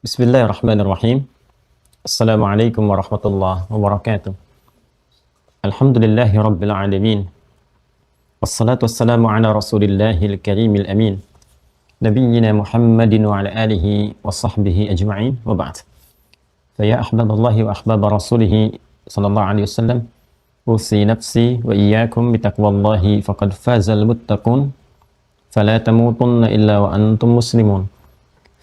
Bismillahirrahmanirrahim. Assalamualaikum warahmatullahi wabarakatuh. Alhamdulillahi rabbil alamin. Wassalatu wassalamu ala rasulillahil karimil amin. Nabiyyina Muhammadin wa ala alihi wa sahbihi ajma'in wa ba'd. Faya ahbaballahi wa ahbaba rasulihi sallallahu alaihi wasallam. Usi nafsi wa iyyakum bitaqwallahi faqad fazal muttaqun. Fala tamutunna illa wa antum muslimun.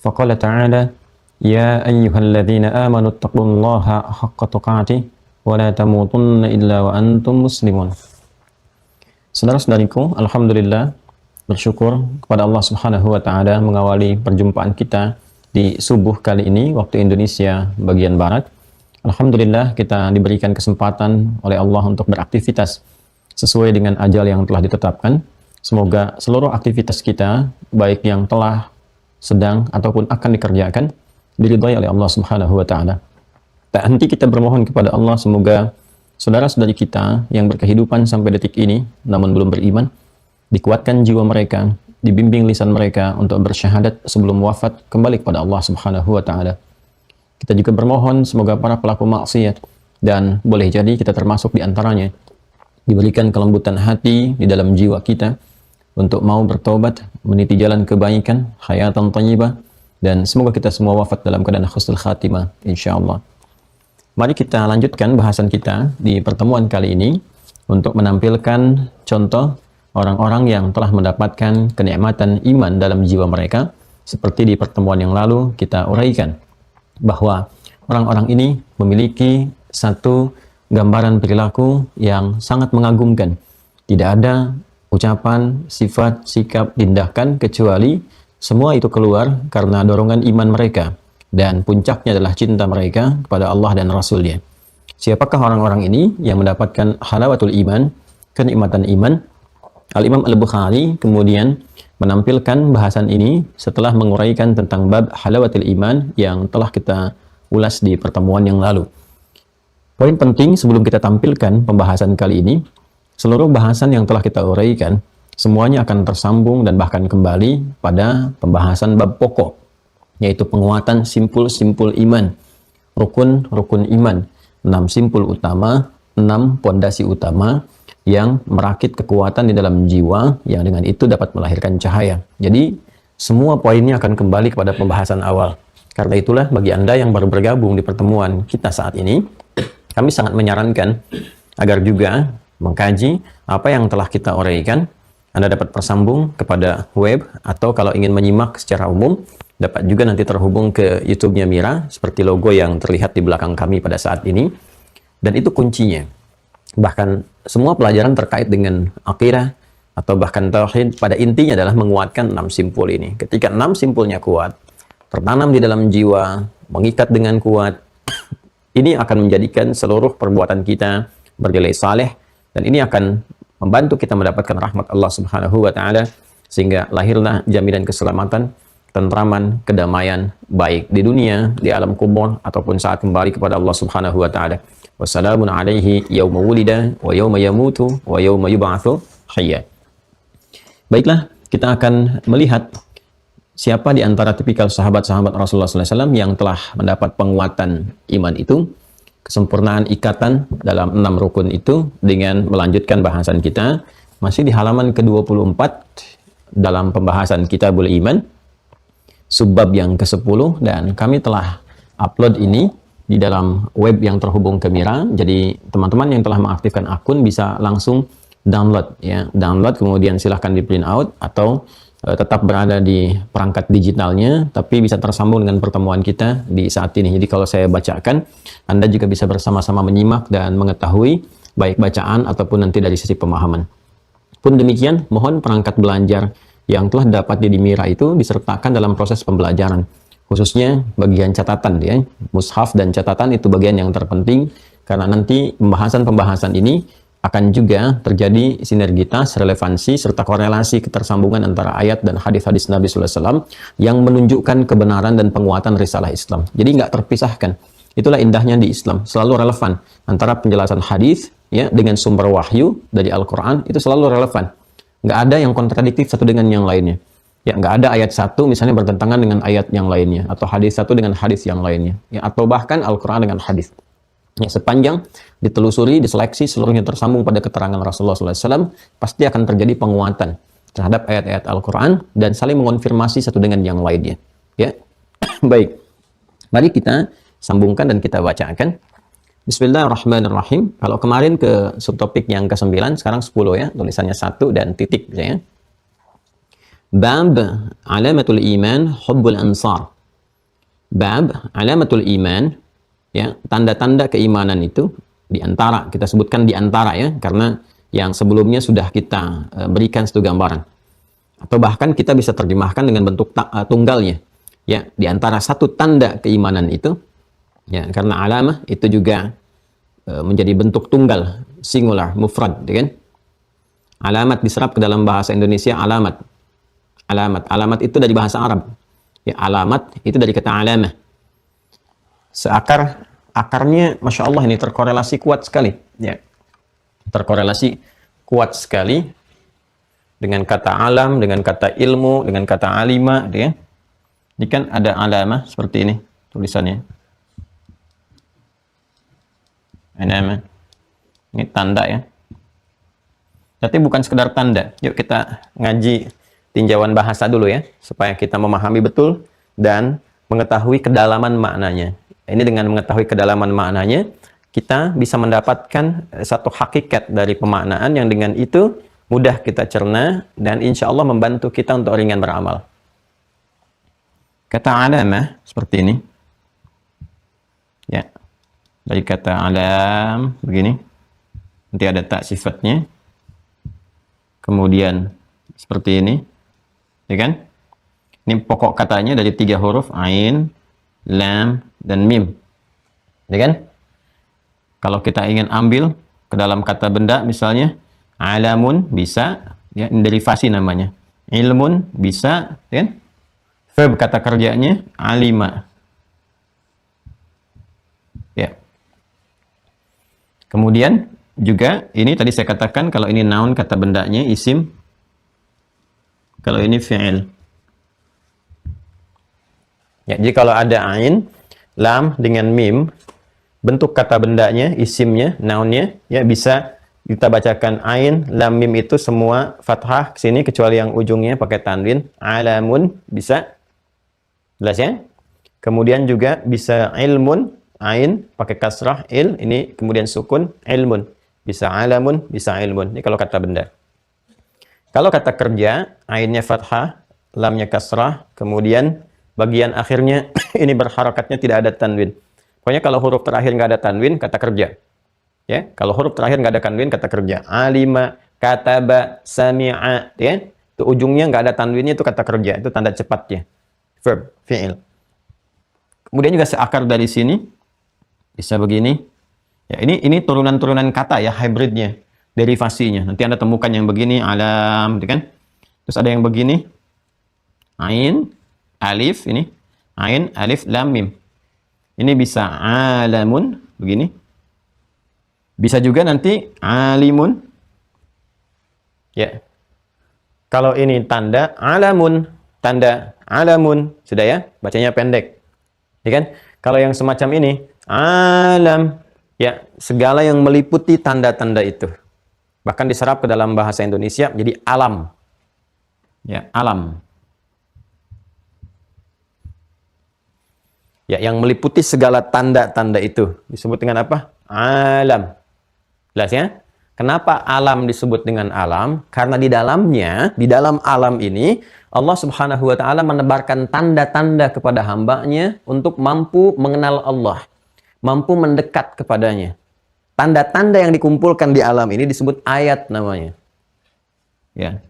Faqala ta'ala Ya ayyuhalladzina amanu taqullaha haqqa tuqatih wa la tamutunna illa wa antum muslimun. Saudara-saudariku, alhamdulillah bersyukur kepada Allah Subhanahu wa taala mengawali perjumpaan kita di subuh kali ini waktu Indonesia bagian barat. Alhamdulillah kita diberikan kesempatan oleh Allah untuk beraktivitas sesuai dengan ajal yang telah ditetapkan. Semoga seluruh aktivitas kita baik yang telah, sedang ataupun akan dikerjakan diridhai oleh Allah Subhanahu wa taala. Tak henti kita bermohon kepada Allah semoga saudara-saudari kita yang berkehidupan sampai detik ini namun belum beriman, dikuatkan jiwa mereka, dibimbing lisan mereka untuk bersyahadat sebelum wafat kembali kepada Allah Subhanahu wa taala. Kita juga bermohon semoga para pelaku maksiat dan boleh jadi kita termasuk di antaranya diberikan kelembutan hati di dalam jiwa kita untuk mau bertobat, meniti jalan kebaikan, hayatan thayyibah, dan semoga kita semua wafat dalam keadaan husnul khatimah insyaallah. Mari kita lanjutkan bahasan kita di pertemuan kali ini untuk menampilkan contoh orang-orang yang telah mendapatkan kenikmatan iman dalam jiwa mereka. Seperti di pertemuan yang lalu kita uraikan bahwa orang-orang ini memiliki satu gambaran perilaku yang sangat mengagumkan. Tidak ada ucapan, sifat, sikap, tindakan kecuali semua itu keluar karena dorongan iman mereka, dan puncaknya adalah cinta mereka kepada Allah dan Rasul-Nya. Siapakah orang-orang ini yang mendapatkan halawatul iman, kenikmatan iman? Al-Imam Al-Bukhari kemudian menampilkan bahasan ini setelah menguraikan tentang bab halawatul iman yang telah kita ulas di pertemuan yang lalu. Poin penting sebelum kita tampilkan pembahasan kali ini, seluruh bahasan yang telah kita uraikan semuanya akan tersambung dan bahkan kembali pada pembahasan bab pokok, yaitu penguatan simpul-simpul iman, rukun-rukun iman, 6 simpul utama, 6 pondasi utama yang merakit kekuatan di dalam jiwa yang dengan itu dapat melahirkan cahaya. Jadi semua poin ini akan kembali kepada pembahasan awal. Karena itulah bagi Anda yang baru bergabung di pertemuan kita saat ini, kami sangat menyarankan agar juga mengkaji apa yang telah kita uraikan. Anda dapat tersambung kepada web, atau kalau ingin menyimak secara umum, dapat juga nanti terhubung ke YouTube-nya Mira, seperti logo yang terlihat di belakang kami pada saat ini. Dan itu kuncinya. Bahkan semua pelajaran terkait dengan akidah, atau bahkan tauhid, pada intinya adalah menguatkan 6 simpul ini. Ketika 6 simpulnya kuat, tertanam di dalam jiwa, mengikat dengan kuat, ini akan menjadikan seluruh perbuatan kita bernilai saleh, dan ini akan membantu kita mendapatkan rahmat Allah Subhanahu wa taala, sehingga lahirlah jaminan keselamatan, tentraman, kedamaian baik di dunia, di alam kubur ataupun saat kembali kepada Allah Subhanahu wa taala. Wassalamun alaihi yauma wulida wa yauma yamutu wa yauma yub'atsu hayya. Baiklah, kita akan melihat siapa di antara tipikal sahabat-sahabat Rasulullah SAW yang telah mendapat penguatan iman itu, kesempurnaan ikatan dalam 6 rukun itu, dengan melanjutkan bahasan kita masih di halaman ke-24 dalam pembahasan Kitabul Iman, subbab yang ke-10, dan kami telah upload ini di dalam web yang terhubung ke Mira. Jadi teman-teman yang telah mengaktifkan akun bisa langsung download ya, download kemudian silahkan di print out, atau tetap berada di perangkat digitalnya, tapi bisa tersambung dengan pertemuan kita di saat ini. Jadi kalau saya bacakan, Anda juga bisa bersama-sama menyimak dan mengetahui, baik bacaan ataupun nanti dari sisi pemahaman. Pun demikian, mohon perangkat belajar yang telah dapat di Mira itu disertakan dalam proses pembelajaran. Khususnya bagian catatan ya, mushaf dan catatan itu bagian yang terpenting, karena nanti pembahasan-pembahasan ini akan juga terjadi sinergitas, relevansi, serta korelasi ketersambungan antara ayat dan hadis-hadis Nabi SAW yang menunjukkan kebenaran dan penguatan risalah Islam. Jadi nggak terpisahkan. Itulah indahnya di Islam, selalu relevan antara penjelasan hadis ya dengan sumber wahyu dari Al-Quran, itu selalu relevan. Nggak ada yang kontradiktif satu dengan yang lainnya. Ya, nggak ada ayat satu misalnya bertentangan dengan ayat yang lainnya, atau hadis satu dengan hadis yang lainnya, ya, atau bahkan Al-Quran dengan hadis. Ya, sepanjang ditelusuri, diseleksi, seluruhnya tersambung pada keterangan Rasulullah SAW, pasti akan terjadi penguatan terhadap ayat-ayat Al-Quran dan saling mengonfirmasi satu dengan yang lainnya. Ya, baik. Mari kita sambungkan dan kita bacakan. Bismillahirrahmanirrahim. Kalau kemarin ke subtopik yang ke-9, sekarang 10 ya, tulisannya 1 dan titik ya. Bab alamatul iman hubbul ansar. Bab alamatul iman, ya, tanda-tanda keimanan itu diantara, kita sebutkan diantara ya, karena yang sebelumnya sudah kita berikan satu gambaran, atau bahkan kita bisa terjemahkan dengan bentuk tunggalnya, ya, diantara satu tanda keimanan itu, ya, karena alamah itu juga menjadi bentuk tunggal, singular, mufrad, ya kan? Alamat diserap ke dalam bahasa Indonesia alamat. Alamat itu dari bahasa Arab. Ya, alamat itu dari kata alamah. Akarnya, masya Allah, ini terkorelasi kuat sekali. Ya, terkorelasi kuat sekali dengan kata alam, dengan kata ilmu, dengan kata alima. Ya. Ini kan ada alamah seperti ini tulisannya. Alamah. Ini tanda ya. Tapi bukan sekedar tanda. Yuk kita ngaji tinjauan bahasa dulu ya, supaya kita memahami betul dan mengetahui kedalaman maknanya. Ini dengan mengetahui kedalaman maknanya, kita bisa mendapatkan satu hakikat dari pemaknaan yang dengan itu mudah kita cerna dan insya Allah membantu kita untuk ringan beramal. Kata alamah seperti ini. Ya, dari kata alam begini. Nanti ada tak sifatnya. Kemudian seperti ini. Ya kan? Ini pokok katanya dari 3 huruf, ain, lam, dan mim. Ya kan? Kalau kita ingin ambil ke dalam kata benda, misalnya, alamun bisa, ya, derivasi namanya. Ilmun bisa, ya kan? Verb kata kerjanya, alima. Ya. Kemudian, juga, ini tadi saya katakan, kalau ini noun kata bendanya, isim. Kalau ini fi'il. Ya, jadi kalau ada ain, lam dengan mim, bentuk kata bendanya, isimnya, nounnya, ya bisa kita bacakan ain, lam, mim itu semua fathah ke sini kecuali yang ujungnya pakai tanwin. Alamun bisa. Jelas ya? Kemudian juga bisa ilmun, ain pakai kasrah, ini kemudian sukun, ilmun. Bisa alamun, bisa ilmun. Ini kalau kata benda. Kalau kata kerja, ainnya fathah, lamnya kasrah, kemudian bagian akhirnya ini berharakatnya tidak ada tanwin. Pokoknya kalau huruf terakhir nggak ada tanwin, kata kerja. Ya, kalau huruf terakhir nggak ada tanwin, kata kerja. Alima, kataba, sami'a, ya. Itu ujungnya nggak ada tanwinnya, itu kata kerja. Itu tanda cepatnya. Verb, fi'il. Kemudian juga seakar dari sini bisa begini. Ya, ini turunan-turunan kata ya, hybridnya. Derivasinya. Nanti Anda temukan yang begini, alam, gitu kan? Terus ada yang begini, ain, alif, ini, ain, alif, lam, mim. Ini bisa alamun, begini. Bisa juga nanti alimun. Ya. Kalau ini tanda, alamun, tanda, alamun. Sudah ya? Bacanya pendek. Ya kan? Kalau yang semacam ini, alam. Ya, segala yang meliputi tanda-tanda itu. Bahkan diserap ke dalam bahasa Indonesia jadi alam. Ya, alam. Ya, yang meliputi segala tanda-tanda itu disebut dengan apa? Alam. Jelas ya? Kenapa alam disebut dengan alam? Karena di dalamnya, di dalam alam ini Allah Subhanahu wa taala menebarkan tanda-tanda kepada hambanya untuk mampu mengenal Allah, mampu mendekat kepadanya. Tanda-tanda yang dikumpulkan di alam ini disebut ayat namanya. Ya,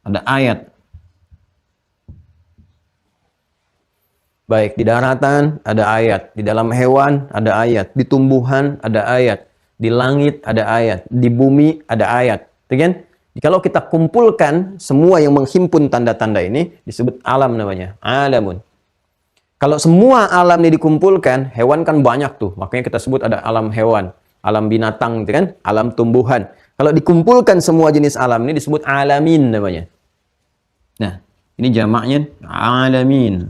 ada ayat. Baik di daratan ada ayat, di dalam hewan ada ayat, di tumbuhan ada ayat, di langit ada ayat, di bumi ada ayat. Gitu kan? Kalau kita kumpulkan semua yang menghimpun tanda-tanda ini disebut alam namanya, alamun. Kalau semua alam ini dikumpulkan, hewan kan banyak tuh, makanya kita sebut ada alam hewan. Alam binatang, gitu kan? Alam tumbuhan. Kalau dikumpulkan semua jenis alam ini disebut alamin namanya. Nah, Ini jamaknya alamin.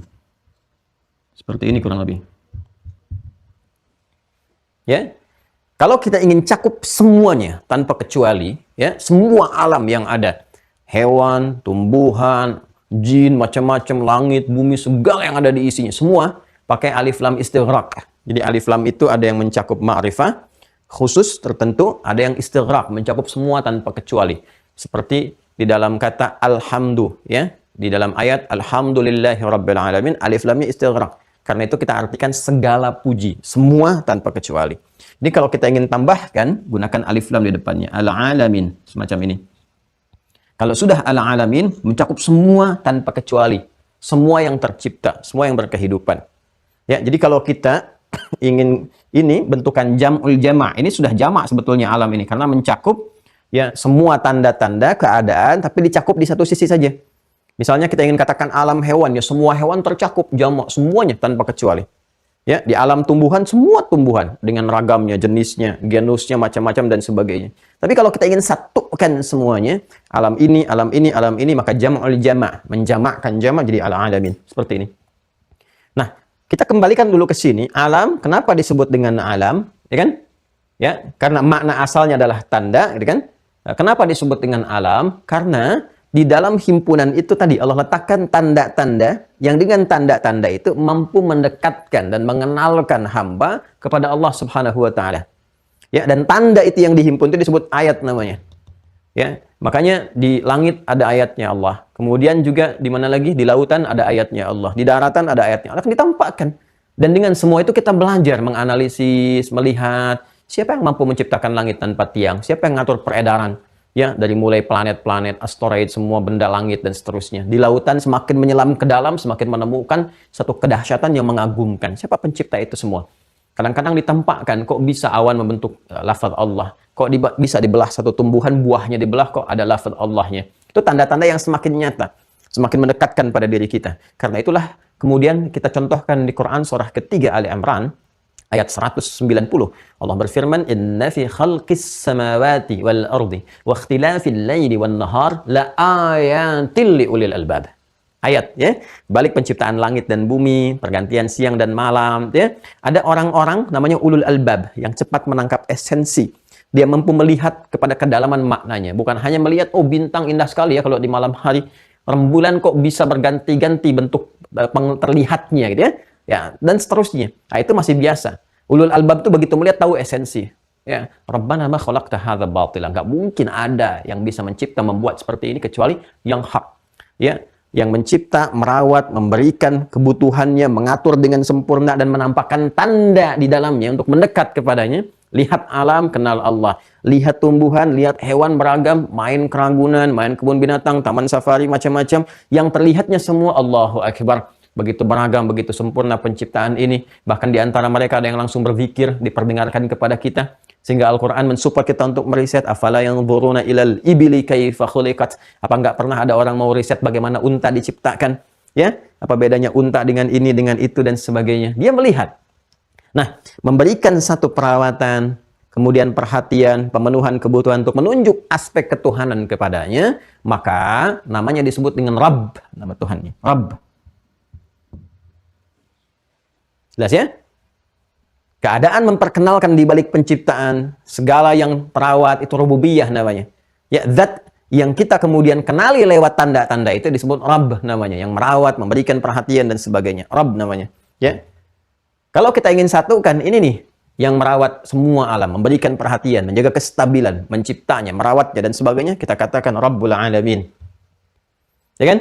Seperti ini kurang lebih. Ya. Kalau kita ingin cakup semuanya tanpa kecuali, ya, semua alam yang ada, hewan, tumbuhan, jin, macam-macam, langit, bumi, segala yang ada di isinya, semua pakai alif lam istighraq. Jadi alif lam itu ada yang mencakup ma'rifah khusus tertentu, ada yang istighraq, mencakup semua tanpa kecuali. Seperti di dalam kata alhamdu, ya. Di dalam ayat alhamdulillahirabbil alamin, alif lamnya istighraq. Karena itu kita artikan segala puji, semua tanpa kecuali. Ini kalau kita ingin tambahkan, gunakan alif lam di depannya, al-alamin, semacam ini. Kalau sudah al-alamin, mencakup semua tanpa kecuali, semua yang tercipta, semua yang berkehidupan. Ya, jadi kalau kita ingin ini bentukan jam'ul jama', ini sudah jama' sebetulnya alam ini, karena mencakup ya semua tanda-tanda keadaan, tapi dicakup di satu sisi saja. Misalnya kita ingin katakan alam hewan, ya semua hewan tercakup, jama', semuanya tanpa kecuali. Ya, di alam tumbuhan, semua tumbuhan dengan ragamnya, jenisnya, genusnya, macam-macam dan sebagainya. Tapi kalau kita ingin satukan semuanya, alam ini, alam ini, alam ini, maka jam'ul jama', menjamakkan jama' jadi al-alamin. Seperti ini. Nah, kita kembalikan dulu ke sini. Alam, kenapa disebut dengan alam? Ya kan? Ya, karena makna asalnya adalah tanda, gitu kan? Nah, kenapa disebut dengan alam? Karena di dalam himpunan itu tadi Allah letakkan tanda-tanda yang dengan tanda-tanda itu mampu mendekatkan dan mengenalkan hamba kepada Allah Subhanahu wa taala. Ya, dan tanda itu yang dihimpun itu disebut ayat namanya. Ya, makanya di langit ada ayatnya Allah. Kemudian juga di mana lagi? Di lautan ada ayatnya Allah. Di daratan ada ayatnya Allah. Akan ditampakkan. Dan dengan semua itu kita belajar menganalisis, melihat siapa yang mampu menciptakan langit tanpa tiang, siapa yang ngatur peredaran. Ya, dari mulai planet-planet, asteroid, semua benda langit, dan seterusnya. Di lautan semakin menyelam ke dalam, semakin menemukan satu kedahsyatan yang mengagumkan. Siapa pencipta itu semua? Kadang-kadang ditampakkan, kok bisa awan membentuk lafaz Allah? Kok bisa dibelah satu tumbuhan, buahnya dibelah, kok ada lafaz Allahnya? Itu tanda-tanda yang semakin nyata, semakin mendekatkan pada diri kita. Karena itulah kemudian kita contohkan di Quran surah ketiga Ali Imran, ayat 190. Allah berfirman, "Inna fi khalqis samawati wal ardi wa ikhtilafil laili wan nahar la ayatil li ulil albab." Ayat, ya. Balik penciptaan langit dan bumi, pergantian siang dan malam, ya. Ada orang-orang namanya ulul albab yang cepat menangkap esensi. Dia mampu melihat kepada kedalaman maknanya, bukan hanya melihat oh bintang indah sekali ya kalau di malam hari, rembulan kok bisa berganti-ganti bentuk terlihatnya gitu ya. Ya, dan seterusnya. Nah, itu masih biasa. Ulul albab itu begitu melihat tahu esensi. Ya, Rabbana ma khalaqta hadza batila. Enggak mungkin ada yang bisa mencipta membuat seperti ini kecuali yang hak. Ya, yang mencipta, merawat, memberikan kebutuhannya, mengatur dengan sempurna dan menampakkan tanda di dalamnya untuk mendekat kepadanya. Lihat alam, kenal Allah. Lihat tumbuhan, lihat hewan beragam, main keragunan, main kebun binatang, taman safari, macam-macam. Yang terlihatnya semua Allahu Akbar. Begitu beragam, begitu sempurna penciptaan ini. Bahkan di antara mereka ada yang langsung berzikir, diperdengarkan kepada kita. Sehingga Al-Quran mensupport kita untuk meriset. Afala yanzuruna ilal ibili kaifa khuliqat. Apa enggak pernah ada orang mau riset bagaimana unta diciptakan? Ya, apa bedanya unta dengan ini, dengan itu, dan sebagainya. Dia melihat. Nah, memberikan satu perawatan, kemudian perhatian, pemenuhan kebutuhan untuk menunjuk aspek ketuhanan kepadanya, maka namanya disebut dengan Rabb, nama Tuhannya. Rabb. Jelas ya? Keadaan memperkenalkan di balik penciptaan, segala yang perawat, itu rububiyah namanya. Ya, zat yang kita kemudian kenali lewat tanda-tanda itu disebut Rabb namanya, yang merawat, memberikan perhatian dan sebagainya. Rabb namanya. Ya. Kalau kita ingin satukan, ini nih, yang merawat semua alam, memberikan perhatian, menjaga kestabilan, menciptanya, merawatnya dan sebagainya, kita katakan Rabbul Alamin. Ya kan?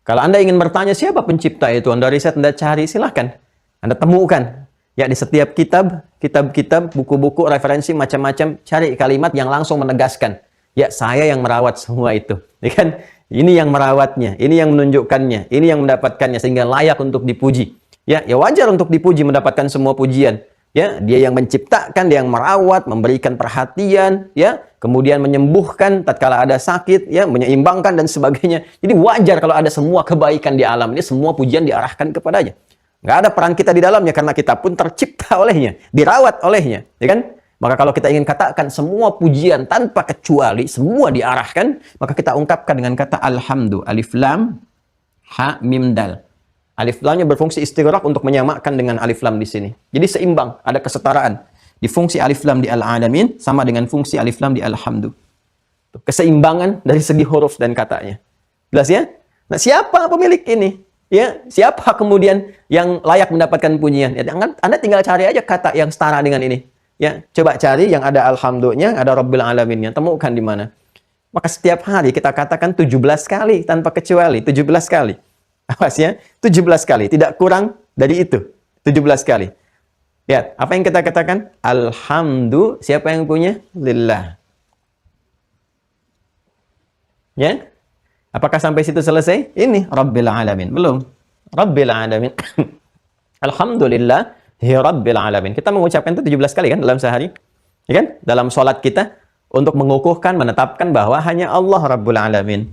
Kalau Anda ingin bertanya siapa pencipta itu, Anda riset, Anda cari, silahkan. Anda temukan. Ya, di setiap kitab-kitab, buku-buku, referensi, macam-macam, cari kalimat yang langsung menegaskan. Ya, saya yang merawat semua itu. Ya kan? Ini yang merawatnya, ini yang menunjukkannya, ini yang mendapatkannya, sehingga layak untuk dipuji. Ya, ya wajar untuk dipuji, mendapatkan semua pujian. Ya, dia yang menciptakan, dia yang merawat, memberikan perhatian, ya, kemudian menyembuhkan tatkala ada sakit, ya, menyeimbangkan dan sebagainya. Jadi wajar kalau ada semua kebaikan di alam ini, semua pujian diarahkan kepadanya. Nggak ada peran kita di dalamnya karena kita pun tercipta olehnya, dirawat olehnya, ya kan? Maka kalau kita ingin katakan semua pujian tanpa kecuali, semua diarahkan, maka kita ungkapkan dengan kata alhamdu, alif lam, ha, mim, dal. Alif lamnya berfungsi istighraq untuk menyamakan dengan alif lam di sini. Jadi seimbang, ada kesetaraan. Di fungsi alif lam di al-alamin sama dengan fungsi alif lam di alhamdu. Keseimbangan dari segi huruf dan katanya. Jelas ya? Nah, siapa pemilik ini? Ya, siapa kemudian yang layak mendapatkan pujian? Ya, Anda tinggal cari aja kata yang setara dengan ini. Ya, coba cari yang ada alhamdulillah, ada rabbil alaminnya, temukan di mana. Maka setiap hari kita katakan 17 kali tanpa kecuali, 17 kali. Awas ya, 17 kali, tidak kurang dari itu. 17 kali. Ya, apa yang kita katakan? Alhamdulillah, siapa yang punya? Lillah. Ya? Apakah sampai situ selesai? Ini Rabbil Alamin. Belum. Rabbil Alamin. Alhamdulillah, ya Rabbil Alamin. Kita mengucapkan itu 17 kali kan dalam sehari. Ya kan? Dalam sholat kita untuk mengukuhkan, menetapkan bahwa hanya Allah Rabbul Alamin.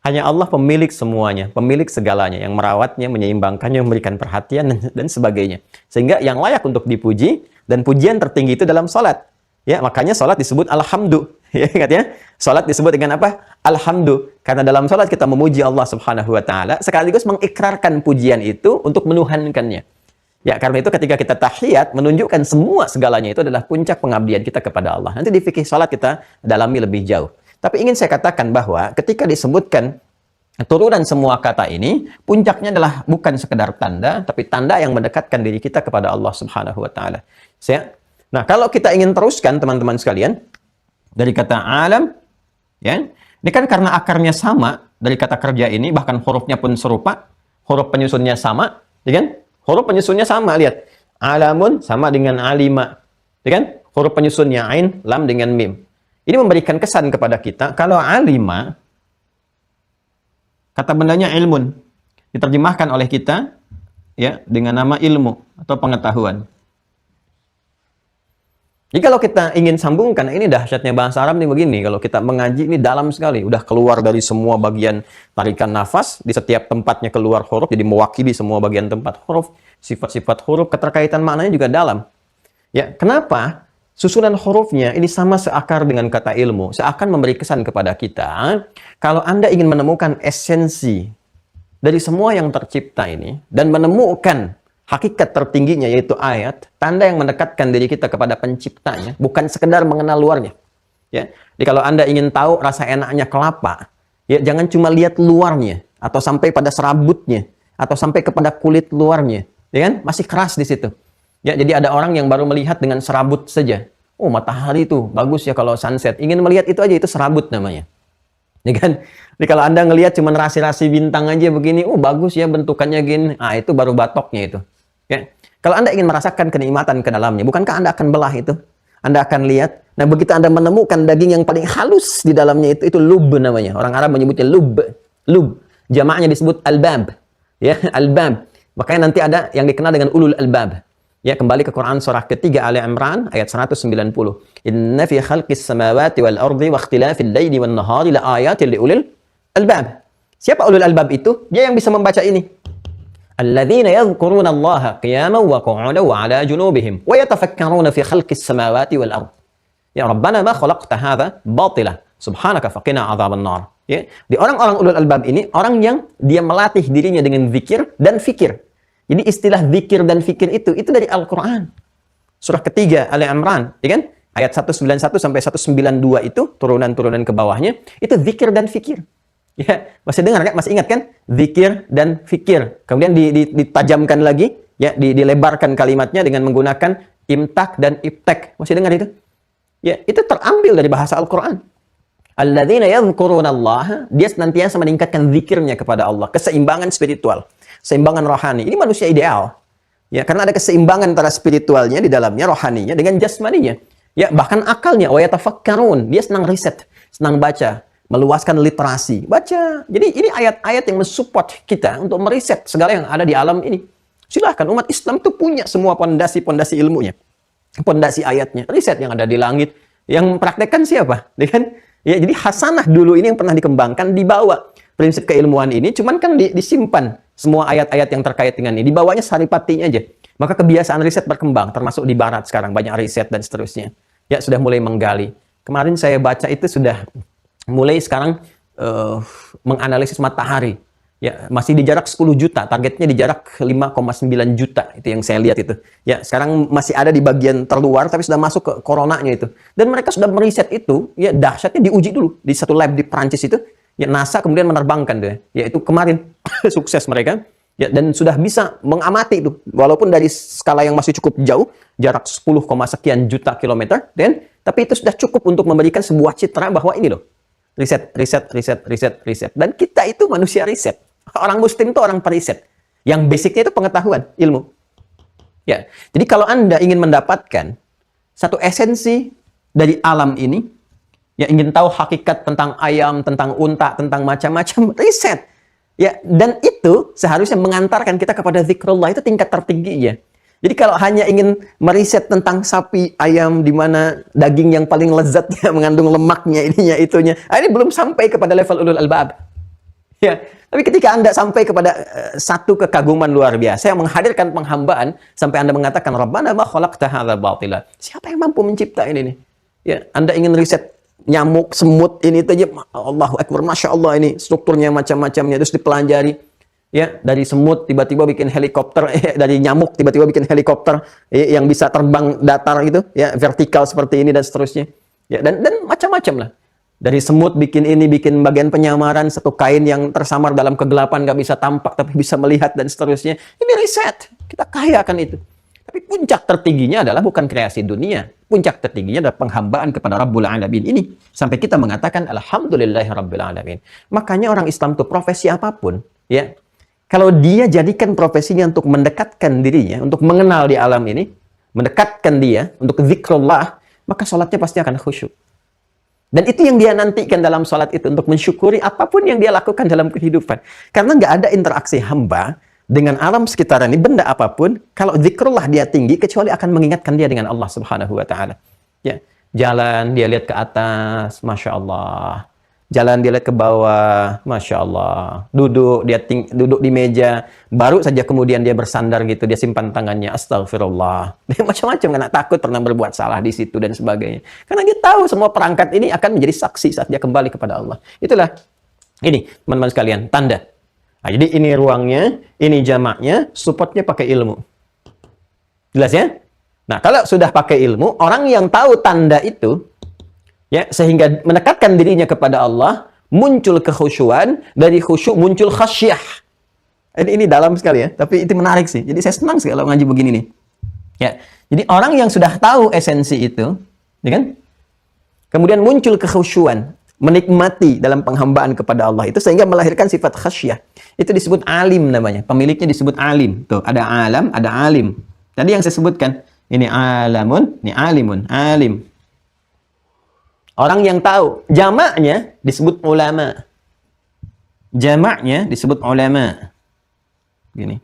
Hanya Allah pemilik semuanya, pemilik segalanya, yang merawatnya, menyeimbangkannya, memberikan perhatian, dan sebagainya. Sehingga yang layak untuk dipuji, dan pujian tertinggi itu dalam sholat. Ya, makanya sholat disebut Alhamdulillah. Ya, ingat ya? Salat disebut dengan apa? Alhamdulillah. Karena dalam salat kita memuji Allah Subhanahu wa taala sekaligus mengikrarkan pujian itu untuk menuhankannya. Ya, karena itu ketika kita tahiyat menunjukkan semua segalanya itu adalah puncak pengabdian kita kepada Allah. Nanti di fikih salat kita dalami lebih jauh. Tapi ingin saya katakan bahwa ketika disebutkan turunan semua kata ini, puncaknya adalah bukan sekedar tanda, tapi tanda yang mendekatkan diri kita kepada Allah Subhanahu wa taala. Nah, kalau kita ingin teruskan teman-teman sekalian, dari kata alam, ya, ini kan karena akarnya sama dari kata kerja ini, bahkan hurufnya pun serupa, huruf penyusunnya sama, ya kan? Huruf penyusunnya sama, lihat, alamun sama dengan alima, ya kan? Huruf penyusunnya ain, lam dengan mim. Ini memberikan kesan kepada kita kalau alima, kata bendanya ilmun, diterjemahkan oleh kita, ya, dengan nama ilmu atau pengetahuan. Jadi kalau kita ingin sambungkan, ini dahsyatnya bahasa Arab nih begini, kalau kita mengaji ini dalam sekali, udah keluar dari semua bagian tarikan nafas, di setiap tempatnya keluar huruf, jadi mewakili semua bagian tempat huruf, sifat-sifat huruf, keterkaitan maknanya juga dalam. Ya, kenapa? Susunan hurufnya ini sama seakar dengan kata ilmu, seakan memberi kesan kepada kita, kalau Anda ingin menemukan esensi dari semua yang tercipta ini, dan menemukan hakikat tertingginya yaitu ayat, tanda yang mendekatkan diri kita kepada penciptanya, bukan sekedar mengenal luarnya. Ya. Jadi kalau Anda ingin tahu rasa enaknya kelapa, ya jangan cuma lihat luarnya, atau sampai pada serabutnya, atau sampai kepada kulit luarnya, ya kan? Masih keras di situ. Ya, jadi ada orang yang baru melihat dengan serabut saja. Oh, matahari itu bagus ya kalau sunset. Ingin melihat itu aja, itu serabut namanya. Ya kan? Jadi kalau Anda ngelihat cuma rasi-rasi bintang aja begini, oh bagus ya bentukannya gini. Ah, itu baru batoknya itu. Ya. Kalau Anda ingin merasakan kenikmatan ke dalamnya, bukankah Anda akan belah itu? Anda akan lihat. Nah, begitu Anda menemukan daging yang paling halus di dalamnya itu lub namanya. Orang Arab menyebutnya lub. Lub. Jamaknya disebut albab. Ya, albab. Makanya nanti ada yang dikenal dengan ulul albab. Ya, kembali ke Quran surah ketiga Ali Imran ayat 190. Inna fi khalqis samawati wal ardi wa ikhtilafil laili wan nahari la ayatin li ulil albab. Siapa ulul albab itu? Dia yang bisa membaca ini. الذين يذكرون الله قياما وقعودا وعلى جنوبهم ويتفكرون في خلق السماوات والأرض يا ربنا ما خلقت هذا باطلا سبحانك فقنا عذاب النار. Ya, di orang-orang ulul albab ini orang yang dia melatih dirinya dengan zikir dan fikir. Jadi istilah zikir dan fikir itu dari Al-Qur'an. Surah ketiga Ali Imran, ya kan? Ayat 191 sampai 192 itu turunan-turunan ke bawahnya itu zikir dan fikir. Ya, masih dengar kan? Masih ingat kan? Zikir dan fikir. Kemudian ditajamkan lagi, ya, dilebarkan kalimatnya dengan menggunakan imtak dan ibtek. Masih dengar itu? Ya, itu terambil dari bahasa Al-Qur'an. Alladzina yadhkurunallaha, dia senantiasa meningkatkan zikirnya kepada Allah, keseimbangan spiritual, keseimbangan rohani. Ini manusia ideal. Ya, karena ada keseimbangan antara spiritualnya di dalamnya, rohaninya dengan jasmaninya. Ya, bahkan akalnya, wa yatafakkarun, dia senang riset, senang baca, meluaskan literasi, baca. Jadi ini ayat-ayat yang mensupport kita untuk meriset segala yang ada di alam ini. Silahkan, umat Islam itu punya semua pondasi-pondasi ilmunya, pondasi ayatnya, riset yang ada di langit. Yang mempraktekkan siapa? Ya, jadi hasanah dulu ini yang pernah dikembangkan, dibawa prinsip keilmuan ini, cuman kan disimpan semua ayat-ayat yang terkait dengan ini, dibawanya saripatinya aja. Maka kebiasaan riset berkembang, termasuk di barat sekarang, banyak riset dan seterusnya. Ya, sudah mulai menggali. Kemarin saya baca itu sudah mulai sekarang menganalisis matahari. Ya, masih di jarak 10 juta, targetnya di jarak 5,9 juta, itu yang saya lihat itu. Ya, sekarang masih ada di bagian terluar, tapi sudah masuk ke coronanya itu. Dan mereka sudah meriset itu, ya dahsyatnya diuji dulu di satu lab di Prancis itu. Ya, NASA kemudian menerbangkan deh. Ya, itu kemarin sukses mereka. Ya, dan sudah bisa mengamati itu, walaupun dari skala yang masih cukup jauh, jarak 10, sekian juta kilometer, tapi itu sudah cukup untuk memberikan sebuah citra bahwa ini loh, riset. Dan kita itu manusia riset. Orang Muslim itu orang periset. Yang basicnya itu pengetahuan, ilmu. Ya, jadi kalau Anda ingin mendapatkan satu esensi dari alam ini, ya ingin tahu hakikat tentang ayam, tentang unta, tentang macam-macam, riset. Ya, dan itu seharusnya mengantarkan kita kepada zikrullah, itu tingkat tertingginya. Jadi kalau hanya ingin meriset tentang sapi, ayam, di mana daging yang paling lezatnya, mengandung lemaknya, ininya, itunya, ini belum sampai kepada level ulul albab. Ya, tapi ketika Anda sampai kepada satu kekaguman luar biasa yang menghadirkan penghambaan sampai Anda mengatakan Rabbana ma khalaqta hadza batila. Siapa yang mampu mencipta ini nih? Ya, Anda ingin riset nyamuk, semut ini saja, Allahu Akbar, Masya Allah, ini strukturnya macam-macamnya, terus dipelajari. Ya, dari semut tiba-tiba bikin helikopter, dari nyamuk tiba-tiba bikin helikopter yang bisa terbang datar gitu, ya, vertikal seperti ini dan seterusnya. Ya, dan macam-macam lah. Dari semut bikin ini, bikin bagian penyamaran, satu kain yang tersamar dalam kegelapan, nggak bisa tampak tapi bisa melihat dan seterusnya. Ini riset, kita kaya akan itu. Tapi puncak tertingginya adalah bukan kreasi dunia. Puncak tertingginya adalah penghambaan kepada Rabbul Alamin ini. Sampai kita mengatakan Alhamdulillahi Rabbil Alamin. Makanya orang Islam itu profesi apapun, ya, kalau dia jadikan profesinya untuk mendekatkan dirinya, untuk mengenal di alam ini, mendekatkan dia, untuk zikrullah, maka sholatnya pasti akan khusyuk. Dan itu yang dia nantikan dalam sholat itu, untuk mensyukuri apapun yang dia lakukan dalam kehidupan. Karena nggak ada interaksi hamba dengan alam sekitar ini, benda apapun, kalau zikrullah dia tinggi, kecuali akan mengingatkan dia dengan Allah Subhanahu wa Ta'ala. Ya, jalan, dia lihat ke atas, Masya Allah. Jalan, dia lihat ke bawah, Masya Allah. Duduk, dia duduk di meja, baru saja kemudian dia bersandar gitu, dia simpan tangannya, Astagfirullah. Dia macam-macam, karena takut pernah berbuat salah di situ dan sebagainya. Karena dia tahu semua perangkat ini akan menjadi saksi saat dia kembali kepada Allah. Itulah, ini teman-teman sekalian, tanda. Nah, jadi ini ruangnya, ini jamaknya, supportnya pakai ilmu. Jelas ya? Nah, kalau sudah pakai ilmu, orang yang tahu tanda itu, ya, sehingga mendekatkan dirinya kepada Allah, muncul kekhusyuan, dari khusyuk muncul khasyah. Ini dalam sekali ya, tapi itu menarik sih. Jadi saya senang sekali kalau ngaji begini nih. Ya, jadi orang yang sudah tahu esensi itu, ya kan? Kemudian muncul kekhusyuan, menikmati dalam penghambaan kepada Allah itu sehingga melahirkan sifat khasyah. Itu disebut alim namanya. Pemiliknya disebut alim. Tuh, ada alam, ada alim. Tadi yang saya sebutkan, ini alamun, ini alimun, alim. Orang yang tahu. Jamaknya disebut ulama. Jamaknya disebut ulama. Gini.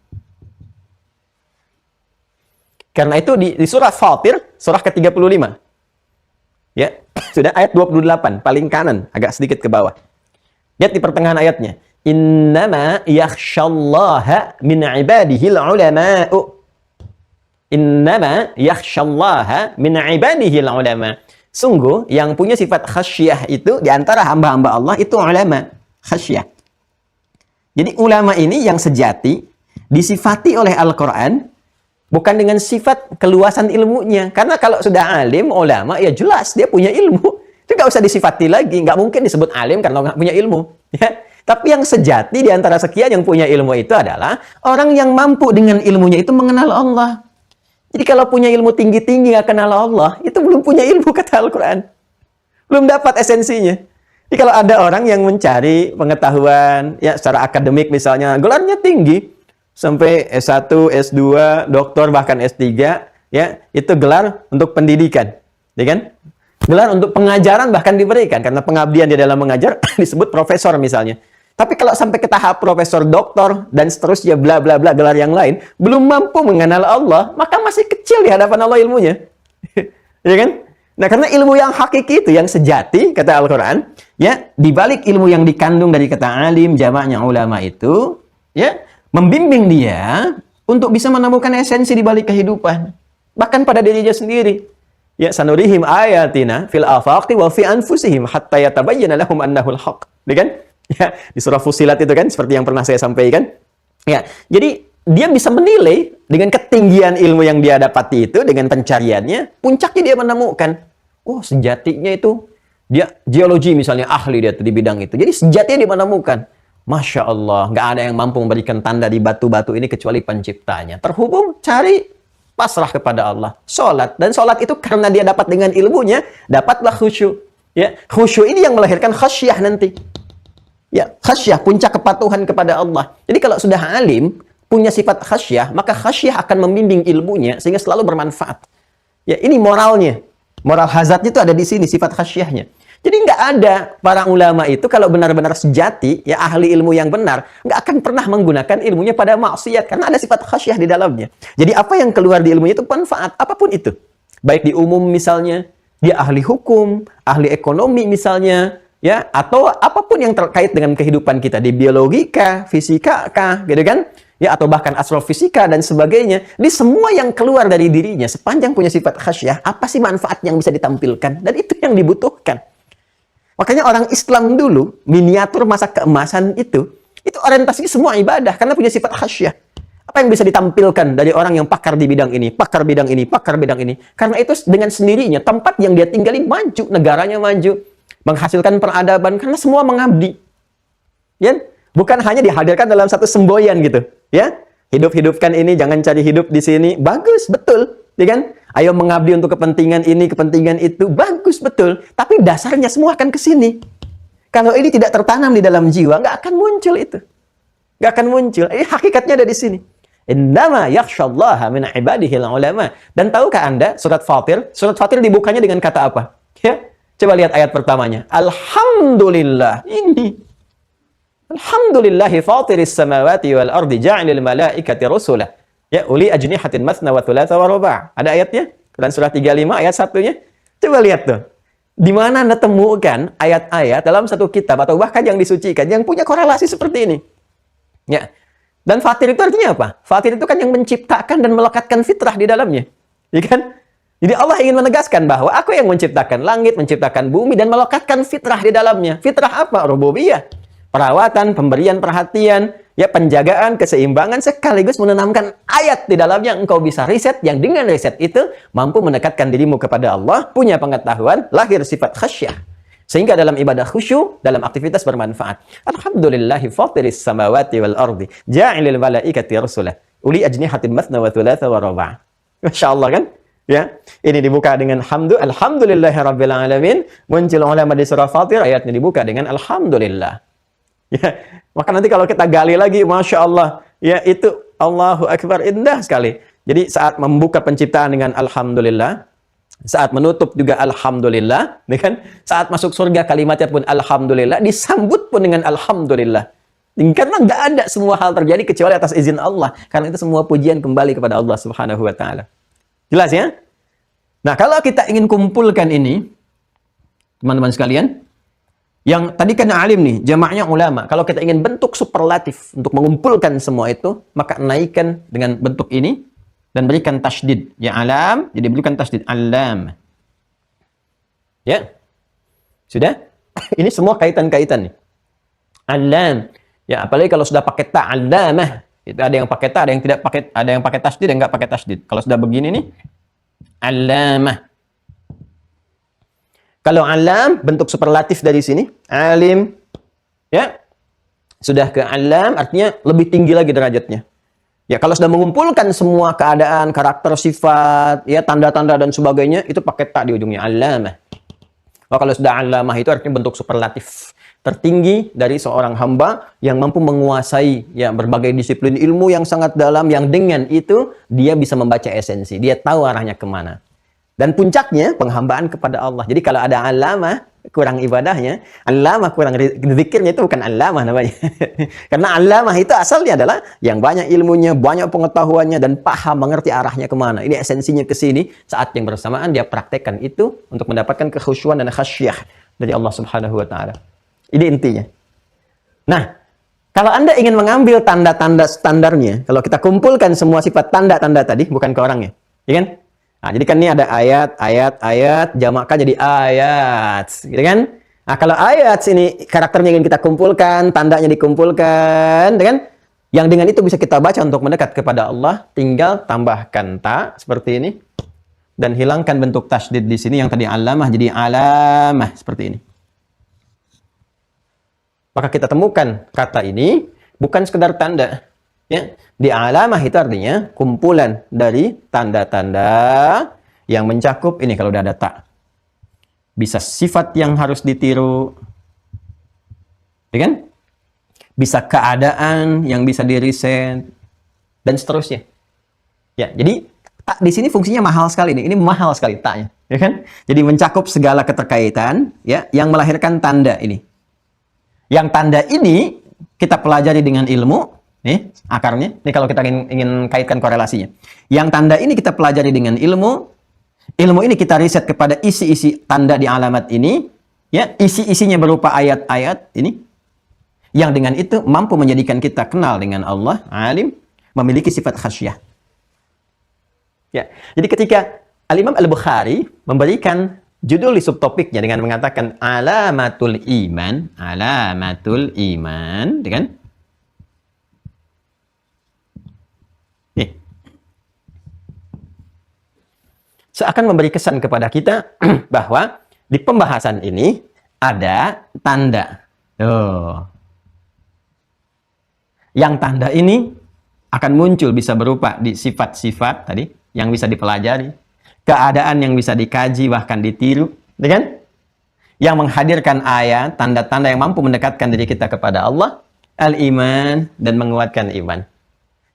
Karena itu di surah Fatir, surah ke-35. Ya, sudah ayat 28, paling kanan, agak sedikit ke bawah. Lihat di pertengahan ayatnya. Innama yakhshallaha min ibadihil ulama'u. Innama yakhshallaha min ibadihil ulama'. Sungguh, yang punya sifat khasyah itu, di antara hamba-hamba Allah, itu ulama. Khasyah. Jadi ulama ini yang sejati, disifati oleh Al-Quran, bukan dengan sifat keluasan ilmunya. Karena kalau sudah alim, ulama, ya jelas dia punya ilmu. Itu nggak usah disifati lagi. Nggak mungkin disebut alim karena nggak punya ilmu. Ya. Tapi yang sejati di antara sekian yang punya ilmu itu adalah orang yang mampu dengan ilmunya itu mengenal Allah. Jadi kalau punya ilmu tinggi-tinggi nggak kenal Allah, itu belum punya ilmu, kata Al-Quran. Belum dapat esensinya. Jadi kalau ada orang yang mencari pengetahuan, ya secara akademik misalnya, gelarnya tinggi, sampai S1, S2, doktor, bahkan S3, ya itu gelar untuk pendidikan. Ya kan? Gelar untuk pengajaran bahkan diberikan, karena pengabdian di dalam mengajar disebut profesor misalnya. Tapi kalau sampai ke tahap profesor, doktor, dan seterusnya, bla bla bla, gelar yang lain, belum mampu mengenal Allah, maka masih kecil di hadapan Allah ilmunya. Ya kan? Nah, karena ilmu yang hakiki itu, yang sejati, kata Al-Quran, ya, dibalik ilmu yang dikandung dari kata alim, jamaknya ulama itu, ya, membimbing dia untuk bisa menemukan esensi di balik kehidupan. Bahkan pada dirinya sendiri. Ya, sanurihim ayatina fil afaqi wa fi anfusihim hatta yatabayyana lahum annahul haq. Ya kan? Ya, di surah Fussilat itu kan seperti yang pernah saya sampaikan. Ya, jadi dia bisa menilai dengan ketinggian ilmu yang dia dapati itu dengan pencariannya, puncaknya dia menemukan, oh sejatinya itu dia geologi misalnya ahli dia di bidang itu. Jadi sejatinya dia menemukan, Masya Allah, nggak ada yang mampu memberikan tanda di batu-batu ini kecuali penciptanya. Terhubung, cari, pasrah kepada Allah. Sholat. Dan sholat itu karena dia dapat dengan ilmunya, dapatlah khusyuk. Ya, khusyuk ini yang melahirkan khasyah nanti. Ya, khasyah, puncak kepatuhan kepada Allah. Jadi kalau sudah alim, punya sifat khasyah, maka khasyah akan membimbing ilmunya sehingga selalu bermanfaat. Ya, ini moralnya. Moral hazardnya itu ada di sini, sifat khasyahnya. Jadi nggak ada para ulama itu kalau benar-benar sejati, ya ahli ilmu yang benar, nggak akan pernah menggunakan ilmunya pada maksiat karena ada sifat khasyah di dalamnya. Jadi apa yang keluar di ilmunya itu manfaat, apapun itu. Baik di umum misalnya, dia ahli hukum, ahli ekonomi misalnya, ya atau apapun yang terkait dengan kehidupan kita di biologi kah, fisika kah, gitu kan? Ya atau bahkan astrofisika dan sebagainya. Di semua yang keluar dari dirinya sepanjang punya sifat khasyah, apa sih manfaat yang bisa ditampilkan? Dan itu yang dibutuhkan. Makanya orang Islam dulu, miniatur masa keemasan itu orientasinya semua ibadah, karena punya sifat khasyah. Apa yang bisa ditampilkan dari orang yang pakar di bidang ini, pakar bidang ini, pakar bidang ini. Karena itu dengan sendirinya, tempat yang dia tinggali maju, negaranya maju, menghasilkan peradaban, karena semua mengabdi. Ya? Bukan hanya dihadirkan dalam satu semboyan gitu. Ya, hidup-hidupkan ini, jangan cari hidup di sini. Bagus, betul. Ya kan? Ayo mengabdi untuk kepentingan ini, kepentingan itu. Bagus, betul. Tapi dasarnya semua akan ke sini. Kalau ini tidak tertanam di dalam jiwa, nggak akan muncul itu. Nggak akan muncul. Ini hakikatnya ada di sini. Innama yakhshallaha min ibadihil ulama. Dan tahukah Anda surat Fatir? Surat Fatir dibukanya dengan kata apa? Ya, coba lihat ayat pertamanya. Alhamdulillah. Ini. Alhamdulillahi fatiris samawati wal ardi ja'ilil malaikati rusulah. Ya, uli ajnihatin mathna wa thulatha wa ruba'. Ada ayatnya? Quran surah 35 ayat 1-nya. Coba lihat tuh. Di mana Anda temukan ayat-ayat dalam satu kitab atau bahkan yang disucikan yang punya korelasi seperti ini. Ya. Dan fatir itu artinya apa? Fatir itu kan yang menciptakan dan melekatkan fitrah di dalamnya. Ya kan? Jadi Allah ingin menegaskan bahwa aku yang menciptakan langit, menciptakan bumi dan melekatkan fitrah di dalamnya. Fitrah apa? Rububiyah. Perawatan, pemberian perhatian, ya penjagaan, keseimbangan, sekaligus menanamkan ayat di dalamnya engkau bisa riset, yang dengan riset itu mampu mendekatkan dirimu kepada Allah, punya pengetahuan, lahir sifat khasyah. Sehingga dalam ibadah khusyuk, dalam aktivitas bermanfaat. Alhamdulillahi fatiris samawati wal ardi, ja'ilil malaikati rusulah, uli ajnihatin mathna wa thulatha wa ruba'. Masya Allah kan? Ya, ini dibuka dengan alhamdulillahi rabbil alamin. Muncul ulama di surah Fatir, ayatnya dibuka dengan alhamdulillah. Ya, maka nanti kalau kita gali lagi, Masya Allah, ya itu Allahu Akbar, indah sekali. Jadi saat membuka penciptaan dengan Alhamdulillah, saat menutup juga Alhamdulillah, kan? Saat masuk surga kalimatnya pun Alhamdulillah, disambut pun dengan Alhamdulillah. Karena nggak ada semua hal terjadi kecuali atas izin Allah. Karena itu semua pujian kembali kepada Allah Subhanahu Wa Taala. Jelas ya? Nah kalau kita ingin kumpulkan ini, teman-teman sekalian, yang tadi kan alim nih, jamaknya ulama. Kalau kita ingin bentuk superlatif untuk mengumpulkan semua itu, maka naikkan dengan bentuk ini dan berikan tasydid. Ya alam, jadi berikan tasydid. Alam. Ya. Sudah? Ini semua kaitan-kaitan nih. Alam. Ya, apalagi kalau sudah pakai ta, alamah. Itu ada yang pakai ta, ada yang tidak pakai, ada yang pakai tasydid, yang enggak pakai tasydid. Kalau sudah begini nih, alamah. Kalau alam, bentuk superlatif dari sini. Alim. Ya. Sudah ke alam, artinya lebih tinggi lagi derajatnya. Ya, kalau sudah mengumpulkan semua keadaan, karakter, sifat, ya tanda-tanda dan sebagainya, itu pakai ta di ujungnya. Alamah. Oh, kalau sudah alamah itu artinya bentuk superlatif. Tertinggi dari seorang hamba yang mampu menguasai ya berbagai disiplin ilmu yang sangat dalam, yang dengan itu dia bisa membaca esensi. Dia tahu arahnya kemana. Dan puncaknya penghambaan kepada Allah. Jadi kalau ada alamah kurang ibadahnya, alamah kurang zikirnya, itu bukan alamah namanya. Karena alamah itu asalnya adalah yang banyak ilmunya, banyak pengetahuannya, dan paham mengerti arahnya kemana. Ini esensinya ke sini. Saat yang bersamaan dia praktekkan itu untuk mendapatkan kekhusyuan dan khasyah dari Allah Subhanahu Wa Taala. Ini intinya. Nah, kalau Anda ingin mengambil tanda-tanda standarnya, kalau kita kumpulkan semua sifat tanda-tanda tadi, bukan ke orangnya, ya kan? Nah, jadi kan ini ada ayat, jamakkan jadi ayat, gitu kan? Nah, kalau ayat sini karakternya ingin kita kumpulkan, tandanya dikumpulkan, kan? Yang dengan itu bisa kita baca untuk mendekat kepada Allah, tinggal tambahkan ta seperti ini dan hilangkan bentuk tasydid di sini yang tadi alamah jadi alamah seperti ini. Maka kita temukan kata ini bukan sekedar tanda, ya. Di alamah itu artinya kumpulan dari tanda-tanda yang mencakup ini kalau udah ada ta. Bisa sifat yang harus ditiru, ya kan? Bisa keadaan yang bisa diriset, dan seterusnya. Ya, jadi tak di sini fungsinya mahal sekali nih. Ini mahal sekali taknya, ya kan? Jadi mencakup segala keterkaitan, ya, yang melahirkan tanda ini. Yang tanda ini kita pelajari dengan ilmu, nih akarnya. Ini kalau kita ingin kaitkan korelasinya. Yang tanda ini kita pelajari dengan ilmu. Ilmu ini kita riset kepada isi-isi tanda di alamat ini, ya, isi-isinya berupa ayat-ayat ini, yang dengan itu mampu menjadikan kita kenal dengan Allah, alim, memiliki sifat khasyah. Ya, jadi ketika Al-Imam Al-Bukhari memberikan judul di subtopiknya dengan mengatakan alamatul iman, kan? Seakan memberi kesan kepada kita bahwa di pembahasan ini ada tanda. Yang tanda ini akan muncul bisa berupa di sifat-sifat tadi yang bisa dipelajari, keadaan yang bisa dikaji bahkan ditiru, kan? Yang menghadirkan ayat, tanda-tanda yang mampu mendekatkan diri kita kepada Allah, al-iman, dan menguatkan iman.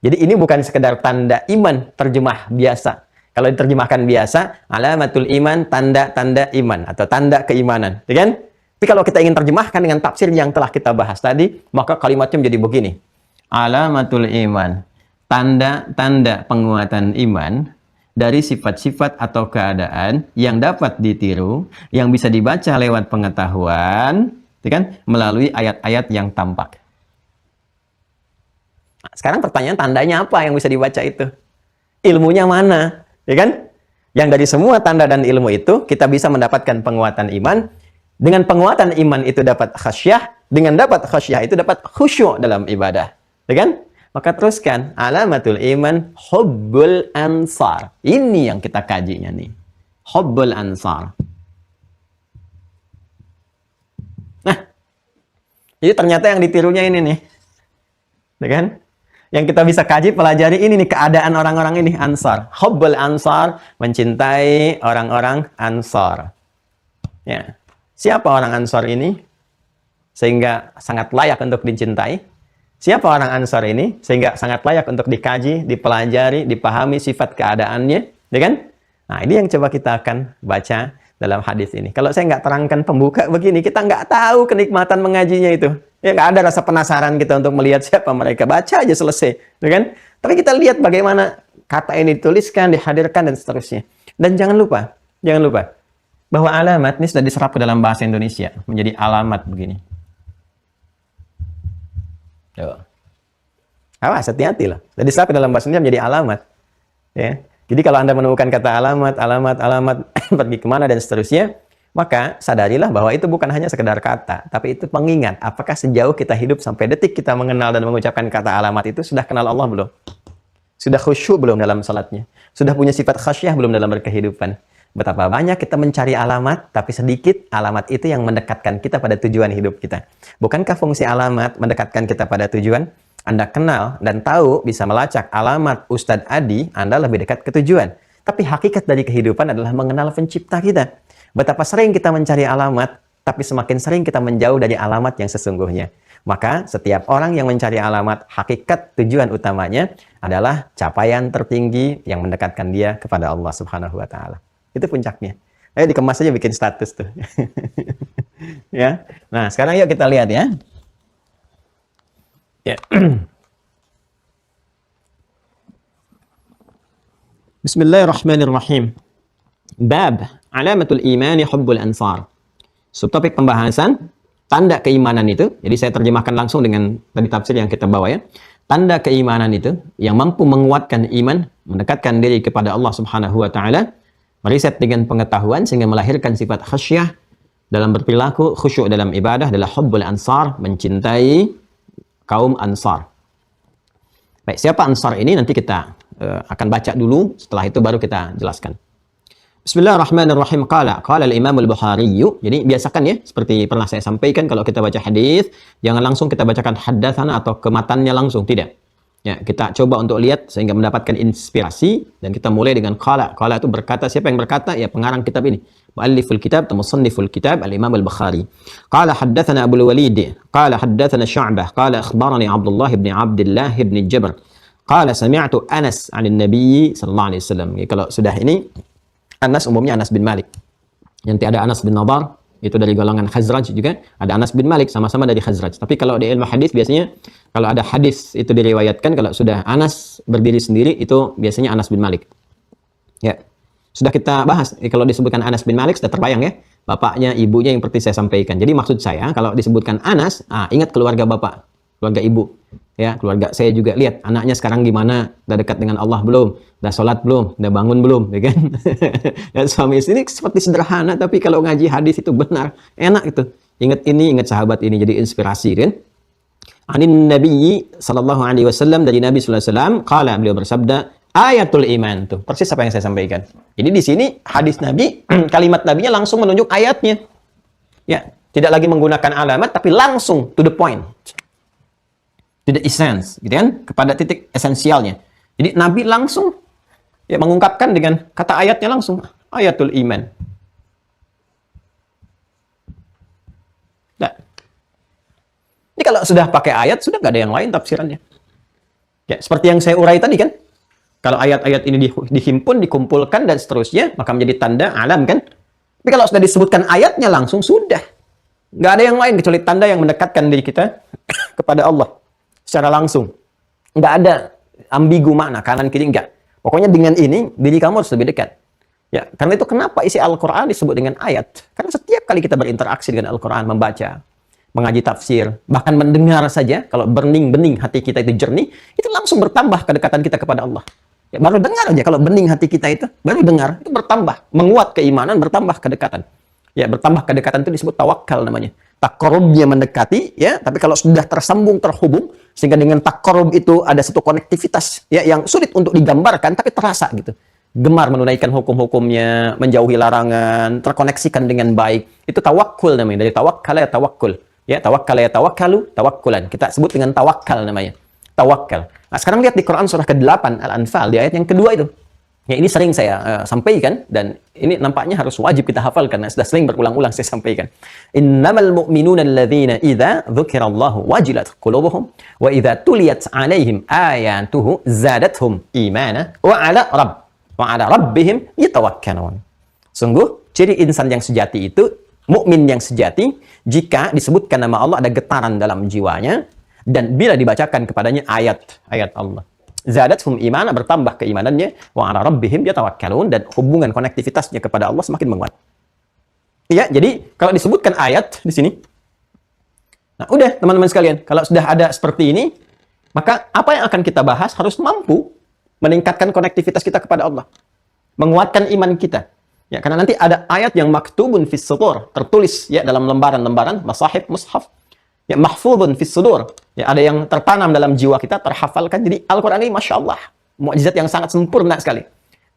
Jadi ini bukan sekedar tanda iman terjemah biasa. Kalau diterjemahkan biasa, alamatul iman, tanda-tanda iman atau tanda keimanan, ya kan? Tapi kalau kita ingin terjemahkan dengan tafsir yang telah kita bahas tadi, maka kalimatnya menjadi begini. Alamatul iman, tanda-tanda penguatan iman dari sifat-sifat atau keadaan yang dapat ditiru, yang bisa dibaca lewat pengetahuan, ya kan? Melalui ayat-ayat yang tampak. Nah, sekarang pertanyaan, tandanya apa yang bisa dibaca itu? Ilmunya mana? Ya kan? Yang dari semua tanda dan ilmu itu, kita bisa mendapatkan penguatan iman. Dengan penguatan iman itu dapat khasyah. Dengan dapat khasyah itu dapat khusyuk dalam ibadah. Ya kan? Maka teruskan. Alamatul iman, hubbul ansar. Ini yang kita kajinya nih. Hubbul ansar. Nah, jadi ternyata yang ditirunya ini nih. Ya kan? Yang kita bisa kaji, pelajari ini nih, keadaan orang-orang ini, Ansar. Hubbul Ansar, mencintai orang-orang Ansar. Ya. Siapa orang Ansar ini? Sehingga sangat layak untuk dicintai. Siapa orang Ansar ini? Sehingga sangat layak untuk dikaji, dipelajari, dipahami sifat keadaannya. Ya kan? Nah, ini yang coba kita akan baca dalam hadis ini. Kalau saya nggak terangkan pembuka begini, kita nggak tahu kenikmatan mengajinya itu. Ya, nggak ada rasa penasaran kita untuk melihat siapa mereka. Baca aja selesai, ya kan? Tapi kita lihat bagaimana kata ini dituliskan, dihadirkan, dan seterusnya. Dan jangan lupa bahwa alamat ini sudah diserap ke dalam bahasa Indonesia menjadi alamat begini. Awas, hati-hati loh. Sudah diserap ke dalam bahasa Indonesia menjadi alamat. Ya. Jadi kalau Anda menemukan kata alamat, pergi kemana, dan seterusnya, maka sadarilah bahwa itu bukan hanya sekedar kata, tapi itu pengingat. Apakah sejauh kita hidup sampai detik kita mengenal dan mengucapkan kata alamat itu, sudah kenal Allah belum? Sudah khusyuk belum dalam salatnya? Sudah punya sifat khasyah belum dalam berkehidupan? Betapa banyak kita mencari alamat, tapi sedikit alamat itu yang mendekatkan kita pada tujuan hidup kita. Bukankah fungsi alamat mendekatkan kita pada tujuan? Anda kenal dan tahu, bisa melacak alamat Ustadz Adi, Anda lebih dekat ke tujuan. Tapi hakikat dari kehidupan adalah mengenal pencipta kita. Betapa sering kita mencari alamat, tapi semakin sering kita menjauh dari alamat yang sesungguhnya. Maka setiap orang yang mencari alamat, hakikat tujuan utamanya adalah capaian tertinggi yang mendekatkan dia kepada Allah Subhanahu wa Ta'ala. Itu puncaknya. Ayo dikemas aja, bikin status tuh. Ya. Nah, sekarang yuk kita lihat ya. Ya. Bismillahirrahmanirrahim. Bab alamatul imani hubbul ansar. Subtopik pembahasan tanda keimanan itu. Jadi saya terjemahkan langsung dengan tadi tafsir yang kita bawa ya. Tanda keimanan itu yang mampu menguatkan iman, mendekatkan diri kepada Allah Subhanahu wa Ta'ala, meriset dengan pengetahuan sehingga melahirkan sifat khasyah, dalam berperilaku, khusyuk dalam ibadah adalah hubbul ansar, mencintai kaum Ansar. Baik, siapa Ansar ini nanti kita akan baca dulu, setelah itu baru kita jelaskan. Bismillahirrahmanirrahim. Qala al-Imam al-Bukhari. Jadi biasakan ya, seperti pernah saya sampaikan, kalau kita baca hadis, jangan langsung kita bacakan haddatsana atau ke matanya langsung, tidak. Ya, kita coba untuk lihat sehingga mendapatkan inspirasi, dan kita mulai dengan qala. Qala itu berkata, siapa yang berkata? Ya, pengarang kitab ini. Mualliful kitab, musanniful kitab, al-Imam al-Bukhari. Qala haddatsana Abu al-Walid, qala haddatsana Syu'bah, qala akhbarani Abdullah ibn Abdullah ibn Jabr. Qala sami'tu Anas 'anil Nabi sallallahu alaihi wasallam. Kalau sudah ini Anas umumnya Anas bin Malik. Nanti ada Anas bin Nadar, itu dari golongan Khazraj juga. Ada Anas bin Malik, sama-sama dari Khazraj. Tapi kalau di ilmu hadis biasanya, kalau ada hadis itu diriwayatkan, kalau sudah Anas berdiri sendiri, itu biasanya Anas bin Malik. Ya, sudah kita bahas. Kalau disebutkan Anas bin Malik, sudah terbayang ya. Bapaknya, ibunya yang seperti saya sampaikan. Jadi maksud saya, kalau disebutkan Anas, ingat keluarga bapak, keluarga ibu. Ya, keluarga saya juga, lihat anaknya sekarang gimana, udah dekat dengan Allah belum, udah sholat belum, udah bangun belum, ya kan? Dan suami istri ini seperti sederhana, tapi kalau ngaji hadis itu benar, enak itu. Ingat ini, ingat sahabat ini, jadi inspirasi kan? Anin Nabi sallallahu alaihi wasallam, dari Nabi sallallahu alaihi wasallam, qala, beliau bersabda, ayatul iman, tuh persis apa yang saya sampaikan. Jadi di sini hadis Nabi, kalimat Nabinya langsung menunjuk ayatnya. Ya, tidak lagi menggunakan alamat, tapi langsung to the point. To the essence, gitu kan? Kepada titik esensialnya. Jadi Nabi langsung ya mengungkapkan dengan kata ayatnya langsung, ayatul iman. Nah, ini kalau sudah pakai ayat, sudah nggak ada yang lain tafsirannya. Ya, seperti yang saya urai tadi kan? Kalau ayat-ayat ini dihimpun, dikumpulkan, dan seterusnya, maka menjadi tanda alam kan? Tapi kalau sudah disebutkan ayatnya langsung, sudah. Nggak ada yang lain kecuali tanda yang mendekatkan diri kita kepada Allah. Secara langsung. Nggak ada ambigu makna, kanan kiri enggak. Pokoknya dengan ini, diri kamu harus lebih dekat. Ya, karena itu kenapa isi Al-Quran disebut dengan ayat. Karena setiap kali kita berinteraksi dengan Al-Quran, membaca, mengaji tafsir, bahkan mendengar saja, kalau bening hati kita itu jernih, itu langsung bertambah kedekatan kita kepada Allah. Ya, baru dengar aja, kalau bening hati kita itu, baru dengar, itu bertambah. Menguat keimanan, bertambah kedekatan. Ya, bertambah kedekatan itu disebut tawakal namanya. Takorubnya mendekati, ya, tapi kalau sudah tersambung, terhubung, sehingga dengan takorub itu ada satu konektivitas ya yang sulit untuk digambarkan, tapi terasa gitu. Gemar menunaikan hukum-hukumnya, menjauhi larangan, terkoneksikan dengan baik. Itu tawakkul namanya. Dari tawakkal ya tawakkul. Ya, tawakkal ya tawakkalu, tawakkulan. Kita sebut dengan tawakal namanya. Tawakal. Nah, sekarang lihat di Quran surah ke-8 Al-Anfal, di ayat yang kedua itu. Ya, ini sering saya sampaikan, dan ini nampaknya harus wajib kita hafal karena sudah sering berulang-ulang saya sampaikan. Innamal mu'minuna alladzina idza dzukirallahu wajilat qulubuhum wa idza tuliyat 'alaihim ayatuhu zadatuhum imana wa 'ala rabbihim yatawakkalun. Sungguh ciri insan yang sejati itu, mukmin yang sejati, jika disebutkan nama Allah ada getaran dalam jiwanya, dan bila dibacakan kepadanya ayat-ayat Allah. Zadathum imana, bertambah keimanannya, wa 'ala rabbihim yatawakkalun, dan hubungan konektivitasnya kepada Allah semakin menguat. Ya, jadi kalau disebutkan ayat di sini, nah udah teman-teman sekalian, kalau sudah ada seperti ini, maka apa yang akan kita bahas harus mampu meningkatkan konektivitas kita kepada Allah, menguatkan iman kita. Ya, karena nanti ada ayat yang maktubun fis sudur, tertulis ya dalam lembaran-lembaran, masahib, mushaf. Ya, mahfudun fis sudur. Ya, ada yang tertanam dalam jiwa kita, terhafalkan. Jadi Al-Quran ini Masya Allah, mukjizat yang sangat sempurna sekali.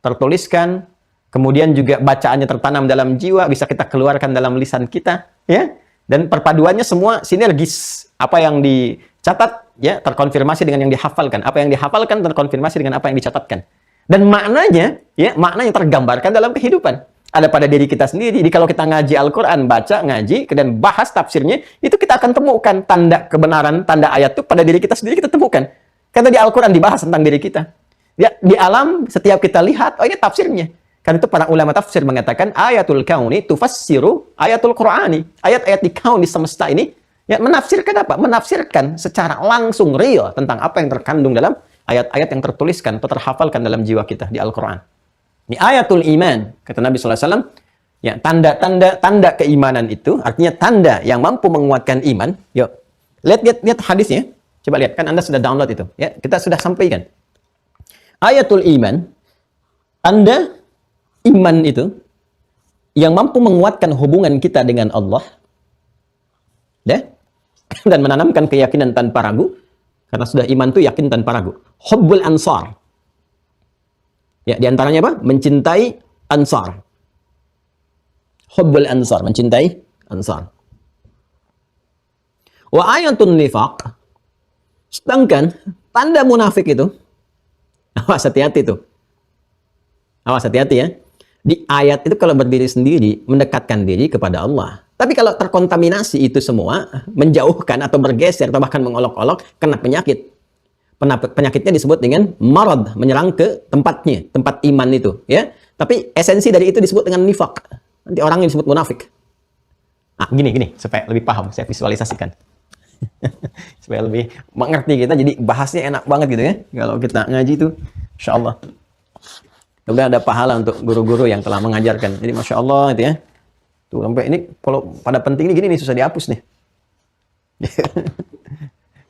Tertuliskan, kemudian juga bacaannya tertanam dalam jiwa, bisa kita keluarkan dalam lisan kita. Ya, dan perpaduannya semua sinergis. Apa yang dicatat, ya terkonfirmasi dengan yang dihafalkan. Apa yang dihafalkan terkonfirmasi dengan apa yang dicatatkan. Dan maknanya, ya makna yang tergambarkan dalam kehidupan. Ada pada diri kita sendiri. Jadi kalau kita ngaji Al-Quran, baca, ngaji, dan bahas tafsirnya, itu kita akan temukan tanda kebenaran, tanda ayat itu pada diri kita sendiri kita temukan. Karena di Al-Quran dibahas tentang diri kita. Ya, di alam, setiap kita lihat, oh ini tafsirnya. Karena itu para ulama tafsir mengatakan, ayatul kauni tufassiru ayatul Qur'ani. Ayat-ayat di kaun, di semesta ini, ya menafsirkan apa? Menafsirkan secara langsung, real, tentang apa yang terkandung dalam ayat-ayat yang tertuliskan atau terhafalkan dalam jiwa kita di Al-Quran. Ini ayatul iman, kata Nabi SAW, ya, tanda keimanan itu, artinya tanda yang mampu menguatkan iman. Yuk, lihat hadisnya. Coba lihat, kan Anda sudah download itu. Ya, kita sudah sampaikan. Ayatul iman, tanda iman itu, yang mampu menguatkan hubungan kita dengan Allah, ya, dan menanamkan keyakinan tanpa ragu, karena sudah iman itu yakin tanpa ragu. Hubbul ansar. Ya, di antaranya apa? Mencintai ansar. Hubbul ansar, mencintai ansar. Wa ayatun nifaq. Sedangkan tanda munafik itu, awas hati-hati tuh. Awas hati-hati ya. Di ayat itu kalau berdiri sendiri, mendekatkan diri kepada Allah. Tapi kalau terkontaminasi itu semua, menjauhkan atau bergeser atau bahkan mengolok-olok, kena penyakit. Penyakitnya disebut dengan marad, menyerang ke tempatnya, tempat iman itu, ya. Tapi esensi dari itu disebut dengan nifak. Nanti orang yang disebut munafik. Ah, gini, supaya lebih paham, saya visualisasikan. Supaya lebih mengerti kita, jadi bahasnya enak banget gitu ya. Kalau kita ngaji itu, insya Allah. Kemudian ada pahala untuk guru-guru yang telah mengajarkan. Jadi Masya Allah gitu ya. Tuh sampai ini kalau pada penting ini gini nih susah dihapus nih.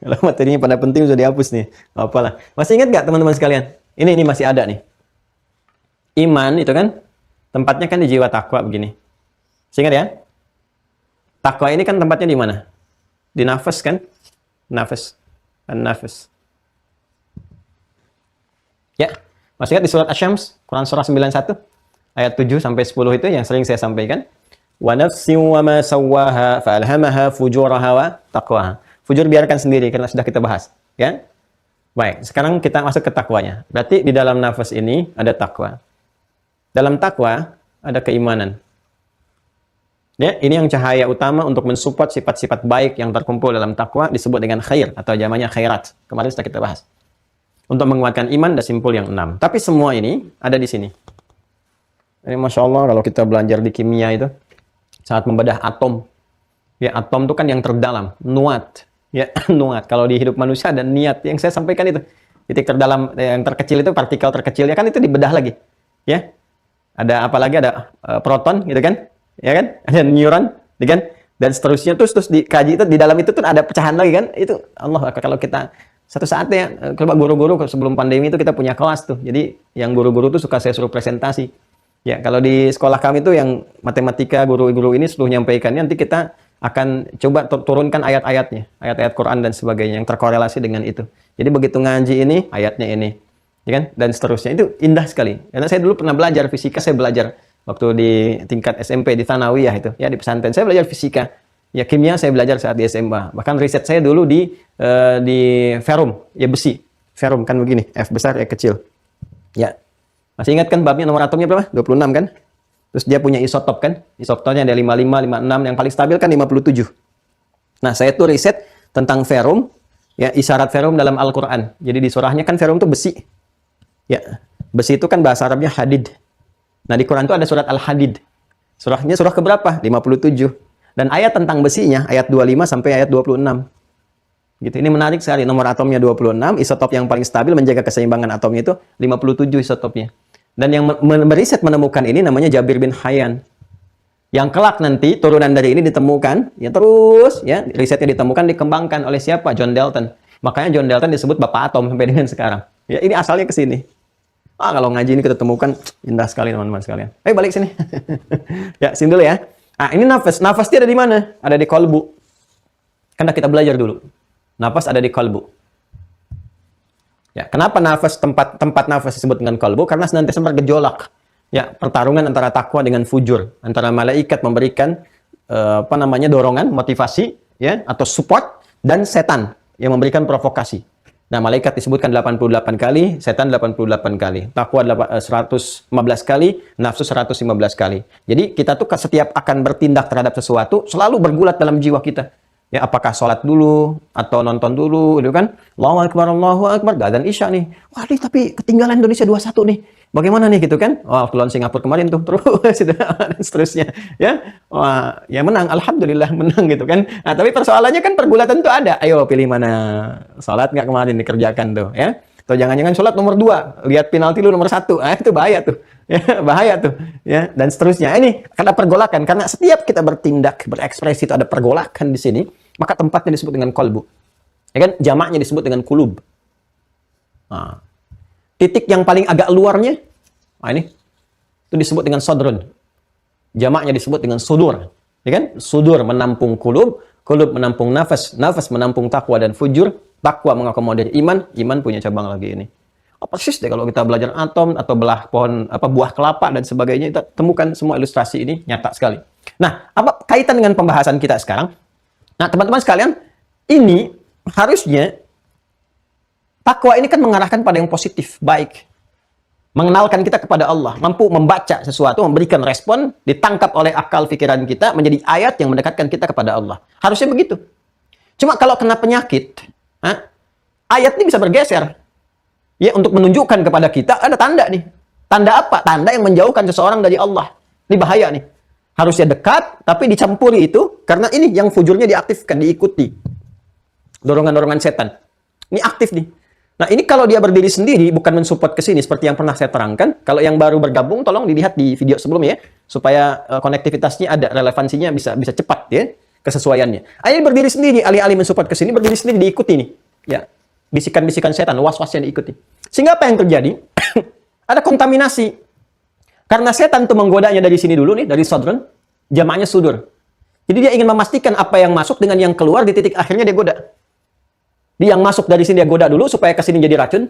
Kalau materinya pada penting susah dihapus nih. Apalah. Masih ingat nggak teman-teman sekalian? Ini masih ada nih. Iman itu kan tempatnya kan di jiwa takwa begini. Masih ingat ya? Takwa ini kan tempatnya di mana? Di nafas kan? Nafas. An-nafas. Ya. Masih ingat di surat Asy-Syams, Quran surah 91, ayat 7 sampai 10 itu yang sering saya sampaikan. Wa nafsin wa ma sawwaha fa alhamaha fujuraha wa taqwaha. Fujur biarkan sendiri karena sudah kita bahas, ya. Baik, sekarang kita masuk ke takwanya. Berarti di dalam nafas ini ada takwa. Dalam takwa ada keimanan. Ya, ini yang cahaya utama untuk mensupport sifat-sifat baik yang terkumpul dalam takwa disebut dengan khair atau namanya khairat. Kemarin sudah kita bahas. Untuk menguatkan iman ada simpul yang 6. Tapi semua ini ada di sini. Ini Masya Allah kalau kita belajar di kimia itu saat membedah atom. Ya, atom itu kan yang terdalam, nuat. Ya, nuat. Kalau di hidup manusia ada niat yang saya sampaikan itu. Titik terdalam yang terkecil itu partikel terkecilnya kan itu dibedah lagi. Ya. Ada apa lagi? Ada proton gitu kan? Ya kan? Ada neuron, gitu kan? Dan seterusnya terus dikaji itu di dalam itu tuh ada pecahan lagi kan? Itu Allah kalau kita satu saatnya, coba guru-guru sebelum pandemi itu kita punya kelas tuh. Jadi yang guru-guru tuh suka saya suruh presentasi. Ya, kalau di sekolah kami tuh yang matematika guru-guru ini suruh nyampaikannya, nanti kita akan coba turunkan ayat-ayatnya, ayat-ayat Quran dan sebagainya yang terkorelasi dengan itu. Jadi begitu ngaji ini, ayatnya ini, ya kan? Dan seterusnya itu indah sekali. Karena saya dulu pernah belajar fisika, saya belajar waktu di tingkat SMP di Thanawiyah itu, ya di pesantren saya belajar fisika. Ya kimia saya belajar saat di SMA. Bahkan riset saya dulu di ferrum, ya besi. Ferrum kan begini, F besar, E kecil. Ya. Masih ingat kan babnya nomor atomnya berapa? 26 kan? Terus dia punya isotop kan? Isotopnya ada 55, 56, yang paling stabil kan 57. Nah, saya tuh riset tentang ferrum, ya isyarat ferrum dalam Al-Qur'an. Jadi di surahnya kan ferrum itu besi. Ya. Besi itu kan bahasa Arabnya hadid. Nah, di Quran itu ada surat Al-Hadid. Surahnya surah keberapa? 57. Dan ayat tentang besinya, ayat 25 sampai ayat 26. Gitu. Ini menarik sekali. Nomor atomnya 26, isotop yang paling stabil menjaga keseimbangan atomnya itu 57 isotopnya. Dan yang meriset menemukan ini namanya Jabir bin Hayyan. Yang kelak nanti turunan dari ini ditemukan, ya terus ya risetnya ditemukan, dikembangkan oleh siapa? John Dalton. Makanya John Dalton disebut bapak atom sampai dengan sekarang. Ya ini asalnya ke sini. Kalau ngaji ini kita temukan indah sekali teman-teman sekalian. Ayo balik sini. Ya, sini dulu ya. Ini nafas. Nafas dia ada di mana? Ada di kolbu. Karena kita belajar dulu. Nafas ada di kolbu. Ya, kenapa nafas tempat nafas disebut dengan kolbu? Karena senantiasa bergejolak. Ya, pertarungan antara takwa dengan fujur, antara malaikat memberikan dorongan, motivasi, ya, atau support, dan setan yang memberikan provokasi. Nah, malaikat disebutkan 88 kali, setan 88 kali. Takwa 115 kali, nafsu 115 kali. Jadi kita tuh setiap akan bertindak terhadap sesuatu selalu bergulat dalam jiwa kita. Ya, apakah sholat dulu atau nonton dulu, gitu kan? Allahu Akbar, gak ada isya nih. Waduh, tapi ketinggalan Indonesia 2-1 nih. Bagaimana nih gitu kan? Waktu lawan Singapura kemarin tuh terus dan seterusnya, ya. Wah, ya menang, alhamdulillah menang gitu kan. Nah, tapi persoalannya kan pergulatan tuh ada. Ayo pilih mana? Sholat nggak kemarin dikerjakan tuh, ya. Atau jangan-jangan sholat nomor 2, lihat penalti lu nomor 1. Itu bahaya tuh. Ya, bahaya tuh, ya. Dan seterusnya. Ini karena pergolakan, karena setiap kita bertindak, berekspresi itu ada pergolakan di sini. Maka tempatnya disebut dengan kolbu. Ya kan? Jamaknya disebut dengan kulub. Nah, titik yang paling agak luarnya, ini itu disebut dengan sodrun. Jamaknya disebut dengan sudur. Ya kan? Sudur menampung kulub, kulub menampung nafas, nafas menampung takwa dan fujur, takwa mengakomodir iman, iman punya cabang lagi ini. Oh, persis deh kalau kita belajar atom atau belah pohon buah kelapa dan sebagainya, kita temukan semua ilustrasi ini nyata sekali. Nah, apa kaitan dengan pembahasan kita sekarang? Nah, teman-teman sekalian, ini harusnya takwa ini kan mengarahkan pada yang positif, baik. Mengenalkan kita kepada Allah, mampu membaca sesuatu, memberikan respon, ditangkap oleh akal pikiran kita, menjadi ayat yang mendekatkan kita kepada Allah. Harusnya begitu. Cuma kalau kena penyakit, ayat ini bisa bergeser. Ya, untuk menunjukkan kepada kita ada tanda nih. Tanda apa? Tanda yang menjauhkan seseorang dari Allah. Ini bahaya nih. Harusnya dekat, tapi dicampuri itu, karena ini yang fujurnya diaktifkan, diikuti. Dorongan-dorongan setan. Ini aktif nih. Nah, ini kalau dia berdiri sendiri, bukan mensupport ke sini, seperti yang pernah saya terangkan. Kalau yang baru bergabung, tolong dilihat di video sebelumnya, ya, supaya konektivitasnya ada, relevansinya bisa cepat, ya, kesesuaiannya. Ini berdiri sendiri, alih-alih mensupport ke sini, berdiri sendiri, diikuti nih. Ya, bisikan-bisikan setan, was-was yang diikuti. Sehingga apa yang terjadi? Ada kontaminasi. Karena setan itu menggodanya dari sini dulu nih, dari sodron, jamaknya sudur. Jadi dia ingin memastikan apa yang masuk dengan yang keluar, di titik akhirnya dia goda. Dia yang masuk dari sini dia goda dulu supaya ke sini jadi racun.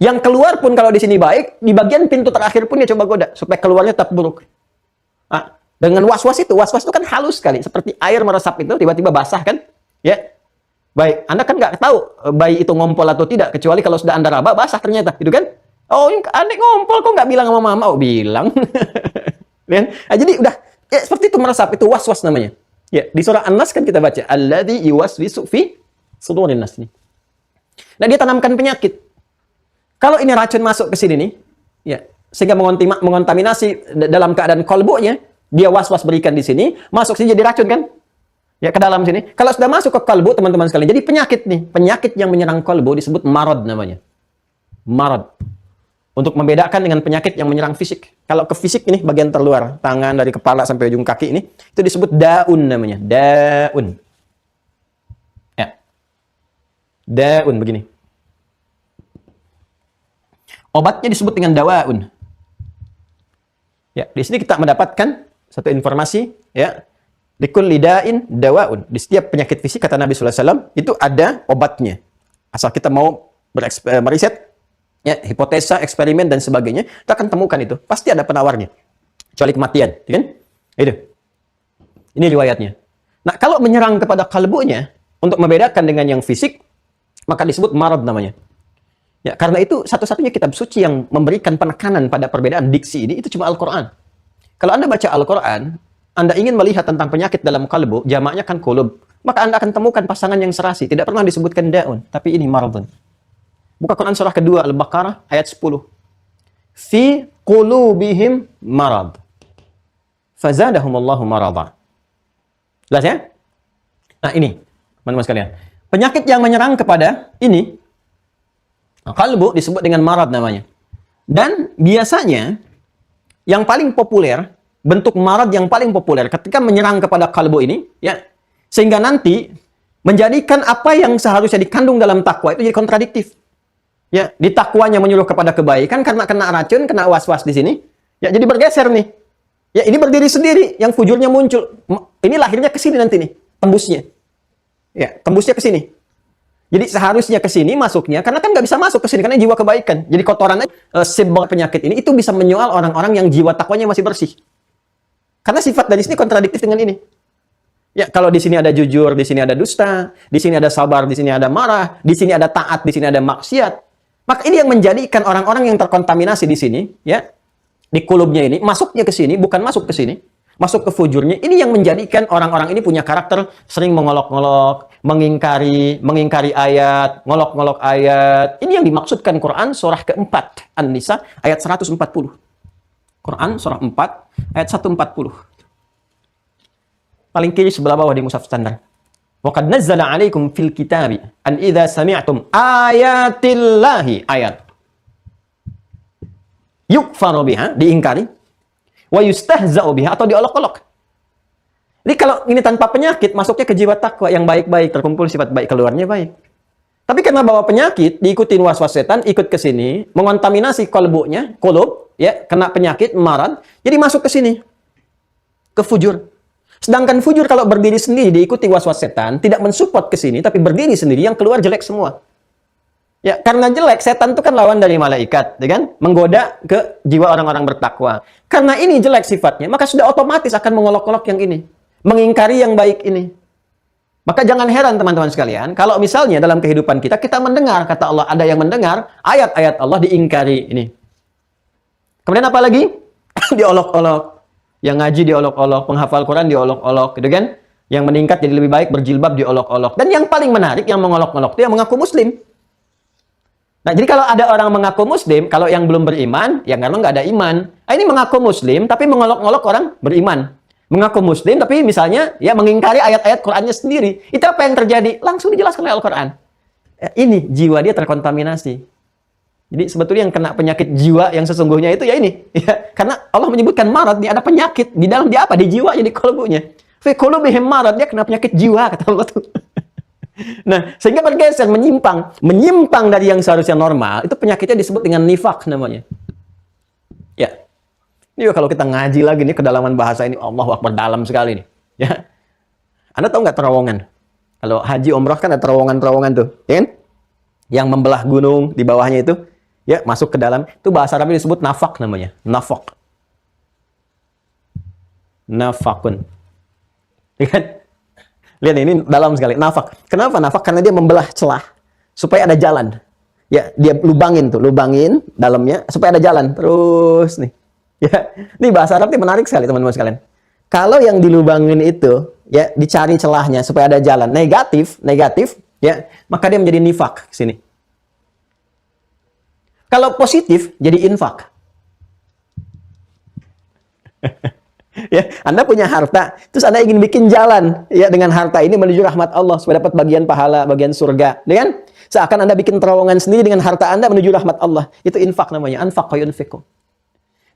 Yang keluar pun kalau di sini baik, di bagian pintu terakhir pun dia coba goda supaya keluarnya tetap buruk. Nah, dengan was-was itu kan halus sekali, seperti air meresap itu tiba-tiba basah kan? Ya. Baik, Anda kan nggak tahu bayi itu ngompol atau tidak, kecuali kalau sudah Anda raba basah ternyata, gitu kan? Oh, ini adik ngompol kok nggak bilang sama mama? Oh, bilang. Nah, jadi udah ya, seperti itu meresap, itu was-was namanya. Ya, di surah An-Nas kan kita baca, alladzi yuwaswisu fi sudurin nas nih. Nah, dia tanamkan penyakit. Kalau ini racun masuk ke sini nih, ya, sehingga mengontaminasi dalam keadaan kolbunya, dia was-was berikan di sini, masuk sini jadi racun kan? Ya, ke dalam sini. Kalau sudah masuk ke kolbu, teman-teman sekalian, jadi penyakit nih. Penyakit yang menyerang kolbu disebut marad namanya. Marad. Untuk membedakan dengan penyakit yang menyerang fisik. Kalau ke fisik ini, bagian terluar, tangan dari kepala sampai ujung kaki ini, itu disebut daun namanya. Daun. Daun begini. Obatnya disebut dengan dawaun. Ya, di sini kita mendapatkan satu informasi, ya. Likulli da'in dawaun. Di setiap penyakit fisik kata Nabi sallallahu alaihi wasallam itu ada obatnya. Asal kita mau meriset, ya, hipotesa, eksperimen dan sebagainya, kita akan temukan itu. Pasti ada penawarnya. Kecuali kematian, kan? Itu. Ini riwayatnya. Nah, kalau menyerang kepada kalbunya untuk membedakan dengan yang fisik, maka disebut marad namanya. Ya, karena itu satu-satunya kitab suci yang memberikan penekanan pada perbedaan diksi ini itu cuma Al-Qur'an. Kalau Anda baca Al-Qur'an, Anda ingin melihat tentang penyakit dalam kalbu, jamaknya kan kulub, maka Anda akan temukan pasangan yang serasi, tidak pernah disebutkan daun, tapi ini maradun. Buka Quran surah kedua Al-Baqarah ayat 10. Fi qulubihim marad. Fazadahumullahu marada. Jelas ya? Nah, ini, teman-teman sekalian. Penyakit yang menyerang kepada ini, kalbu disebut dengan marad namanya. Dan biasanya, yang paling populer, bentuk marad yang paling populer ketika menyerang kepada kalbu ini, ya, sehingga nanti menjadikan apa yang seharusnya dikandung dalam takwa itu jadi kontradiktif. Ya, di takwanya menyuruh kepada kebaikan karena kena racun, kena was-was di sini. Ya, jadi bergeser nih. Ya, ini berdiri sendiri, yang fujurnya muncul. Ini lahirnya ke sini nanti nih, tembusnya. Ya, tembusnya ke sini. Jadi seharusnya ke sini masuknya, karena kan nggak bisa masuk ke sini, karena jiwa kebaikan. Jadi kotoran sebab penyakit ini, itu bisa menyoal orang-orang yang jiwa takwanya masih bersih. Karena sifat dari sini kontradiktif dengan ini. Ya, kalau di sini ada jujur, di sini ada dusta, di sini ada sabar, di sini ada marah, di sini ada taat, di sini ada maksiat. Maka ini yang menjadikan orang-orang yang terkontaminasi di sini, ya, di kulubnya ini, masuknya ke sini, bukan masuk ke sini, masuk ke fujurnya, ini yang menjadikan orang-orang ini punya karakter sering mengolok-ngolok, mengingkari ayat, ngolok-ngolok ayat. Ini yang dimaksudkan Quran surah keempat, An-Nisa, ayat 140. Quran surah 4, ayat 140. Paling kiri sebelah bawah di mushaf standar. Wa qad nazzala 'alaikum fil kitabi an idza sami'tum ayatillahi ayat yukfaru biha, diingkari, wa yustahza'u biha, atau diolok-olok. Jadi kalau ini tanpa penyakit, masuknya ke jiwa takwa yang baik-baik, terkumpul sifat baik, keluarnya baik. Tapi karena bawa penyakit, diikutin was-was setan, ikut ke sini, mengontaminasi kolbunya, kolub, ya, kena penyakit, marad, jadi masuk ke sini. ke fujur. Sedangkan fujur kalau berdiri sendiri diikuti was-was setan, tidak mensupport ke sini, tapi berdiri sendiri, yang keluar jelek semua. Ya, karena jelek, setan itu kan lawan dari malaikat, ya kan? Menggoda ke jiwa orang-orang bertakwa. Karena ini jelek sifatnya, maka sudah otomatis akan mengolok-olok yang ini, mengingkari yang baik ini. Maka jangan heran teman-teman sekalian, kalau misalnya dalam kehidupan kita, kita mendengar, kata Allah, ada yang mendengar, ayat-ayat Allah diingkari ini. Kemudian apa lagi? Diolok-olok. Yang ngaji diolok-olok, penghafal Quran diolok-olok, gitu kan? Yang meningkat jadi lebih baik, berjilbab diolok-olok. Dan yang paling menarik, yang mengolok-olok itu yang mengaku muslim. Nah, jadi kalau ada orang mengaku muslim, kalau yang belum beriman, ya karena nggak ada iman. Nah, ini mengaku muslim, tapi mengolok-olok orang beriman. Mengaku muslim, tapi misalnya ya mengingkari ayat-ayat Qur'annya sendiri. Itu apa yang terjadi? Langsung dijelaskan oleh Al-Quran. Ini, jiwa dia terkontaminasi. Jadi sebetulnya yang kena penyakit jiwa yang sesungguhnya itu ya ini. Ya, karena Allah menyebutkan marad, dia ada penyakit. Di dalam dia apa? Di jiwanya, di kolbunya. Fi qulubihim marad, dia kena penyakit jiwa, kata Allah tuh. Nah, sehingga bergeser, menyimpang dari yang seharusnya normal, itu penyakitnya disebut dengan nifak namanya. Ya. Ini kalau kita ngaji lagi nih kedalaman bahasa ini, Allahu Akbar, dalam sekali nih. Ya. Anda tahu nggak terowongan? Kalau haji umrah kan ada terowongan-terowongan tuh, ya kan? Yang membelah gunung di bawahnya itu, ya, masuk ke dalam. Itu bahasa Arabnya disebut nafak namanya. Nafak. Nafakun. Ya kan? Lihat ini dalam sekali, nafak. Kenapa nafak? Karena dia membelah celah supaya ada jalan. Ya, dia lubangin dalamnya supaya ada jalan. Terus nih. Ya, ini bahasa Arab ini menarik sekali teman-teman sekalian. Kalau yang dilubangin itu, ya, dicari celahnya supaya ada jalan negatif, ya, maka dia menjadi nifak sini. Kalau positif jadi infak. Ya, Anda punya harta, terus Anda ingin bikin jalan ya dengan harta ini menuju rahmat Allah supaya dapat bagian pahala, bagian surga, dengan seakan Anda bikin terowongan sendiri dengan harta Anda menuju rahmat Allah. Itu infak namanya, anfaqa yunfiqu.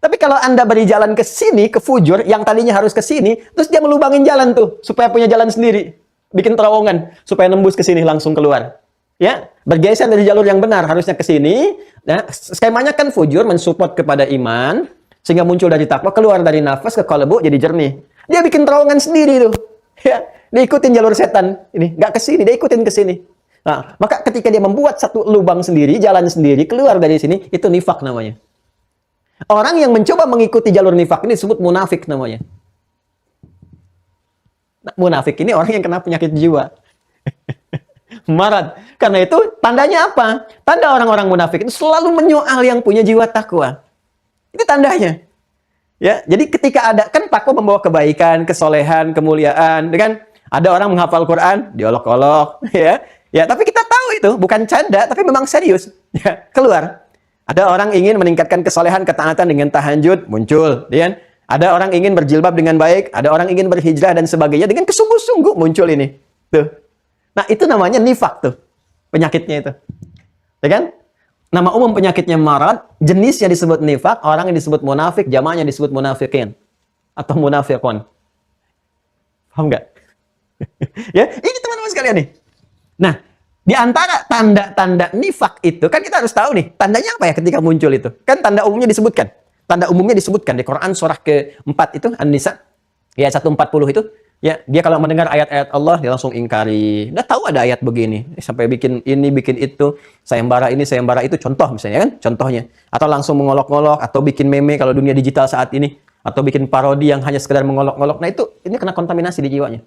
Tapi kalau Anda beri jalan ke sini, ke fujur, yang tadinya harus ke sini, terus dia melubangin jalan tuh supaya punya jalan sendiri, bikin terowongan supaya nembus ke sini langsung keluar. Ya, bergeser dari jalur yang benar, harusnya ke sini. Nah, skemanya kan fujur mensupport kepada iman, sehingga muncul dari takwa, keluar dari nafas ke qalbu jadi jernih. Dia bikin terowongan sendiri tuh. Ya, dia ikutin jalur setan. Ini nggak ke sini, dia ikutin ke sini. Nah, maka ketika dia membuat satu lubang sendiri, jalan sendiri, keluar dari sini, itu nifak namanya. Orang yang mencoba mengikuti jalur nifak ini disebut munafik namanya. Nah, munafik ini orang yang kena penyakit jiwa. Marad. Karena itu tandanya apa? Tanda orang-orang munafik itu selalu menyoal yang punya jiwa takwa. Itu tandanya. Ya, jadi ketika ada, kan takwa membawa kebaikan, kesolehan, kemuliaan, kan? Ada orang menghafal Quran, diolok-olok, ya. Ya, tapi kita tahu itu bukan canda, tapi memang serius. Ya, keluar. Ada orang ingin meningkatkan kesolehan, ketaatan dengan tahajud, muncul, ya. Ada orang ingin berjilbab dengan baik, ada orang ingin berhijrah dan sebagainya dengan kesungguh-sungguh muncul ini. Tuh. Nah, itu namanya nifak tuh. Penyakitnya itu. Ya kan? Nama umum penyakitnya marad, jenisnya disebut nifak, orang yang disebut munafik, jamaahnya disebut munafikin atau munafiqun. Paham nggak? Ya, ini teman-teman sekalian nih. Nah, di antara tanda-tanda nifak itu, kan kita harus tahu nih, tandanya apa ya ketika muncul itu? Kan tanda umumnya disebutkan. Tanda umumnya disebutkan di Quran surah ke-4 itu, An-Nisa, ya 140 itu. Ya, dia kalau mendengar ayat-ayat Allah, dia langsung ingkari. Udah tahu ada ayat begini, sampai bikin ini, bikin itu, sayembara ini, sayembara itu, contoh misalnya kan, contohnya. Atau langsung mengolok-olok, atau bikin meme kalau dunia digital saat ini, atau bikin parodi yang hanya sekedar mengolok-olok. Nah itu, ini kena kontaminasi di jiwanya.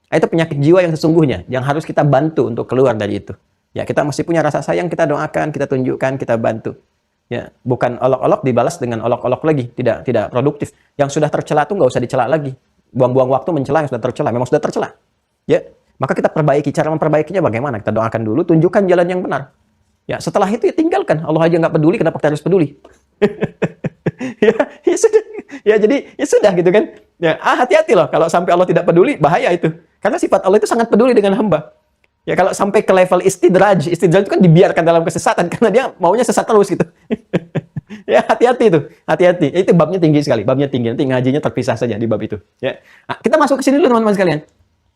Nah, itu penyakit jiwa yang sesungguhnya, yang harus kita bantu untuk keluar dari itu. Ya, kita masih punya rasa sayang, kita doakan, kita tunjukkan, kita bantu. Ya, bukan olok-olok dibalas dengan olok-olok lagi, tidak produktif. Yang sudah tercela tuh nggak usah dicela lagi. Buang-buang waktu mencela yang sudah tercela, memang sudah tercela. Ya, maka kita perbaiki. Cara memperbaikinya bagaimana? Kita doakan dulu, tunjukkan jalan yang benar. Ya, setelah itu ya tinggalkan. Allah aja nggak peduli, kenapa kita harus peduli? Ya sudah. Ya jadi ya sudah gitu kan. Ya, hati-hati loh kalau sampai Allah tidak peduli, bahaya itu. Karena sifat Allah itu sangat peduli dengan hamba. Ya kalau sampai ke level istidraj itu kan dibiarkan dalam kesesatan karena dia maunya sesat terus gitu. Ya hati-hati itu, hati-hati. Itu babnya tinggi sekali, babnya tinggi. Nanti ngajinya terpisah saja di bab itu. Ya, nah, kita masuk ke sini dulu teman-teman sekalian.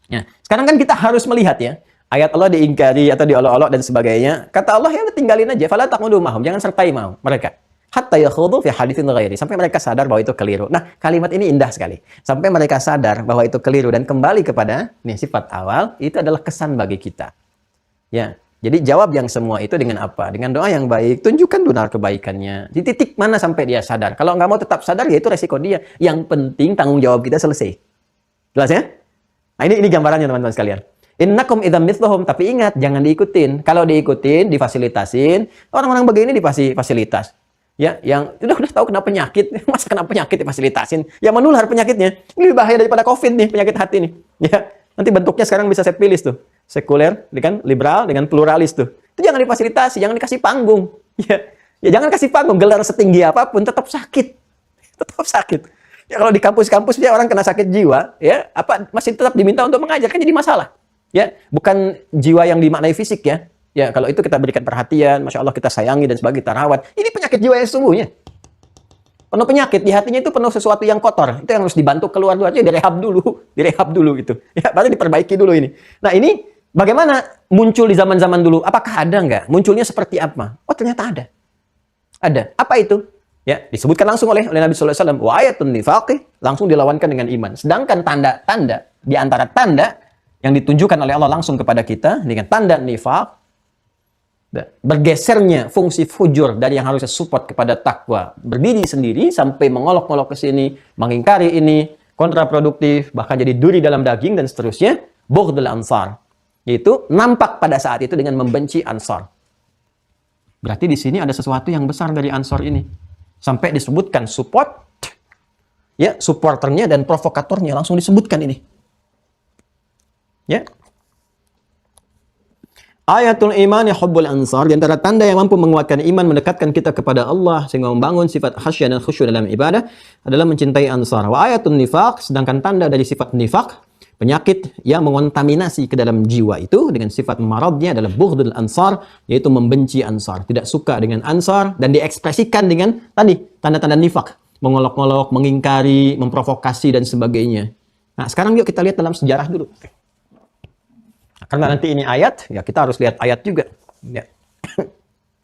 Ya, sekarang kan kita harus melihat ya, ayat Allah diingkari atau diolok-olok dan sebagainya. Kata Allah ya tinggalin aja. Fala taqudu mahum, jangan sertai mau mereka. hatta yakhudhu fi haditsin ghairi, sampai mereka sadar bahwa itu keliru. Nah, kalimat ini indah sekali. Sampai mereka sadar bahwa itu keliru dan kembali kepada nih sifat awal, itu adalah kesan bagi kita. Ya. Jadi jawab yang semua itu dengan apa? Dengan doa yang baik, tunjukkan benar kebaikannya. Di titik mana sampai dia sadar. Kalau nggak mau tetap sadar, ya itu resiko dia. Yang penting tanggung jawab kita selesai. Jelas ya? Nah, ini gambarannya teman-teman sekalian. Innakum idzam mithluhum, tapi ingat jangan diikutin. Kalau diikutin, difasilitasin, orang-orang begini dikasih fasilitas. Ya, yang udah tahu kena penyakit, masa kena penyakit difasilitasin. Ya menular penyakitnya. Ini lebih bahaya daripada COVID nih, penyakit hati nih. Ya, nanti bentuknya sekarang bisa saya pilih tuh. Sekuler, kan liberal dengan pluralis tuh. Itu jangan difasilitasi, jangan dikasih panggung. Ya jangan kasih panggung, gelar setinggi apapun tetap sakit. Tetap sakit. Ya kalau di kampus-kampus ya orang kena sakit jiwa, ya apa masih tetap diminta untuk mengajar, kan jadi masalah. Ya, bukan jiwa yang dimaknai fisik ya. Ya, kalau itu kita berikan perhatian, Masya Allah kita sayangi dan sebagainya, kita rawat. Ini penyakit jiwa yang sesungguhnya. Penuh penyakit, di hatinya itu penuh sesuatu yang kotor. Itu yang harus dibantu keluar aja, direhab dulu gitu. Ya, baru diperbaiki dulu ini. Nah, ini bagaimana muncul di zaman-zaman dulu? Apakah ada nggak? Munculnya seperti apa? Oh, ternyata ada. Ada. Apa itu? Ya, disebutkan langsung oleh Nabi sallallahu alaihi wasallam, wa ayatun nifaqi, langsung dilawankan dengan iman. Sedangkan tanda-tanda di antara tanda yang ditunjukkan oleh Allah langsung kepada kita dengan tanda nifaq, bergesernya fungsi fujur dari yang harusnya support kepada takwa, berdiri sendiri sampai mengolok-olok ke sini, mengingkari ini, kontraproduktif, bahkan jadi duri dalam daging dan seterusnya, bughdul ansar, yaitu nampak pada saat itu dengan membenci ansar. Berarti di sini ada sesuatu yang besar dari ansar ini. Sampai disebutkan support, ya, supporternya dan provokatornya langsung disebutkan ini. Ya. Ayatul iman ya hubbul ansar, di antara tanda yang mampu menguatkan iman, mendekatkan kita kepada Allah sehingga membangun sifat khasyah dan khusyuk dalam ibadah adalah mencintai ansar. Wa ayatul nifaq, sedangkan tanda dari sifat nifaq, penyakit yang mengontaminasi ke dalam jiwa itu dengan sifat maradnya adalah bughdul ansar, yaitu membenci ansar, tidak suka dengan ansar dan diekspresikan dengan tadi tanda-tanda nifaq, mengolok-olok, mengingkari, memprovokasi dan sebagainya. Nah, sekarang yuk kita lihat dalam sejarah dulu. Karena nanti ini ayat, ya kita harus lihat ayat juga. Ya.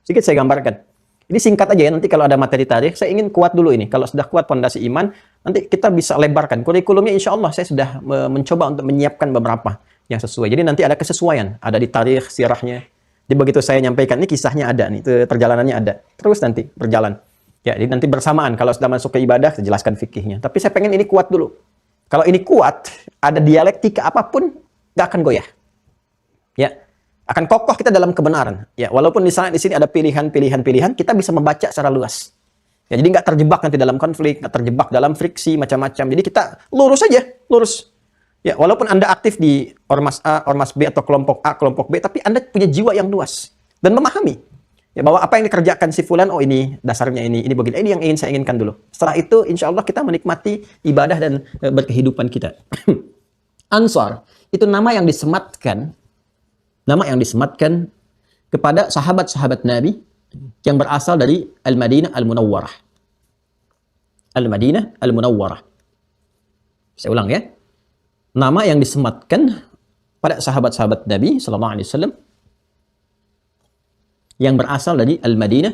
Sedikit saya gambarkan. Ini singkat aja ya, nanti kalau ada materi tarikh, saya ingin kuat dulu ini. Kalau sudah kuat fondasi iman, nanti kita bisa lebarkan. Kurikulumnya insya Allah saya sudah mencoba untuk menyiapkan beberapa yang sesuai. Jadi nanti ada kesesuaian, ada di tarikh, sirahnya. Jadi begitu saya nyampaikan, ini kisahnya ada, nih, perjalanannya ada. Terus nanti berjalan. Ya, jadi nanti bersamaan, kalau sudah masuk ke ibadah, saya jelaskan fikihnya. Tapi saya pengen ini kuat dulu. Kalau ini kuat, ada dialektika apapun, nggak akan goyah. Ya, akan kokoh kita dalam kebenaran. Ya, walaupun di sini ada pilihan-pilihan, kita bisa membaca secara luas. Ya, jadi nggak terjebak nanti dalam konflik, nggak terjebak dalam friksi macam-macam. Jadi kita lurus aja, lurus. Ya, walaupun Anda aktif di ormas A, ormas B atau kelompok A, kelompok B, tapi Anda punya jiwa yang luas dan memahami. Ya, bahwa apa yang dikerjakan si fulan, oh ini dasarnya ini begini. Ini yang ingin saya inginkan dulu. Setelah itu, insya Allah kita menikmati ibadah dan berkehidupan kita. Ansar itu nama yang disematkan kepada sahabat-sahabat Nabi yang berasal dari Al-Madinah Al-Munawwarah. Al-Madinah Al-Munawwarah. Saya ulang ya. Nama yang disematkan pada sahabat-sahabat Nabi sallallahu alaihi wasallam yang berasal dari Al-Madinah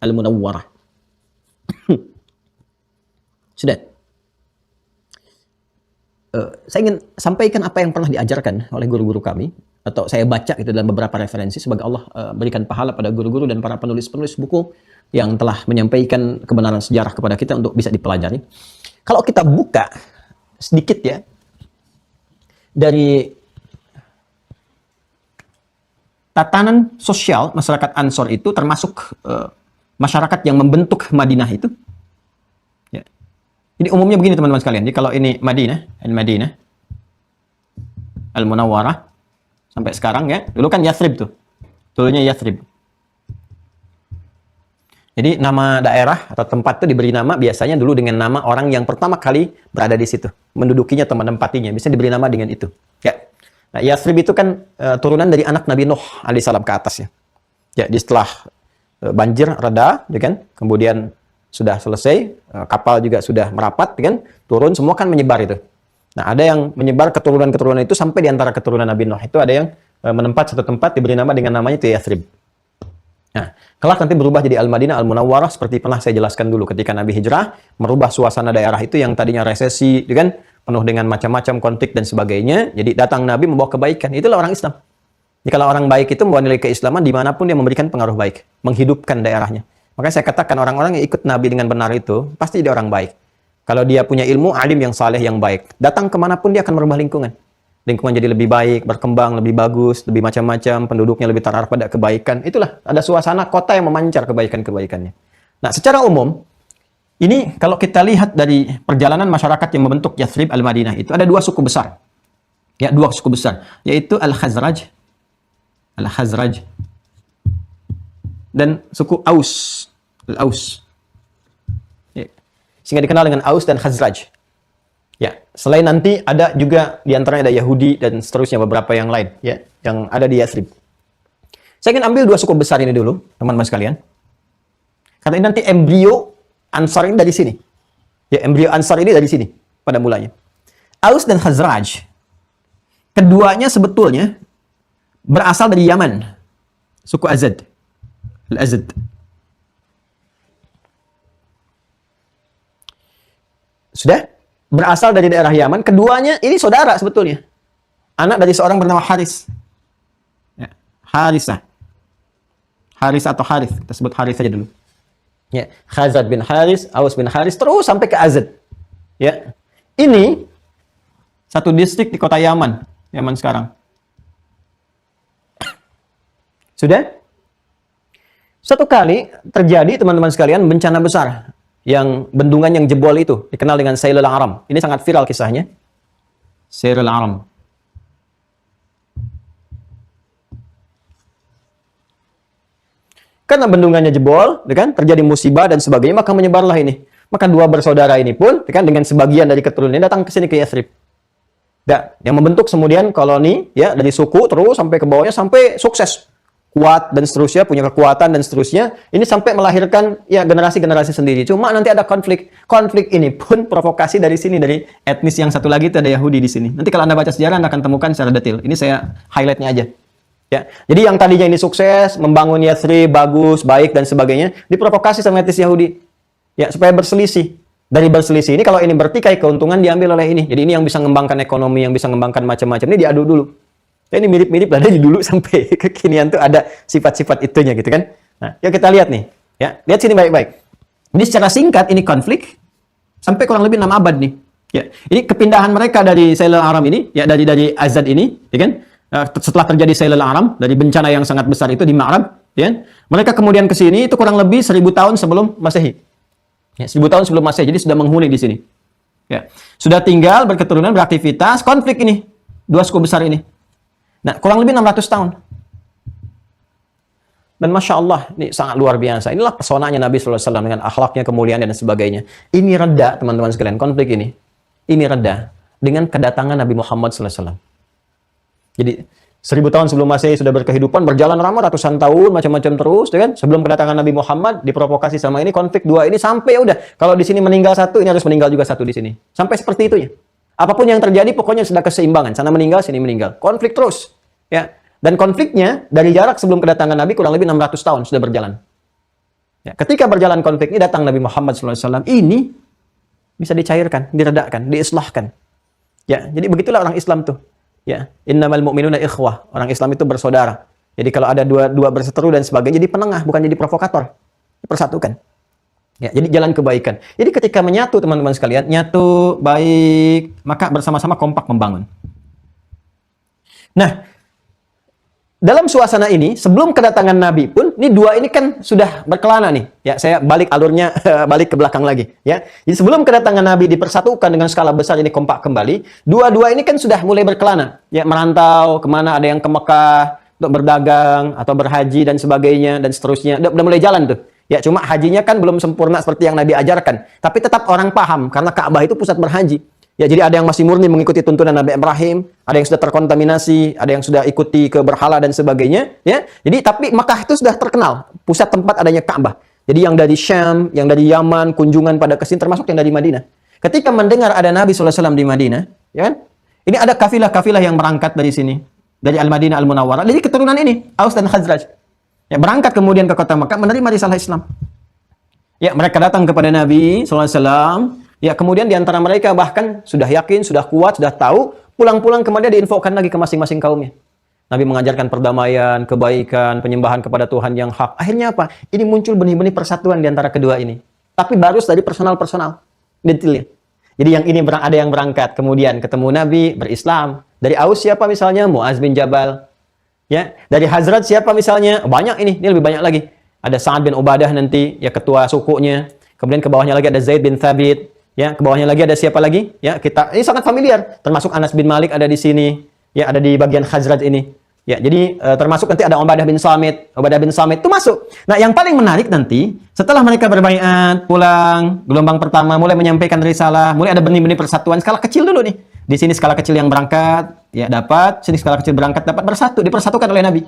Al-Munawwarah. Sudah. Saya ingin sampaikan apa yang pernah diajarkan oleh guru-guru kami, atau saya baca itu dalam beberapa referensi. Semoga Allah berikan pahala pada guru-guru dan para penulis-penulis buku yang telah menyampaikan kebenaran sejarah kepada kita untuk bisa dipelajari. Kalau kita buka sedikit ya, dari tatanan sosial masyarakat Ansor itu, termasuk masyarakat yang membentuk Madinah itu. Ya. Jadi umumnya begini teman-teman sekalian. Jadi kalau ini Madinah, Al-Madinah Al-Munawwarah sampai sekarang ya. Dulu kan Yathrib tuh. Dulunya Yathrib. Jadi nama daerah atau tempat itu diberi nama biasanya dulu dengan nama orang yang pertama kali berada di situ, mendudukinya atau menempatinya. Bisa diberi nama dengan itu. Ya. Nah, Yathrib itu kan turunan dari anak Nabi Nuh alaihissalam ke atas ya. Ya, setelah banjir reda, ya kan? Kemudian sudah selesai, kapal juga sudah merapat, ya kan? Turun semua kan menyebar itu. Nah, ada yang menyebar keturunan-keturunan itu sampai di antara keturunan Nabi Nuh. Itu ada yang menempat satu tempat diberi nama dengan namanya itu Yathrib. Nah, kelak nanti berubah jadi Al-Madinah Al-Munawwarah seperti pernah saya jelaskan dulu ketika Nabi hijrah, merubah suasana daerah itu yang tadinya resesi, kan, penuh dengan macam-macam konflik dan sebagainya. Jadi datang Nabi membawa kebaikan. Itulah orang Islam. Jadi kalau orang baik itu membawa nilai keislaman dimanapun dia memberikan pengaruh baik, menghidupkan daerahnya. Makanya saya katakan orang-orang yang ikut Nabi dengan benar itu pasti dia orang baik. Kalau dia punya ilmu, alim yang saleh yang baik, datang kemanapun dia akan merubah lingkungan. Lingkungan jadi lebih baik, berkembang, lebih bagus, lebih macam-macam, penduduknya lebih terarah pada kebaikan. Itulah, ada suasana kota yang memancar kebaikan-kebaikannya. Nah, secara umum, ini kalau kita lihat dari perjalanan masyarakat yang membentuk Yathrib Al-Madinah itu ada dua suku besar. Ya, dua suku besar, yaitu Al-Khazraj dan suku Aus. Al-Aus. Ya. Sehingga dikenal dengan Aus dan Khazraj. Ya, selain nanti ada juga di antaranya ada Yahudi dan seterusnya beberapa yang lain, ya, yang ada di Yathrib. Saya ingin ambil dua suku besar ini dulu, teman-teman sekalian. Karena ini nanti embrio Ansar ini dari sini. Ya, embrio Ansar ini dari sini pada mulanya. Aus dan Khazraj. Keduanya sebetulnya berasal dari Yaman. Suku Azad. Al-Azad. Sudah? Berasal dari daerah Yaman. Keduanya ini saudara sebetulnya. Anak dari seorang bernama Haris. Ya, Harisah. Haris atau Harith. Kita sebut Haris saja dulu. Ya, Khazad bin Haris, Aus bin Haris, terus sampai ke Azad. Ya. Ini satu distrik di kota Yaman. Yaman sekarang. Sudah? Suatu kali terjadi, teman-teman sekalian, bencana besar. Yang bendungan yang jebol itu dikenal dengan Sailul Aram. Ini sangat viral kisahnya. Sailul Aram. Karena bendungannya jebol, kan, terjadi musibah dan sebagainya, maka menyebarlah ini. Maka dua bersaudara ini pun, kan, dengan sebagian dari keturunannya datang ke sini ke Yathrib. Yang membentuk kemudian koloni, ya, dari suku terus sampai ke bawahnya sampai sukses. Kuat dan seterusnya, punya kekuatan dan seterusnya. Ini sampai melahirkan ya generasi-generasi sendiri. Cuma nanti ada konflik. Konflik ini pun provokasi dari sini, dari etnis yang satu lagi itu ada Yahudi di sini. Nanti kalau Anda baca sejarah Anda akan temukan secara detail. Ini saya highlight-nya aja. Ya. Jadi yang tadinya ini sukses, membangun Yathrib, bagus, baik dan sebagainya, diprovokasi sama etnis Yahudi. Ya, supaya berselisih. Dari berselisih ini kalau ini bertikai keuntungan diambil oleh ini. Jadi ini yang bisa mengembangkan ekonomi, yang bisa mengembangkan macam-macam. Ini diadu dulu. Ya, ini mirip-mirip lah dari dulu sampai kekinian tuh ada sifat-sifat itunya gitu kan. Nah, yuk kita lihat nih. Ya, lihat sini baik-baik. Ini secara singkat ini konflik sampai kurang lebih 6 abad nih. Ya, ini kepindahan mereka dari Sailul Aram ini, ya dari Azad ini, ya kan? Setelah terjadi Sailul Aram dari bencana yang sangat besar itu di Ma'rab, ya. Mereka kemudian ke sini itu kurang lebih 1000 tahun sebelum Masehi. Ya, 1000 tahun sebelum Masehi. Jadi sudah menghuni di sini. Ya. Sudah tinggal berketurunan beraktivitas, konflik ini. Dua suku besar ini. Nah, kurang lebih 600 tahun. Dan Masya Allah, ini sangat luar biasa. Inilah pesonanya Nabi SAW dengan akhlaknya, kemuliaannya, dan sebagainya. Ini reda, teman-teman sekalian, konflik ini. Ini reda dengan kedatangan Nabi Muhammad SAW. Jadi, 1000 tahun sebelum Masehi sudah berkehidupan, berjalan lama ratusan tahun, macam-macam terus, kan? Sebelum kedatangan Nabi Muhammad, diprovokasi sama ini, konflik dua ini, sampai udah. Kalau di sini meninggal satu, ini harus meninggal juga satu di sini. Sampai seperti itu ya. Apapun yang terjadi, pokoknya sudah keseimbangan. Sana meninggal, sini meninggal. Konflik terus. Ya. Dan konfliknya, dari jarak sebelum kedatangan Nabi, kurang lebih 600 tahun sudah berjalan. Ya. Ketika berjalan konflik ini, datang Nabi Muhammad SAW. Ini bisa dicairkan, diredakan, diislahkan. Ya. Jadi begitulah orang Islam tuh. Ya. Innamal mu'minuna ikhwah. Orang Islam itu bersaudara. Jadi kalau ada dua berseteru dan sebagainya, jadi penengah, bukan jadi provokator. Dipersatukan. Ya, jadi jalan kebaikan. Jadi ketika menyatu teman-teman sekalian, nyatu baik, maka bersama-sama kompak membangun. Nah, dalam suasana ini, sebelum kedatangan Nabi pun, ini dua ini kan sudah berkelana nih. Ya, saya balik alurnya, balik ke belakang lagi. Ya, jadi sebelum kedatangan Nabi dipersatukan dengan skala besar ini kompak kembali, dua-dua ini kan sudah mulai berkelana. Ya, merantau kemana, ada yang ke Mekah untuk berdagang atau berhaji dan sebagainya dan seterusnya. Udah mulai jalan tuh. Ya, cuma hajinya kan belum sempurna seperti yang Nabi ajarkan. Tapi tetap orang paham, karena Ka'bah itu pusat berhaji. Ya, jadi ada yang masih murni mengikuti tuntunan Nabi Ibrahim, ada yang sudah terkontaminasi, ada yang sudah ikuti ke berhala dan sebagainya. Ya, jadi tapi Makkah itu sudah terkenal, pusat tempat adanya Ka'bah. Jadi yang dari Syam, yang dari Yaman, kunjungan pada kesini, termasuk yang dari Madinah. Ketika mendengar ada Nabi SAW di Madinah, ya kan? Ini ada kafilah-kafilah yang berangkat dari sini, dari Al-Madinah Al-Munawwarah, dari keturunan ini, Aus dan Khazraj. Ya, berangkat kemudian ke kota Mekah menerima risalah Islam. Ya, mereka datang kepada Nabi SAW. Ya, kemudian di antara mereka bahkan sudah yakin, sudah kuat, sudah tahu, pulang-pulang kemudian diinfokan lagi ke masing-masing kaumnya. Nabi mengajarkan perdamaian, kebaikan, penyembahan kepada Tuhan yang hak. Akhirnya apa? Ini muncul benih-benih persatuan di antara kedua ini. Tapi baru dari personal-personal. Detailnya. Jadi yang ini ada yang berangkat, kemudian ketemu Nabi, berislam. Dari Aus siapa misalnya? Muaz bin Jabal. Ya, dari Hazrat siapa misalnya? Banyak ini lebih banyak lagi. Ada Sa'ad bin Ubadah nanti, ya ketua sukunya. Kemudian ke bawahnya lagi ada Zaid bin Thabit. Ya, ke bawahnya lagi ada siapa lagi? Ya, ini sangat familiar. Termasuk Anas bin Malik ada di sini. Ya, ada di bagian Hazrat ini. Ya, jadi termasuk nanti ada Ubadah bin Samit. Ubadah bin Samit itu masuk. Nah, yang paling menarik nanti, setelah mereka berbaiat, pulang, gelombang pertama mulai menyampaikan risalah, mulai ada benih-benih persatuan skala kecil dulu nih. Di sini skala kecil yang berangkat, ya dapat, sini skala kecil berangkat dapat bersatu, dipersatukan oleh Nabi.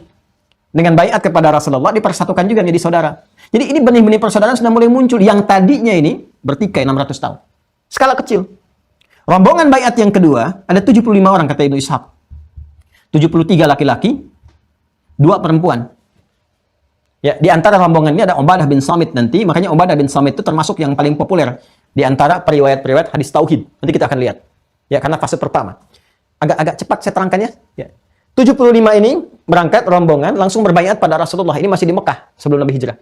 Dengan baiat kepada Rasulullah dipersatukan juga menjadi saudara. Jadi ini benih-benih persaudaraan sudah mulai muncul yang tadinya ini bertikai 600 tahun. Skala kecil. Rombongan baiat yang kedua ada 75 orang kata Ibnu Ishaq. 73 laki-laki, 2 perempuan. Ya, di antara rombongan ini ada Ubadah bin Samit nanti, makanya Ubadah bin Samit itu termasuk yang paling populer di antara periwayat-periwayat hadis tauhid. Nanti kita akan lihat. Ya, karena fase pertama. Agak cepat saya terangkannya. Ya. 75 ini berangkat rombongan langsung berbaiat pada Rasulullah. Ini masih di Mekah sebelum Nabi hijrah.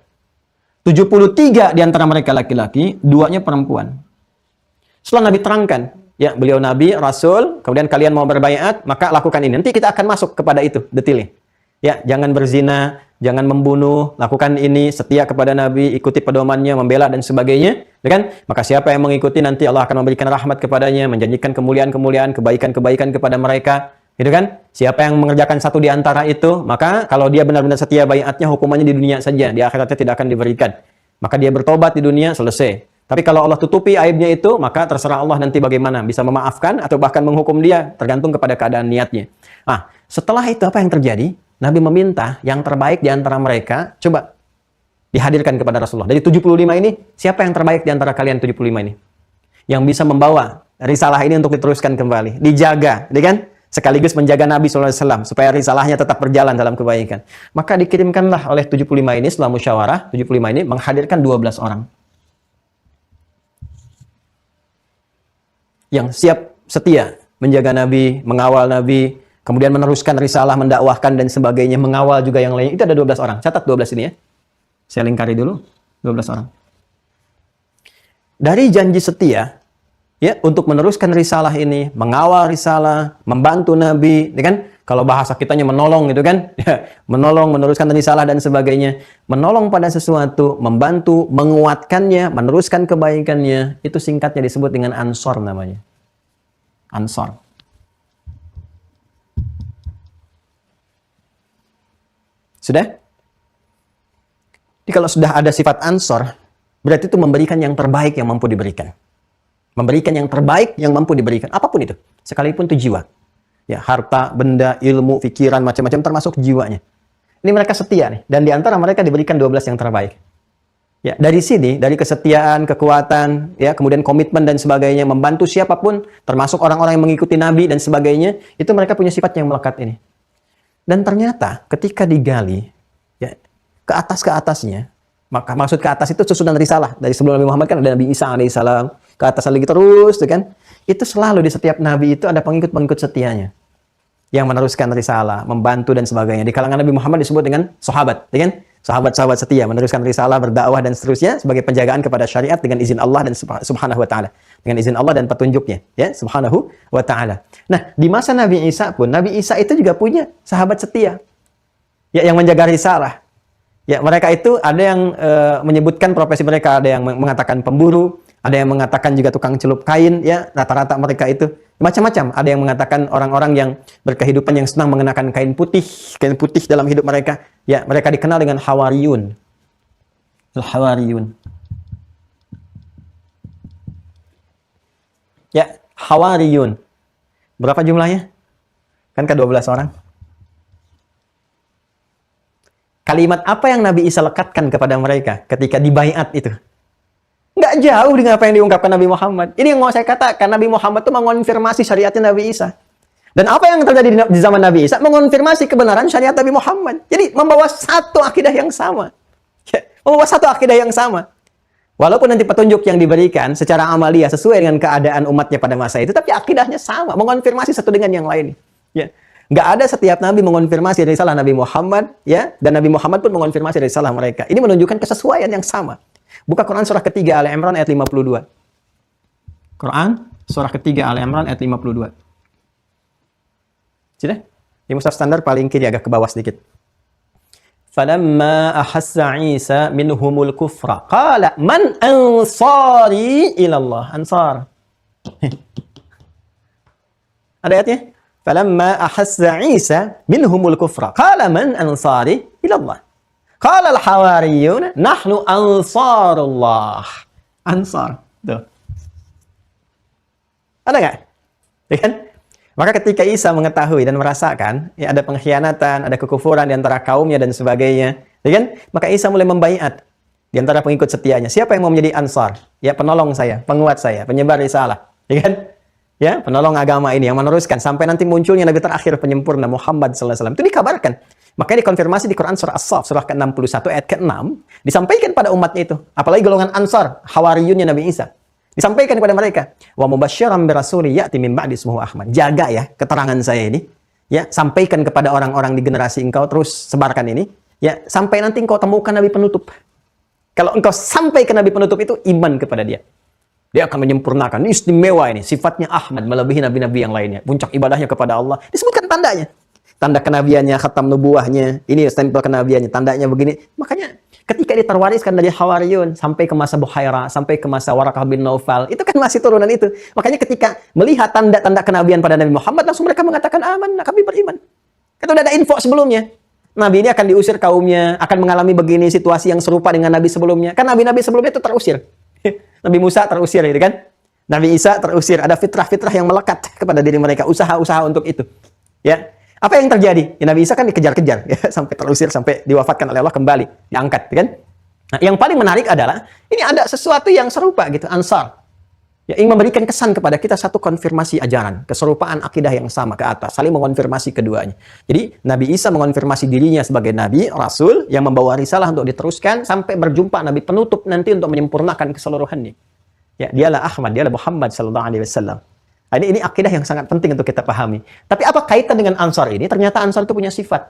73 di antara mereka laki-laki, 2-nya perempuan. Setelah Nabi terangkan, ya, beliau Nabi, Rasul, kemudian kalian mau berbaiat, maka lakukan ini. Nanti kita akan masuk kepada itu, detailnya. Ya, jangan berzina, jangan membunuh, lakukan ini, setia kepada Nabi, ikuti pedomannya, membela dan sebagainya. Ya kan? Maka siapa yang mengikuti nanti Allah akan memberikan rahmat kepadanya, menjanjikan kemuliaan-kemuliaan, kebaikan-kebaikan kepada mereka. Gitu kan? Siapa yang mengerjakan satu di antara itu, maka kalau dia benar-benar setia baiatnya, hukumannya di dunia saja, di akhiratnya tidak akan diberikan. Maka dia bertobat di dunia, selesai. Tapi kalau Allah tutupi aibnya itu, maka terserah Allah nanti bagaimana. Bisa memaafkan atau bahkan menghukum dia, tergantung kepada keadaan niatnya. Nah, setelah itu apa yang terjadi? Nabi meminta yang terbaik di antara mereka, coba dihadirkan kepada Rasulullah. Dari 75 ini, siapa yang terbaik di antara kalian 75 ini? Yang bisa membawa risalah ini untuk diteruskan kembali. Dijaga, kan? Sekaligus menjaga Nabi SAW, supaya risalahnya tetap berjalan dalam kebaikan. Maka dikirimkanlah oleh 75 ini, setelah musyawarah, 75 ini menghadirkan 12 orang. Yang siap setia menjaga Nabi, mengawal Nabi, kemudian meneruskan risalah, mendakwahkan dan sebagainya, mengawal juga yang lain. Itu ada 12 orang. Catat 12 ini ya. Saya lingkari dulu, 12 orang. Dari janji setia, ya, untuk meneruskan risalah ini, mengawal risalah, membantu Nabi, ya kan? Kalau bahasa kitanya menolong gitu kan? Menolong, meneruskan risalah dan sebagainya. Menolong pada sesuatu, membantu, menguatkannya, meneruskan kebaikannya. Itu singkatnya disebut dengan Ansor namanya. Ansor. Sudah? Jadi kalau sudah ada sifat Ansor, berarti itu memberikan yang terbaik yang mampu diberikan. Memberikan yang terbaik yang mampu diberikan. Apapun itu. Sekalipun itu jiwa. Ya, harta, benda, ilmu, pikiran, macam-macam termasuk jiwanya. Ini mereka setia nih. Dan di antara mereka diberikan 12 yang terbaik. Ya, dari sini, dari kesetiaan, kekuatan, ya, kemudian komitmen dan sebagainya, membantu siapapun, termasuk orang-orang yang mengikuti Nabi dan sebagainya, itu mereka punya sifat yang melekat ini. Dan ternyata ketika digali, ya, ke atas-atasnya, maka maksud ke atas itu susunan risalah. Dari sebelum Nabi Muhammad kan ada Nabi Isa alaihissalam, ke atas lagi terus, kan? Itu selalu di setiap Nabi itu ada pengikut-pengikut setianya. Yang meneruskan risalah, membantu dan sebagainya. Di kalangan Nabi Muhammad disebut dengan sahabat, ya kan? Sahabat-sahabat setia, meneruskan risalah, berdakwah dan seterusnya sebagai penjagaan kepada syariat dengan izin Allah dan subhanahu wa ta'ala. Dengan izin Allah dan petunjuknya, ya, subhanahu wa ta'ala. Nah, di masa Nabi Isa pun, Nabi Isa itu juga punya sahabat setia. Ya, yang menjaga risalah. Ya, mereka itu ada yang menyebutkan profesi mereka, ada yang mengatakan pemburu, ada yang mengatakan juga tukang celup kain, ya, rata-rata mereka itu macam-macam. Ada yang mengatakan orang-orang yang berkehidupan yang senang mengenakan kain putih dalam hidup mereka. Ya, mereka dikenal dengan Hawariyun. Al-Hawariyun. Ya, Hawariyun. Berapa jumlahnya? Kan ke 12 orang. Kalimat apa yang Nabi Isa lekatkan kepada mereka ketika dibaiat itu? Nggak jauh dengan apa yang diungkapkan Nabi Muhammad. Ini yang mau saya katakan, Nabi Muhammad itu mengonfirmasi syariatnya Nabi Isa. Dan apa yang terjadi di zaman Nabi Isa? Mengonfirmasi kebenaran syariat Nabi Muhammad. Jadi membawa satu akidah yang sama. Ya, membawa satu akidah yang sama. Walaupun nanti petunjuk yang diberikan secara amalia sesuai dengan keadaan umatnya pada masa itu, tapi akidahnya sama, mengonfirmasi satu dengan yang lain. Ya. Nggak ada setiap Nabi mengonfirmasi dari salah Nabi Muhammad, ya, dan Nabi Muhammad pun mengonfirmasi dari salah mereka. Ini menunjukkan kesesuaian yang sama. Buka Quran surah ketiga Ali Imran ayat 52. Quran surah ketiga Ali Imran ayat 52. Sudah? Di mushaf standar paling kiri agak ke bawah sedikit. Falamma ahassa Isa minhumul kufra qala man ansari ilallah. Ansar. Ada ayatnya? Falamma ahassa Isa minhumul kufra qala man ansari ilallah. Qala al-hawariyun nahnu ansarullah. Ansar. Tuh. Ada nggak? Ya kan? Maka ketika Isa mengetahui dan merasakan ya ada pengkhianatan, ada kekufuran di antara kaumnya dan sebagainya, ya kan? Maka Isa mulai membaiat di antara pengikut setianya. Siapa yang mau menjadi ansar? Ya, penolong saya, penguat saya, penyebar risalah, ya kan? Ya, penolong agama ini yang meneruskan sampai nanti munculnya nabi terakhir penyempurna Muhammad sallallahu alaihi wasallam. Itu dikabarkan. Makanya dikonfirmasi di Quran surah As-Saff surah ke-61 ayat ke-6 disampaikan pada umatnya itu, apalagi golongan Ansar, Hawariyunnya Nabi Isa. Disampaikan kepada mereka, wa mubasysyiran birasuli ya'ti min ba'di ismuhu Ahmad. Jaga ya keterangan saya ini. Ya, sampaikan kepada orang-orang di generasi engkau, terus sebarkan ini. Ya, sampai nanti engkau temukan nabi penutup. Kalau engkau sampai ke nabi penutup itu, iman kepada dia. Dia akan menyempurnakan. Ini istimewa ini, sifatnya Ahmad melebihi nabi-nabi yang lainnya. Puncak ibadahnya kepada Allah. Disebutkan tandanya. Tanda kenabiannya, khatam nubuahnya, ini stempel kenabiannya, tandanya begini. Makanya ketika diterwariskan dari Hawariyun sampai ke masa Buhaira, sampai ke masa Warakah bin Naufal, itu kan masih turunan itu. Makanya ketika melihat tanda-tanda kenabian pada Nabi Muhammad, langsung mereka mengatakan, aman, kami beriman. Kan udah ada info sebelumnya. Nabi ini akan diusir kaumnya, akan mengalami begini situasi yang serupa dengan Nabi sebelumnya. Kan Nabi-Nabi sebelumnya itu terusir. Nabi Musa terusir, gitu kan? Nabi Isa terusir. Ada fitrah-fitrah yang melekat kepada diri mereka, usaha-usaha untuk itu. Ya. Apa yang terjadi? Ya, Nabi Isa kan dikejar-kejar, ya, sampai terusir, sampai diwafatkan oleh Allah kembali, diangkat, kan? Nah, yang paling menarik adalah ini ada sesuatu yang serupa gitu, Ansar. Ya, yang memberikan kesan kepada kita satu konfirmasi ajaran, keserupaan akidah yang sama ke atas, saling mengonfirmasi keduanya. Jadi Nabi Isa mengonfirmasi dirinya sebagai Nabi, Rasul yang membawa risalah untuk diteruskan sampai berjumpa Nabi penutup nanti untuk menyempurnakan keseluruhannya. Ya, dialah Ahmad, dialah Muhammad sallallahu alaihi wasallam. Ini akidah yang sangat penting untuk kita pahami. Tapi apa kaitan dengan Ansar ini? Ternyata Ansar itu punya sifat.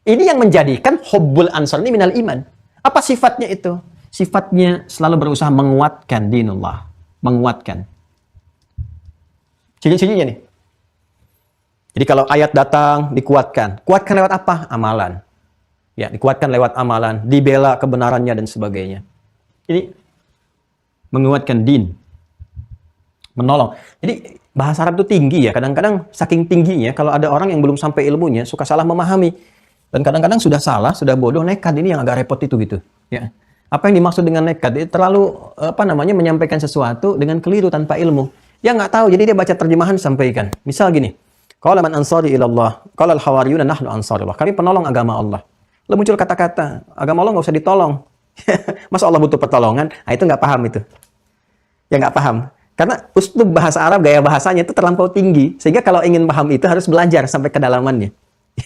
Ini yang menjadikan hubbul Ansar ini minal iman. Apa sifatnya itu? Sifatnya selalu berusaha menguatkan dinullah. Menguatkan. Ciri-cirinya nih. Jadi kalau ayat datang, dikuatkan. Kuatkan lewat apa? Amalan. Ya, dikuatkan lewat amalan. Dibela kebenarannya dan sebagainya. Jadi, menguatkan din. Menolong. Jadi, bahasa Arab itu tinggi ya, kadang-kadang saking tingginya kalau ada orang yang belum sampai ilmunya suka salah memahami dan kadang-kadang sudah salah, sudah bodoh, nekat. Ini yang agak repot itu gitu ya. Apa yang dimaksud dengan nekat? Itu terlalu menyampaikan sesuatu dengan keliru tanpa ilmu. Dia nggak tahu, jadi dia baca terjemahan sampaikan. Misal gini, qala man ansari ilallah, qala al-hawariyuna nahnu ansarullah. Kami penolong agama Allah. Lalu muncul kata-kata, agama Allah nggak usah ditolong. Masa Allah butuh pertolongan? Nah, itu nggak paham itu. Ya nggak paham. Karena uslub bahasa Arab, gaya bahasanya itu terlampau tinggi. Sehingga kalau ingin paham itu harus belajar sampai kedalamannya.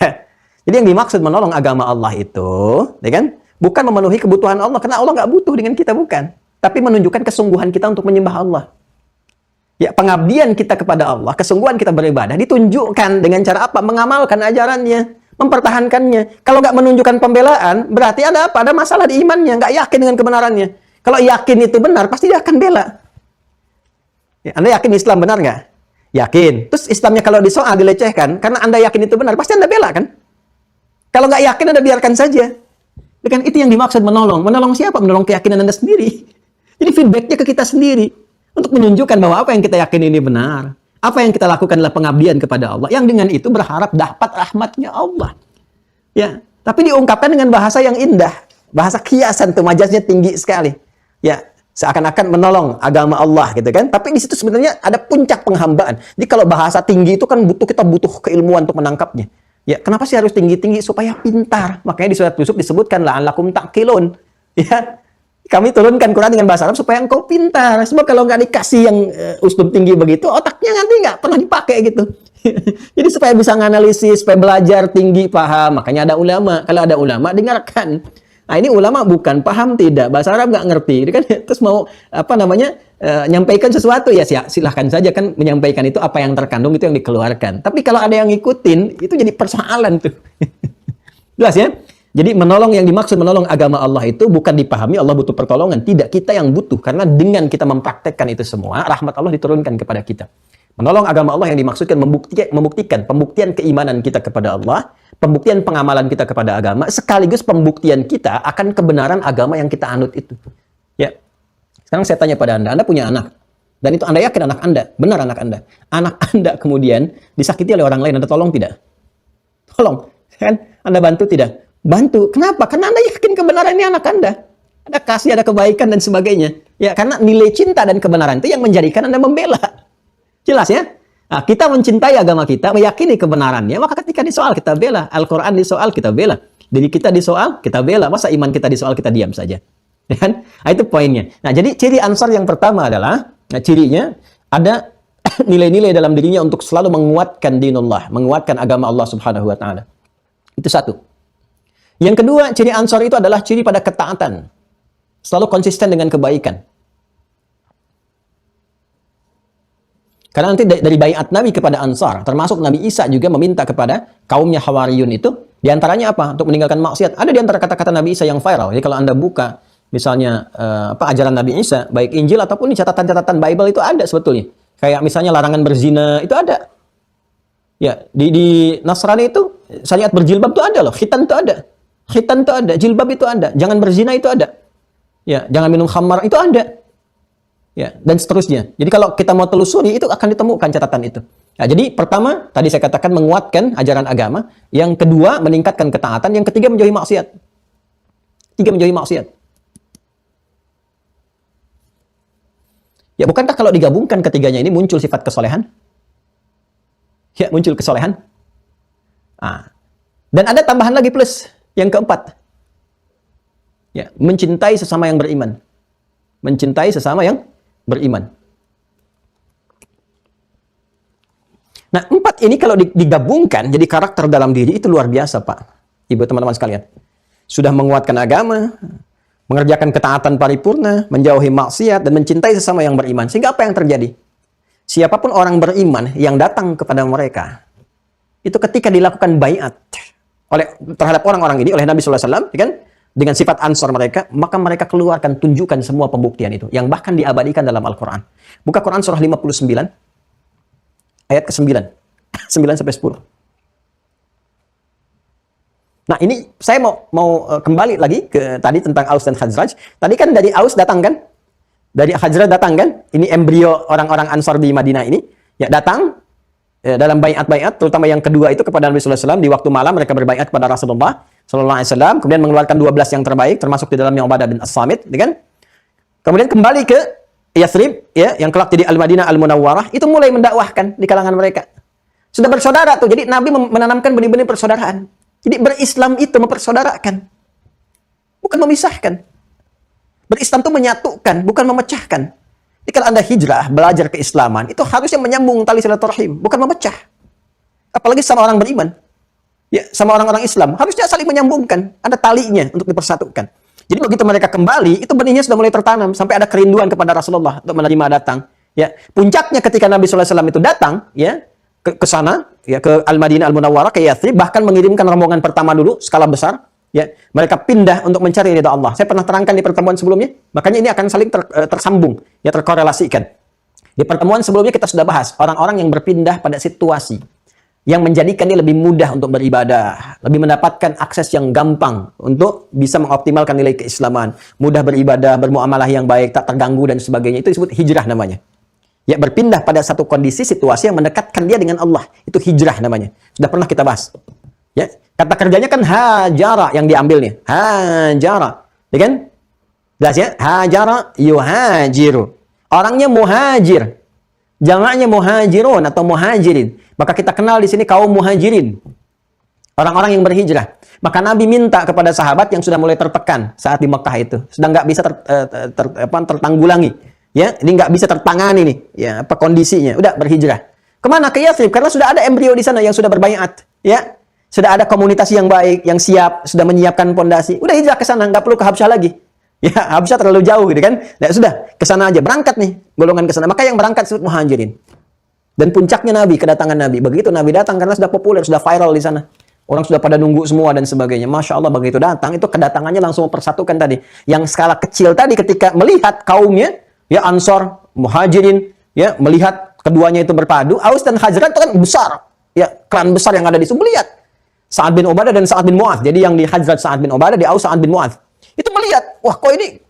Ya. Jadi yang dimaksud menolong agama Allah itu, ya kan? Bukan memenuhi kebutuhan Allah. Karena Allah nggak butuh dengan kita, bukan. Tapi menunjukkan kesungguhan kita untuk menyembah Allah. Ya, pengabdian kita kepada Allah, kesungguhan kita beribadah, ditunjukkan dengan cara apa? Mengamalkan ajarannya, mempertahankannya. Kalau nggak menunjukkan pembelaan, berarti ada apa? Ada masalah di imannya, nggak yakin dengan kebenarannya. Kalau yakin itu benar, pasti dia akan bela. Ya, Anda yakin Islam benar nggak? Yakin. Terus Islamnya kalau disoal, dilecehkan, karena Anda yakin itu benar, pasti Anda bela kan? Kalau nggak yakin, Anda biarkan saja. Kan itu yang dimaksud menolong. Menolong siapa? Menolong keyakinan Anda sendiri. Jadi feedbacknya ke kita sendiri. Untuk menunjukkan bahwa apa yang kita yakin ini benar. Apa yang kita lakukan adalah pengabdian kepada Allah. Yang dengan itu berharap dapat rahmatnya Allah. Ya, tapi diungkapkan dengan bahasa yang indah. Bahasa kiasan, tuh majaznya tinggi sekali. Ya, seakan-akan menolong agama Allah gitu kan. Tapi di situ sebenarnya ada puncak penghambaan. Jadi kalau bahasa tinggi itu kan kita butuh keilmuan untuk menangkapnya. Ya, kenapa sih harus tinggi-tinggi? Supaya pintar. Makanya di surat Yusuf disebutkan la'allakum ta'qilun. Ya. Kami turunkan Quran dengan bahasa Arab supaya engkau pintar. Sebab kalau nggak dikasih yang uslub tinggi begitu, otaknya nanti nggak pernah dipakai gitu. Jadi supaya bisa nganalisis, supaya belajar tinggi, paham. Makanya ada ulama. Kalau ada ulama, dengarkan. Nah, ini ulama bukan paham tidak, bahasa Arab nggak ngerti, kan? Terus mau nyampaikan sesuatu ya silahkan saja kan menyampaikan itu apa yang terkandung itu yang dikeluarkan. Tapi kalau ada yang ngikutin, itu jadi persoalan tuh. Jelas ya? Jadi yang dimaksud menolong agama Allah itu bukan dipahami Allah butuh pertolongan. Tidak, kita yang butuh. Karena dengan kita mempraktekkan itu semua, rahmat Allah diturunkan kepada kita. Menolong agama Allah yang dimaksudkan membuktikan pembuktian keimanan kita kepada Allah, pembuktian pengamalan kita kepada agama, sekaligus pembuktian kita akan kebenaran agama yang kita anut itu. Ya. Sekarang saya tanya pada Anda punya anak. Dan itu Anda yakin anak Anda, benar anak Anda. Anak Anda kemudian disakiti oleh orang lain, Anda tolong tidak? Tolong. Kan? Anda bantu tidak? Bantu. Kenapa? Karena Anda yakin kebenaran ini anak Anda. Ada kasih, ada kebaikan, dan sebagainya. Ya, karena nilai cinta dan kebenaran itu yang menjadikan Anda membela. Jelas ya? Nah, kita mencintai agama kita, meyakini kebenarannya, maka ketika disoal kita bela. Al-Quran disoal, kita bela. Diri kita disoal, kita bela. Masa iman kita disoal, kita diam saja? Ya, nah, itu poinnya. Nah, jadi ciri Ansar yang pertama adalah, cirinya ada nilai-nilai dalam dirinya untuk selalu menguatkan dinullah, menguatkan agama Allah Subhanahu wa Ta'ala. Itu satu. Yang kedua, ciri Ansar itu adalah ciri pada ketaatan. Selalu konsisten dengan kebaikan. Karena nanti dari baiat Nabi kepada Ansar, termasuk Nabi Isa juga meminta kepada kaumnya Hawariyun itu, diantaranya apa? Untuk meninggalkan maksiat. Ada di antara kata-kata Nabi Isa yang viral. Jadi kalau Anda buka, misalnya ajaran Nabi Isa, baik Injil ataupun di catatan-catatan Bible itu ada sebetulnya. Kayak misalnya larangan berzina, itu ada. Ya, di Nasrani itu, syariat berjilbab itu ada loh. Khitan itu ada. Khitan itu ada, jilbab itu ada, jangan berzina itu ada. Ya, jangan minum khamar itu ada. Ya, dan seterusnya. Jadi kalau kita mau telusuri itu akan ditemukan catatan itu. Nah, jadi pertama tadi saya katakan menguatkan ajaran agama, yang kedua meningkatkan ketaatan, yang ketiga menjauhi maksiat. Tiga, menjauhi maksiat. Ya, bukankah kalau digabungkan ketiganya ini muncul sifat kesolehan? Ya, muncul kesolehan. Nah, dan ada tambahan lagi plus. Yang keempat, ya, mencintai sesama yang beriman. Mencintai sesama yang beriman. Nah, empat ini kalau digabungkan jadi karakter dalam diri itu luar biasa, Pak. Ibu, teman-teman sekalian. Sudah menguatkan agama, mengerjakan ketaatan paripurna, menjauhi maksiat, dan mencintai sesama yang beriman. Sehingga apa yang terjadi? Siapapun orang beriman yang datang kepada mereka, itu ketika dilakukan baiat terhadap orang-orang ini oleh Nabi SAW, kan, dengan sifat ansor mereka, maka mereka keluarkan, tunjukkan semua pembuktian itu, yang bahkan diabadikan dalam Al-Quran. Buka Quran surah 59, ayat ke-9, 9-10. Nah, ini saya mau kembali lagi ke tadi tentang Aus dan Khazraj. Tadi kan dari Aus datang kan? Dari Khazraj datang kan? Ini embrio orang-orang Ansor di Madinah ini. Ya, datang. Dalam baiat-baiat, terutama yang kedua itu kepada Nabi SAW, di waktu malam mereka berbaiat kepada Rasulullah SAW, kemudian mengeluarkan 12 yang terbaik, termasuk di dalamnya Ubadah bin As-Samit, kan? Kemudian kembali ke Yathrib, ya, yang kelak jadi Al-Madinah Al-Munawwarah, itu mulai mendakwahkan di kalangan mereka. Sudah bersaudara tuh, jadi Nabi menanamkan benih-benih persaudaraan. Jadi berislam itu mempersaudarakan, bukan memisahkan. Berislam itu menyatukan, bukan memecahkan. Jadi kalau Anda hijrah, belajar keislaman, itu harusnya menyambung tali silaturahim, bukan memecah. Apalagi sama orang beriman. Ya, sama orang-orang Islam, harusnya saling menyambungkan. Ada talinya untuk dipersatukan. Jadi begitu mereka kembali, itu benihnya sudah mulai tertanam, sampai ada kerinduan kepada Rasulullah untuk menerima datang. Ya, puncaknya ketika Nabi SAW itu datang, ya, ke sana, ya, ke Al-Madinah Al-Munawwarah, ke Yathrib, bahkan mengirimkan rombongan pertama dulu, skala besar. Ya, mereka pindah untuk mencari ridha Allah. Saya pernah terangkan di pertemuan sebelumnya, makanya ini akan saling tersambung, ya, terkorelasikan. Di pertemuan sebelumnya kita sudah bahas orang-orang yang berpindah pada situasi yang menjadikan dia lebih mudah untuk beribadah, lebih mendapatkan akses yang gampang untuk bisa mengoptimalkan nilai keislaman, mudah beribadah, bermuamalah yang baik, tak terganggu dan sebagainya. Itu disebut hijrah namanya. Ya, berpindah pada satu kondisi situasi yang mendekatkan dia dengan Allah. Itu hijrah namanya. Sudah pernah kita bahas. Ya, kata kerjanya kan hajara yang diambil nih. Hajara. Ya kan? Jelas ya? Hajara yuhajiru. Orangnya muhajir. Jamaknya muhajirun atau muhajirin. Maka kita kenal di sini kaum muhajirin. Orang-orang yang berhijrah. Maka Nabi minta kepada sahabat yang sudah mulai tertekan saat di Mekah itu. Sudah nggak bisa tertanggulangi. Ya, ini nggak bisa tertangani nih. Ya, apa kondisinya? Udah berhijrah. Kemana? Ke Yathrib. Karena sudah ada embrio di sana yang sudah berbaiat. Ya, sudah ada komunitas yang baik, yang siap, sudah menyiapkan pondasi. Udah hijrah ke sana, nggak perlu ke Habsyah lagi. Ya, Habsyah terlalu jauh gitu kan. Nah, sudah, ke sana aja. Berangkat nih, golongan ke sana. Maka yang berangkat disebut muhajirin. Dan puncaknya Nabi, kedatangan Nabi. Begitu Nabi datang karena sudah populer, sudah viral di sana. Orang sudah pada nunggu semua dan sebagainya. Masya Allah, begitu datang, itu kedatangannya langsung mempersatukan tadi. Yang skala kecil tadi ketika melihat kaumnya, ya Ansor, Muhajirin, ya melihat keduanya itu berpadu. Aus dan Khazraj itu kan besar. Ya, klan besar yang ada di situ. Melihat Sa'ad bin Ubadah dan Sa'ad bin Mu'adz. Jadi yang di Khazraj Sa'ad bin Ubadah, di Aus Sa'ad bin Mu'adz. Itu melihat, wah kok ini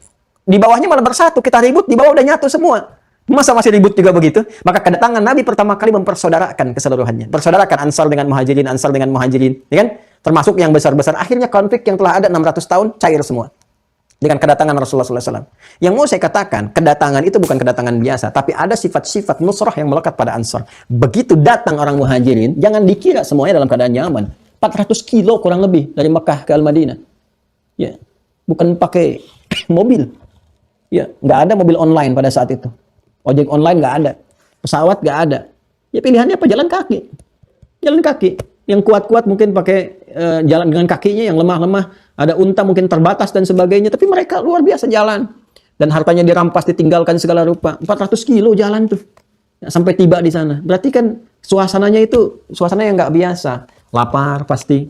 di bawahnya malah bersatu. Kita ribut, di bawah udah nyatu semua. Masa masih ribut juga begitu? Maka kedatangan Nabi pertama kali mempersaudarakan keseluruhannya. Persaudarakan Ansar dengan Muhajirin, Ansar dengan Muhajirin. Ya kan? Termasuk yang besar-besar. Akhirnya konflik yang telah ada 600 tahun cair semua. Dengan kedatangan Rasulullah SAW. Yang mau saya katakan, kedatangan itu bukan kedatangan biasa. Tapi ada sifat-sifat nusrah yang melekat pada Ansar. Begitu datang orang Muhajirin, jangan dikira semuanya dalam keadaan nyaman. 400 kilo kurang lebih dari Mekah ke Al-Madinah. Ya, bukan pakai mobil. Ya, nggak ada mobil online pada saat itu. Ojek online nggak ada, pesawat nggak ada. Ya pilihannya apa? Jalan kaki. Jalan kaki. Yang kuat-kuat mungkin pakai jalan dengan kakinya, yang lemah-lemah ada unta mungkin terbatas dan sebagainya. Tapi mereka luar biasa jalan. Dan hartanya dirampas, ditinggalkan segala rupa. 400 kilo jalan tuh. Ya, sampai tiba di sana. Berarti kan suasananya itu, suasana yang nggak biasa. Lapar pasti.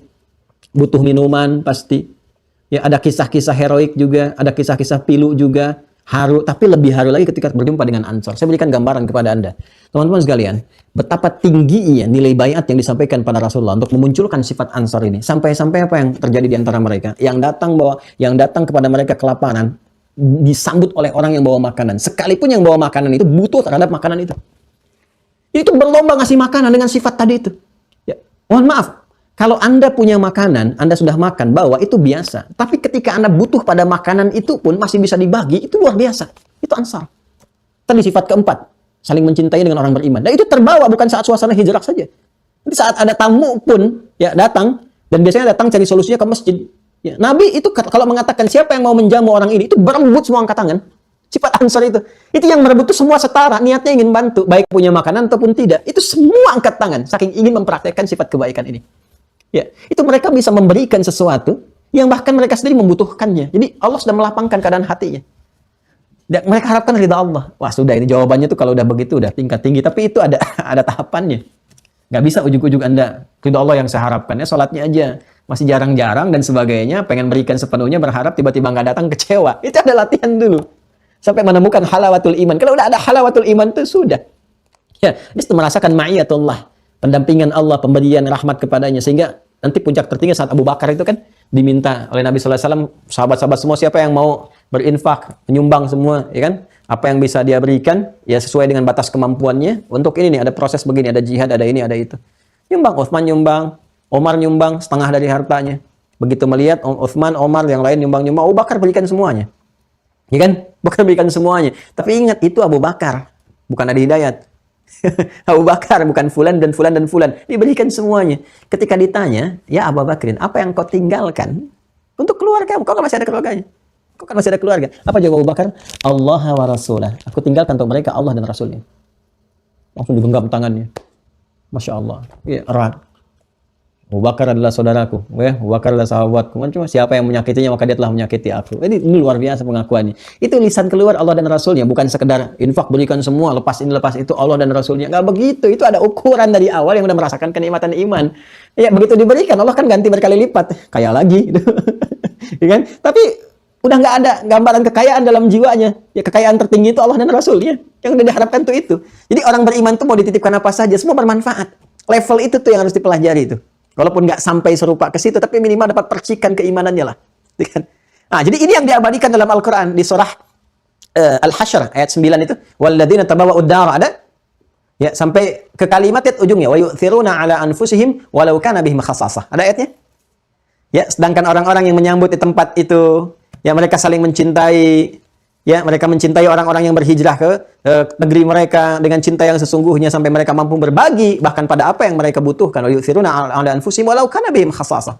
Butuh minuman pasti. Ya ada kisah-kisah heroik juga. Ada kisah-kisah pilu juga. Haru, tapi lebih haru lagi ketika berjumpa dengan Ansor. Saya berikan gambaran kepada Anda. Teman-teman sekalian, betapa tingginya nilai baiat yang disampaikan pada Rasulullah untuk memunculkan sifat Ansor ini. Sampai-sampai apa yang terjadi di antara mereka? Yang datang kepada mereka kelaparan, disambut oleh orang yang bawa makanan. Sekalipun yang bawa makanan itu butuh terhadap makanan itu. Itu berlomba ngasih makanan dengan sifat tadi itu. Ya, mohon maaf. Kalau Anda punya makanan, Anda sudah makan, bawa, itu biasa. Tapi ketika Anda butuh pada makanan itu pun masih bisa dibagi, itu luar biasa. Itu Ansar. Tadi sifat keempat, saling mencintai dengan orang beriman. Dan itu terbawa bukan saat suasana hijrah saja. Nanti saat ada tamu pun ya datang, dan biasanya datang cari solusinya ke masjid. Ya, Nabi itu kalau mengatakan siapa yang mau menjamu orang ini, itu berebut semua angkat tangan. Sifat Ansar itu. Itu yang merebut itu semua setara, niatnya ingin bantu, baik punya makanan ataupun tidak. Itu semua angkat tangan, saking ingin mempraktekkan sifat kebaikan ini. Ya, itu mereka bisa memberikan sesuatu yang bahkan mereka sendiri membutuhkannya. Jadi Allah sudah melapangkan keadaan hatinya. Dan mereka harapkan ridha Allah. Wah sudah, ini jawabannya tuh kalau udah begitu udah tingkat tinggi. Tapi itu ada tahapannya. Gak bisa ujuk-ujuk Anda ridha Allah yang saya harapkan. Ya sholatnya aja masih jarang-jarang dan sebagainya. Pengen berikan sepenuhnya, berharap tiba-tiba nggak datang, kecewa. Itu ada latihan dulu. Sampai menemukan halawatul iman. Kalau udah ada halawatul iman itu sudah. Ya, dia sudah merasakan ma'iyatullah. Pendampingan Allah, pemberian rahmat kepadanya. Sehingga nanti puncak tertinggi saat Abu Bakar itu kan diminta oleh Nabi SAW, sahabat-sahabat semua siapa yang mau berinfak, menyumbang semua, ya kan? Apa yang bisa dia berikan, ya sesuai dengan batas kemampuannya. Untuk ini nih, ada proses begini, ada jihad, ada ini, ada itu. Nyumbang, Utsman nyumbang, Omar nyumbang, setengah dari hartanya. Begitu melihat Utsman, Omar, yang lain nyumbang-nyumbang, Abu Bakar berikan semuanya. Ya kan? Bakar berikan semuanya. Tapi ingat, itu Abu Bakar, bukan Adi Hidayat. Abu Bakar bukan fulan dan fulan dan fulan, diberikan semuanya. Ketika ditanya, ya Abu Bakrin, apa yang kau tinggalkan untuk keluarga? Kau kan masih ada keluarganya. Kau kan masih ada keluarga. Apa jawab Abu Bakar? Allah wa Rasulah. Aku tinggalkan untuk mereka Allah dan Rasulnya. Langsung digenggam tangannya. Masya Allah. Ya, erat. Abu Bakar adalah saudaraku, ya, Abu Bakar adalah sahabatku. Cuma siapa yang menyakitinya maka dia telah menyakiti aku. Ini luar biasa pengakuannya. Itu lisan keluar Allah dan Rasulnya, bukan sekedar infak berikan semua, lepas ini lepas itu Allah dan Rasulnya. Nggak begitu. Itu ada ukuran dari awal yang udah merasakan kenikmatan iman. Ya begitu diberikan Allah kan ganti berkali lipat, kaya lagi. Gitu. Ya kan? Tapi udah nggak ada gambaran kekayaan dalam jiwanya. Ya kekayaan tertinggi itu Allah dan Rasulnya. Yang udah diharapkan tuh itu. Jadi orang beriman tuh mau dititipkan apa saja, semua bermanfaat. Level itu tuh yang harus dipelajari itu. Walaupun nggak sampai serupa ke situ, tapi minimal dapat percikan keimanannya lah. Nah, jadi ini yang diabadikan dalam Al-Quran di surah Al-Hasyr ayat 9 itu. Walladzina tabawwa'ud dara, ada? Ya, sampai ke kalimat ujungnya. Wa yu'thiruna ala anfusihim walau kana bihim khassasah. Ada ayatnya? Ya, sedangkan orang-orang yang menyambut di tempat itu, ya mereka saling mencintai. Ya, mereka mencintai orang-orang yang berhijrah ke negeri mereka dengan cinta yang sesungguhnya sampai mereka mampu berbagi bahkan pada apa yang mereka butuhkan. Wa yu'thiruna 'ala anfusihim walau kana bihim khassasah.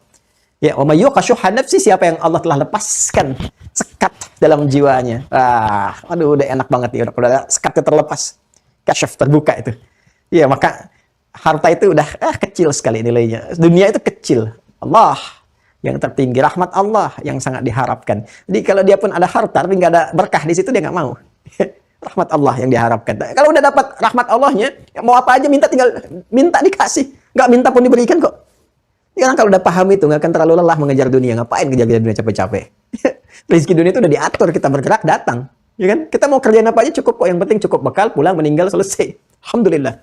Ya, wa may yuqashuha nafsi, siapa yang Allah telah lepaskan sekat dalam jiwanya. Aduh udah enak banget ya, udah sekatnya terlepas. Kasyaf terbuka itu. Ya, maka harta itu udah kecil sekali nilainya. Dunia itu kecil. Allah yang tertinggi, rahmat Allah yang sangat diharapkan. Jadi kalau dia pun ada harta tapi nggak ada berkah di situ, dia nggak mau. Rahmat Allah yang diharapkan. Kalau udah dapat rahmat Allahnya, mau apa aja tinggal minta dikasih. Nggak minta pun diberikan kok. Ini orang kalau udah paham itu nggak akan terlalu lelah mengejar dunia. Ngapain kejar-kejar dunia capek-capek? Rezeki dunia itu udah diatur, kita bergerak datang. Ya kan? Kita mau kerjain apa aja cukup kok. Yang penting cukup bekal, pulang, meninggal, selesai. Alhamdulillah.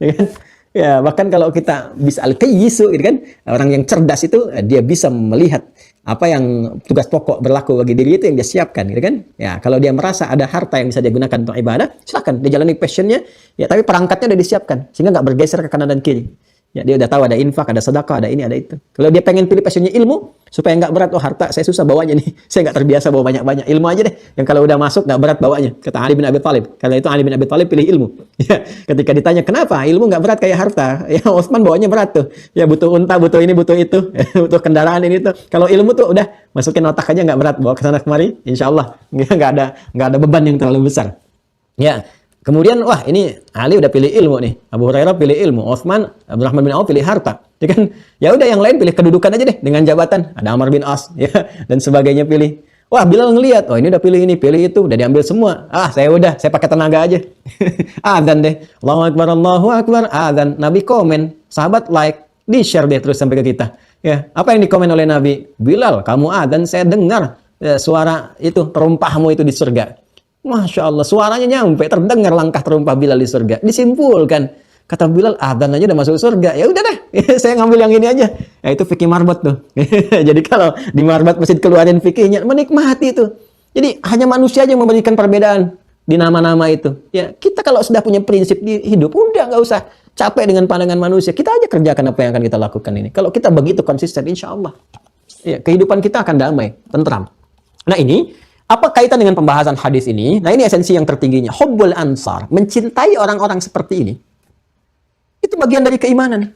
Ya kan? Ya, bahkan kalau kita bisa al-qayyisu, gitu kan, orang yang cerdas itu dia bisa melihat apa yang tugas pokok berlaku bagi diri itu yang dia siapkan, gitu kan. Ya, kalau dia merasa ada harta yang bisa dia gunakan untuk ibadah, silakan dia jalani passionnya, ya tapi perangkatnya udah disiapkan sehingga nggak bergeser ke kanan dan kiri. Ya, dia udah tahu ada infak, ada sedekah, ada ini, ada itu. Kalau dia pengen pilih passionnya ilmu, supaya nggak berat, oh harta saya susah bawanya nih, saya nggak terbiasa bawa banyak-banyak. Ilmu aja deh, yang kalau udah masuk nggak berat bawanya. Kata Ali bin Abi Thalib. Karena itu Ali bin Abi Thalib pilih ilmu. Ya, ketika ditanya kenapa ilmu nggak berat kayak harta, ya Utsman bawanya berat tuh. Ya butuh unta, butuh ini, butuh itu, butuh kendaraan ini tuh. Kalau ilmu tuh udah masukin otak aja nggak berat, bawa ke sana kemari, insya Allah nggak ada beban yang terlalu besar. Ya. Kemudian, wah ini Ali udah pilih ilmu nih, Abu Hurairah pilih ilmu, Utsman, Abdurrahman bin Auf pilih harta, ya kan? Ya udah yang lain pilih kedudukan aja deh dengan jabatan. Ada Amr bin As, ya dan sebagainya pilih. Wah Bilal ngelihat, oh ini udah pilih ini, pilih itu, udah diambil semua. Saya pakai tenaga aja. Adzan deh, Allahu Akbar, adzan. Nabi komen, sahabat like, di share deh terus sampai ke kita. Ya, apa yang dikomen oleh Nabi? Bilal, kamu adzan, saya dengar suara itu terumpahmu itu di surga. Masya Allah, suaranya nyampe, terdengar langkah terumpah Bilal di surga. Disimpulkan, kata Bilal, adzan aja udah masuk surga. Ya udah deh, saya ngambil yang ini aja. Ya itu fikih marbot tuh. Jadi kalau di marbot mesti keluarin fikihnya, menikmati itu. Jadi hanya manusia aja yang memberikan perbedaan di nama-nama itu. Ya kita kalau sudah punya prinsip di hidup, udah nggak usah capek dengan pandangan manusia. Kita aja kerjakan apa yang akan kita lakukan ini. Kalau kita begitu konsisten, insya Allah, ya kehidupan kita akan damai, tentram. Nah ini. Apa kaitan dengan pembahasan hadis ini? Nah ini esensi yang tertingginya. Hubbul ansar. Mencintai orang-orang seperti ini. Itu bagian dari keimanan.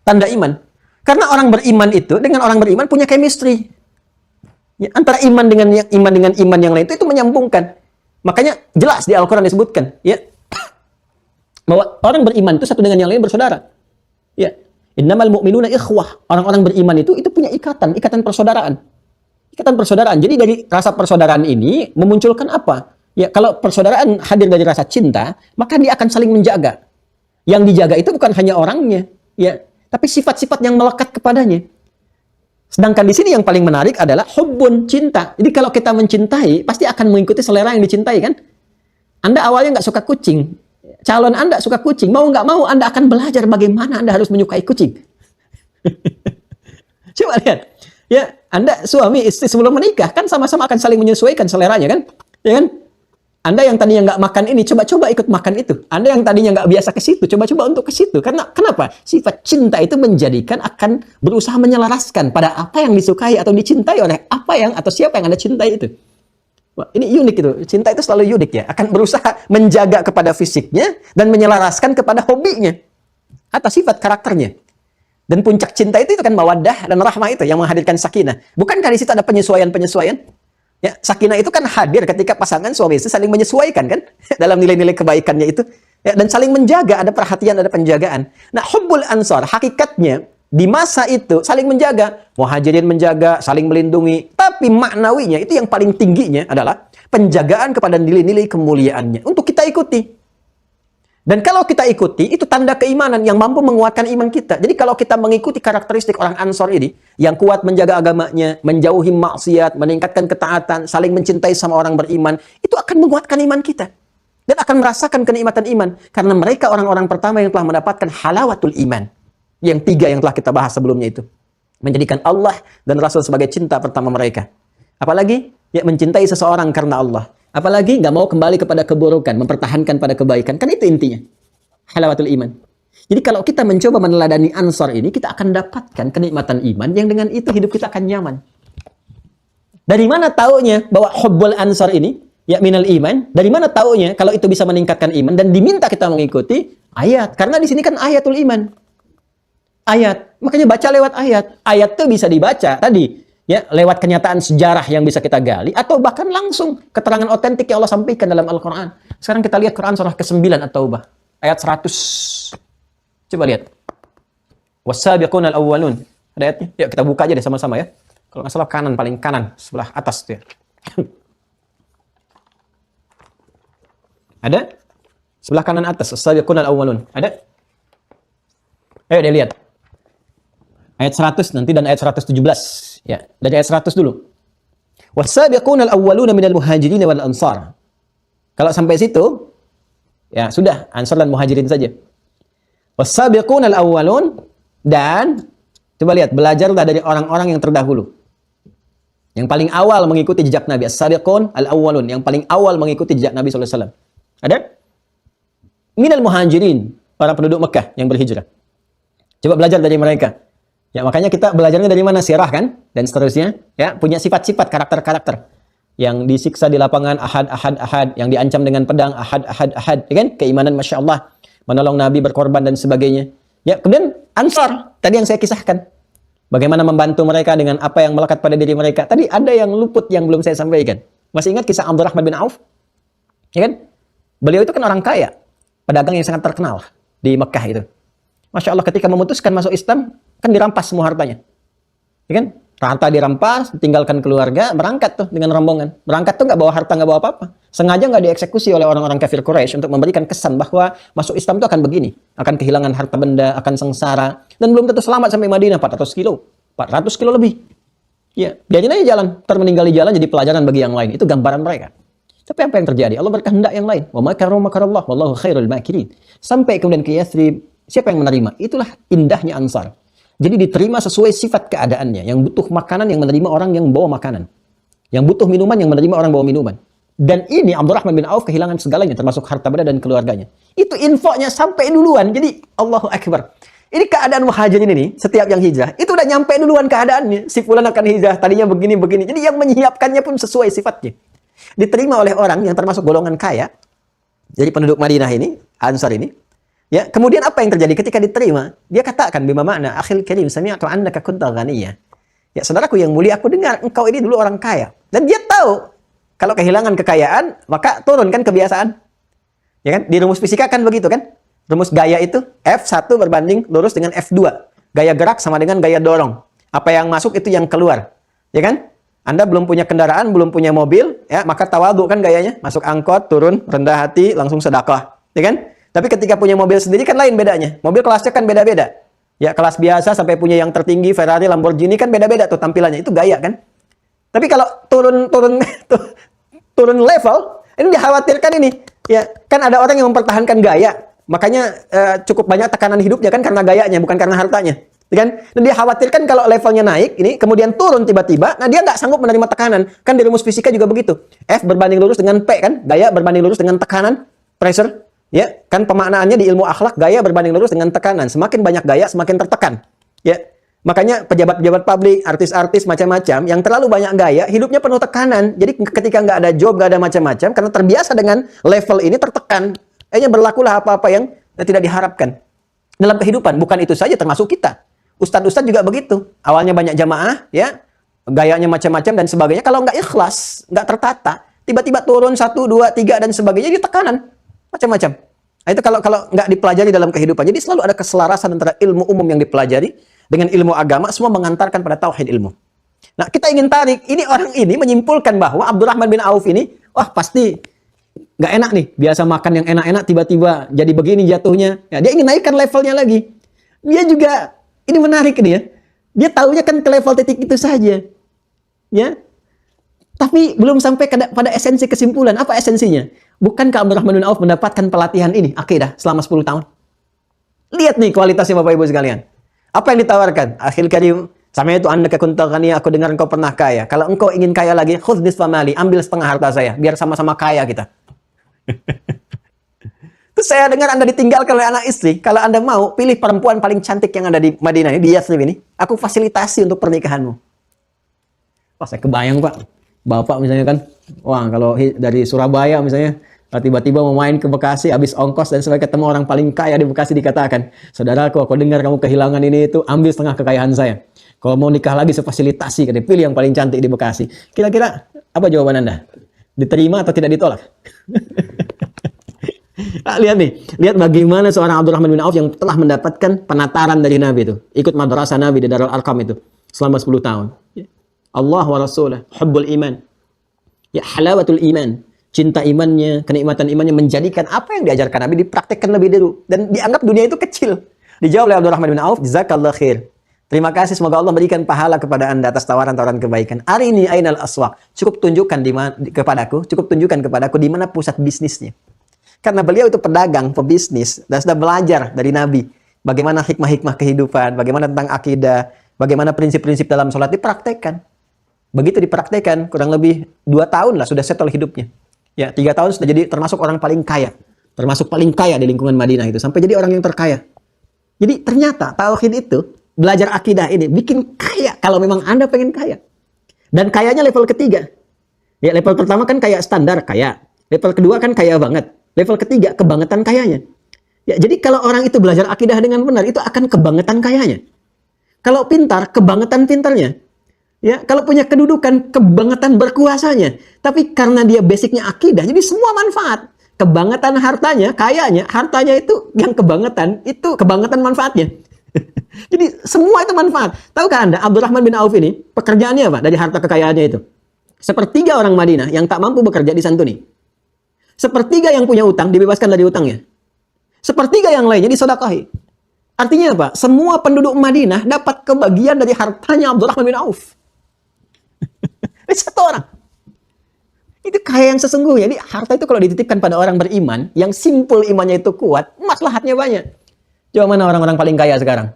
Tanda iman. Karena orang beriman itu, dengan orang beriman punya chemistry. Ya, antara iman dengan iman yang lain itu menyambungkan. Makanya jelas di Al-Quran disebutkan. Ya, bahwa orang beriman itu satu dengan yang lain bersaudara. Ya, innamal mu'minuna ikhwah. Orang-orang beriman itu punya ikatan persaudaraan. Ikatan persaudaraan. Jadi dari rasa persaudaraan ini memunculkan apa? Ya, kalau persaudaraan hadir dari rasa cinta, maka dia akan saling menjaga. Yang dijaga itu bukan hanya orangnya, ya, tapi sifat-sifat yang melekat kepadanya. Sedangkan di sini yang paling menarik adalah hubbun, cinta. Jadi kalau kita mencintai, pasti akan mengikuti selera yang dicintai kan? Anda awalnya nggak suka kucing, calon Anda suka kucing, mau nggak mau Anda akan belajar bagaimana Anda harus menyukai kucing. Coba lihat. Ya, Anda suami istri sebelum menikah kan sama-sama akan saling menyesuaikan seleranya kan? Ya kan? Anda yang tadinya nggak makan ini, coba-coba ikut makan itu. Anda yang tadinya nggak biasa ke situ, coba-coba untuk ke situ. Karena kenapa? Sifat cinta itu menjadikan akan berusaha menyelaraskan pada apa yang disukai atau dicintai oleh apa yang atau siapa yang Anda cintai itu. Wah, ini unik itu. Cinta itu selalu unik ya. Akan berusaha menjaga kepada fisiknya dan menyelaraskan kepada hobinya atau sifat karakternya. Dan puncak cinta itu kan mawaddah dan rahmah itu yang menghadirkan sakinah. Bukankah di situ ada penyesuaian-penyesuaian? Ya, sakinah itu kan hadir ketika pasangan suami istri saling menyesuaikan kan dalam nilai-nilai kebaikannya itu. Ya, dan saling menjaga, ada perhatian, ada penjagaan. Nah, hubbul ansar hakikatnya di masa itu saling menjaga, muhajirin menjaga, saling melindungi. Tapi maknawinya itu yang paling tingginya adalah penjagaan kepada nilai-nilai kemuliaannya untuk kita ikuti. Dan kalau kita ikuti, itu tanda keimanan yang mampu menguatkan iman kita. Jadi kalau kita mengikuti karakteristik orang Ansor ini, yang kuat menjaga agamanya, menjauhi maksiat, meningkatkan ketaatan, saling mencintai sama orang beriman, itu akan menguatkan iman kita. Dan akan merasakan kenikmatan iman. Karena mereka orang-orang pertama yang telah mendapatkan halawatul iman. Yang 3 yang telah kita bahas sebelumnya itu. Menjadikan Allah dan Rasul sebagai cinta pertama mereka. Apalagi, ya mencintai seseorang karena Allah. Apalagi nggak mau kembali kepada keburukan, mempertahankan pada kebaikan. Kan itu intinya. Halawatul iman. Jadi kalau kita mencoba meneladani Ansor ini, kita akan dapatkan kenikmatan iman yang dengan itu hidup kita akan nyaman. Dari mana taunya bahwa hubbul Ansor ini, ya minal iman, dari mana taunya kalau itu bisa meningkatkan iman dan diminta kita mengikuti ayat. Karena di sini kan ayatul iman. Ayat. Makanya baca lewat ayat. Ayat itu bisa dibaca tadi. Ya, lewat kenyataan sejarah yang bisa kita gali atau bahkan langsung keterangan otentik yang Allah sampaikan dalam Al-Quran. Sekarang kita lihat Quran surah ke-9 At-Taubah ayat 100. Coba lihat. Was-sabiqunal awwalun. Ada ayatnya? Yuk kita buka aja deh sama-sama ya. Kalau nggak salah kanan, paling kanan, sebelah atas tuh ya. Ada? Sebelah kanan atas, as-sabiqunal awwalun. Ada? Ayo deh lihat. Ayat 100 nanti dan ayat 117. Ya, dari ayat 100 dulu. Was-sabiqunal awwaluna minal muhajirin wal ansar. Kalau sampai situ, ya sudah, Ansar dan Muhajirin saja. Was-sabiqunal awwalun, dan coba lihat, belajarlah dari orang-orang yang terdahulu. Yang paling awal mengikuti jejak Nabi. As-sabiqun al-awwalun, yang paling awal mengikuti jejak Nabi SAW. Ada? Minal muhajirin, para penduduk Mekah yang berhijrah. Coba belajar dari mereka. Ya, makanya kita belajarnya dari mana? Sirah kan? Dan seterusnya. Ya, punya sifat-sifat, karakter-karakter. Yang disiksa di lapangan, ahad, ahad, ahad. Yang diancam dengan pedang, ahad, ahad, ahad. Ya kan? Keimanan, Masya Allah. Menolong Nabi, berkorban, dan sebagainya. Ya, kemudian Ansar. Tadi yang saya kisahkan. Bagaimana membantu mereka dengan apa yang melekat pada diri mereka. Tadi ada yang luput yang belum saya sampaikan. Masih ingat kisah Abdurrahman bin Auf? Ya kan? Beliau itu kan orang kaya. Pedagang yang sangat terkenal di Mekah itu. Masya Allah, ketika memutuskan masuk Islam, kan dirampas semua hartanya. Ya kan? Harta dirampas, tinggalkan keluarga, berangkat tuh dengan rombongan. Berangkat tuh nggak bawa harta, nggak bawa apa-apa. Sengaja nggak dieksekusi oleh orang-orang kafir Quraisy untuk memberikan kesan bahwa masuk Islam itu akan begini. Akan kehilangan harta benda, akan sengsara. Dan belum tentu selamat sampai Madinah, 400 kilo. 400 kilo lebih. Ya, biarin aja jalan. Termeninggal di jalan jadi pelajaran bagi yang lain. Itu gambaran mereka. Tapi apa yang terjadi? Allah berkehendak yang lain. Wa makaru makarallah wallahu khairul makirin. Sampai kemudian ke Yathrib, siapa yang menerima? Itulah indahnya Ansar. Jadi diterima sesuai sifat keadaannya. Yang butuh makanan, yang menerima orang yang bawa makanan. Yang butuh minuman, yang menerima orang bawa minuman. Dan ini Abdurrahman bin Auf kehilangan segalanya, termasuk harta benda dan keluarganya. Itu infonya sampai duluan. Jadi Allahu Akbar. Ini keadaan muhajirin ini, setiap yang hijrah, itu udah nyampe duluan keadaannya. Si fulan akan hijrah, tadinya begini-begini. Jadi yang menyiapkannya pun sesuai sifatnya. Diterima oleh orang yang termasuk golongan kaya. Jadi penduduk Madinah ini, Ansar ini. Ya, kemudian apa yang terjadi ketika diterima? Dia katakan bima makna akhil karim sami'tu annaka kunta ghaniyya. Ya, saudaraku yang mulia, aku dengar engkau ini dulu orang kaya. Dan dia tahu kalau kehilangan kekayaan, maka turun kan kebiasaan. Ya kan? Di rumus fisika kan begitu kan? Rumus gaya itu F1 berbanding lurus dengan F2. Gaya gerak sama dengan gaya dorong. Apa yang masuk itu yang keluar. Ya kan? Anda belum punya kendaraan, belum punya mobil, ya, maka tawadhu kan gayanya. Masuk angkot, turun, rendah hati, langsung sedekah. Ya kan? Tapi ketika punya mobil sendiri kan lain bedanya. Mobil kelasnya kan beda-beda. Ya, kelas biasa sampai punya yang tertinggi, Ferrari, Lamborghini kan beda-beda tuh tampilannya. Itu gaya kan? Tapi kalau turun level, ini dikhawatirkan ini. Ya, kan ada orang yang mempertahankan gaya. Makanya cukup banyak tekanan hidupnya kan karena gayanya, bukan karena hartanya. Kan? Dan dia khawatirkan kalau levelnya naik, ini kemudian turun tiba-tiba, nah dia nggak sanggup menerima tekanan. Kan di rumus fisika juga begitu. F berbanding lurus dengan P kan? Gaya berbanding lurus dengan tekanan, pressure. Ya, kan pemaknaannya di ilmu akhlak, gaya berbanding lurus dengan tekanan. Semakin banyak gaya, semakin tertekan. Ya, makanya pejabat-pejabat publik, artis-artis macam-macam, yang terlalu banyak gaya, hidupnya penuh tekanan. Jadi ketika nggak ada job, nggak ada macam-macam, karena terbiasa dengan level ini tertekan. Akhirnya berlakulah apa-apa yang tidak diharapkan dalam kehidupan. Bukan itu saja, termasuk kita. Ustadz-ustadz juga begitu. Awalnya banyak jamaah, ya, gayanya macam-macam dan sebagainya. Kalau nggak ikhlas, nggak tertata, tiba-tiba turun 1, 2, 3 dan sebagainya, jadi tekanan macam-macam. Nah, itu kalau nggak dipelajari dalam kehidupan. Jadi selalu ada keselarasan antara ilmu umum yang dipelajari dengan ilmu agama, semua mengantarkan pada tauhid ilmu. Nah, kita ingin tarik, ini orang ini menyimpulkan bahwa Abdurrahman bin Auf ini, wah pasti nggak enak nih, biasa makan yang enak-enak tiba-tiba jadi begini jatuhnya. Ya, dia ingin naikkan levelnya lagi. Dia juga, ini menarik nih ya, dia tahunya kan ke level titik itu saja. Ya, tapi belum sampai pada esensi kesimpulan. Apa esensinya? Bukankah Abdurrahman bin Auf mendapatkan pelatihan ini, akidah, selama 10 tahun? Lihat nih kualitasnya Bapak Ibu sekalian. Apa yang ditawarkan? Akhil karim, sama itu anda kunta ghaniyya, aku dengar engkau pernah kaya. Kalau engkau ingin kaya lagi, khudh nisfa mali, ambil setengah harta saya, biar sama-sama kaya kita. Terus saya dengar Anda ditinggalkan oleh anak istri. Kalau Anda mau, pilih perempuan paling cantik yang ada di Madinah ini, di Yathrib ini. Aku fasilitasi untuk pernikahanmu. Wah, saya kebayang, Pak. Bapak misalnya kan, wah kalau dari Surabaya misalnya, tiba-tiba mau main ke Bekasi, habis ongkos dan sebagainya, ketemu orang paling kaya di Bekasi, dikatakan, saudaraku, aku dengar kamu kehilangan ini itu, ambil setengah kekayaan saya. Kalau mau nikah lagi, saya fasilitasi, pilih yang paling cantik di Bekasi. Kira-kira apa jawaban Anda? Diterima atau tidak ditolak? Lihat nih, lihat bagaimana seorang Abdurrahman bin Auf yang telah mendapatkan penataran dari Nabi itu. Ikut madrasah Nabi di Darul Arqam itu selama 10 tahun. Allah wa Rasulah, hubbul iman. Ya, halawatul iman. Cinta imannya, kenikmatan imannya menjadikan apa yang diajarkan Nabi dipraktekkan lebih dulu. Dan dianggap dunia itu kecil. Dijawab oleh Abdurrahman bin Auf, jazakallah khair. Terima kasih, semoga Allah berikan pahala kepada Anda atas tawaran-tawaran kebaikan. Arini ainal aswaq. Cukup tunjukkan kepadaku di mana pusat bisnisnya. Karena beliau itu pedagang, pebisnis, dan sudah belajar dari Nabi. Bagaimana hikmah-hikmah kehidupan, bagaimana tentang akidah, bagaimana prinsip-prinsip dalam sholat dipraktekkan. Begitu dipraktekkan, kurang lebih 2 tahun lah sudah settle hidupnya. Ya, 3 tahun sudah jadi termasuk orang paling kaya. Termasuk paling kaya di lingkungan Madinah itu. Sampai jadi orang yang terkaya. Jadi ternyata tauhid itu, belajar akidah ini bikin kaya kalau memang Anda pengen kaya. Dan kayanya level ketiga. Ya, level pertama kan kaya standar, kaya. Level kedua kan kaya banget. Level ketiga kebangetan kayanya. Ya, jadi kalau orang itu belajar akidah dengan benar, itu akan kebangetan kayanya. Kalau pintar, kebangetan pintarnya. Ya, kalau punya kedudukan, kebangetan berkuasanya. Tapi karena dia basicnya akidah, jadi semua manfaat. Kebangetan hartanya, kayanya, hartanya itu yang kebangetan, itu kebangetan manfaatnya. Jadi semua itu manfaat. Tahukah Anda, Abdurrahman bin Auf ini, pekerjaannya apa dari harta kekayaannya itu? Sepertiga orang Madinah yang tak mampu bekerja disantuni. Sepertiga yang punya utang dibebaskan dari utangnya. Sepertiga yang lainnya disodakahi. Artinya apa? Semua penduduk Madinah dapat kebagian dari hartanya Abdurrahman bin Auf. Ini satu orang. Itu kaya yang sesungguhnya. Jadi harta itu kalau dititipkan pada orang beriman, yang simpul imannya itu kuat, maslahatnya banyak. Coba mana orang-orang paling kaya sekarang?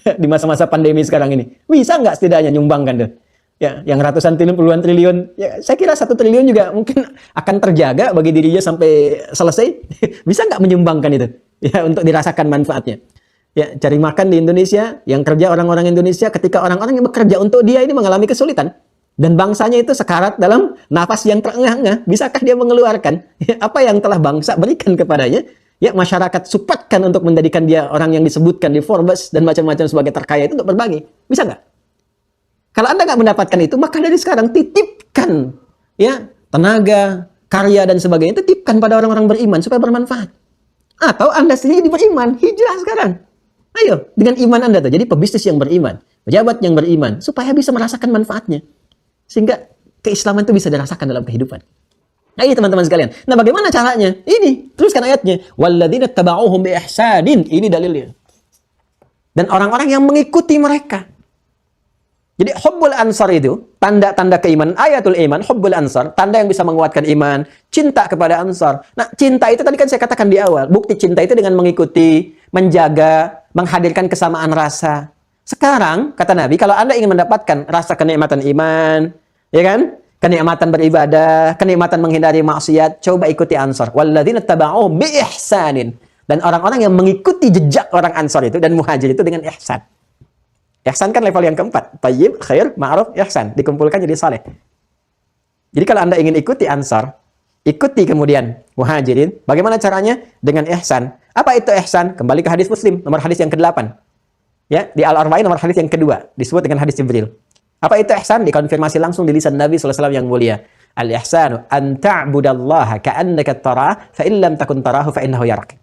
Di masa-masa pandemi sekarang ini. Bisa nggak setidaknya nyumbangkan tuh? Ya, yang ratusan triliun, puluhan triliun. Ya, saya kira 1 triliun juga mungkin akan terjaga bagi dirinya sampai selesai. Bisa nggak menyumbangkan itu? Ya, untuk dirasakan manfaatnya. Ya, cari makan di Indonesia, yang kerja orang-orang Indonesia, ketika orang-orang yang bekerja untuk dia ini mengalami kesulitan. Dan bangsanya itu sekarat dalam nafas yang terengah-engah. Bisakah dia mengeluarkan apa yang telah bangsa berikan kepadanya? Ya, masyarakat supportkan untuk menjadikan dia orang yang disebutkan di Forbes dan macam-macam sebagai terkaya itu untuk berbagi. Bisa nggak? Kalau Anda nggak mendapatkan itu, maka dari sekarang titipkan ya tenaga, karya dan sebagainya, titipkan pada orang-orang beriman supaya bermanfaat. Atau Anda sendiri beriman, hijrah sekarang. Ayo, dengan iman Anda tuh, jadi pebisnis yang beriman, pejabat yang beriman, supaya bisa merasakan manfaatnya. Sehingga keislaman itu bisa dirasakan dalam kehidupan. Nah, ini teman-teman sekalian. Nah, bagaimana caranya? Ini, teruskan ayatnya. Walladzina taba'uhum bi ihsanin. Ini dalilnya. Dan orang-orang yang mengikuti mereka. Jadi hubbul ansar itu, tanda-tanda keimanan, ayatul iman, hubbul ansar, tanda yang bisa menguatkan iman, cinta kepada ansar. Nah, cinta itu tadi kan saya katakan di awal, bukti cinta itu dengan mengikuti, menjaga, menghadirkan kesamaan rasa. Sekarang, kata Nabi, kalau Anda ingin mendapatkan rasa kenikmatan iman, ya kan? Kenikmatan beribadah, kenikmatan menghindari maksiat, coba ikuti ansar. Walladzina taba'uhum bi ihsanin. Dan orang-orang yang mengikuti jejak orang ansar itu dan muhajir itu dengan ihsan. Ihsan kan level yang keempat. Tayyib, khair, ma'ruf, ihsan. Dikumpulkan jadi saleh. Jadi kalau Anda ingin ikuti ansar, ikuti kemudian muhajirin. Bagaimana caranya? Dengan ihsan. Apa itu ihsan? Kembali ke hadis Muslim, nomor hadis yang ke-8. Ya, di Al-Arba'in nomor hadis yang kedua. Disebut dengan hadis Jibril. Apa itu ihsan? Dikonfirmasi langsung di lisan Nabi SAW yang mulia. Al-ihsanu an ta'budallaha ka'annaka tarah, fa in lam takun tarahu fa innahu yarak.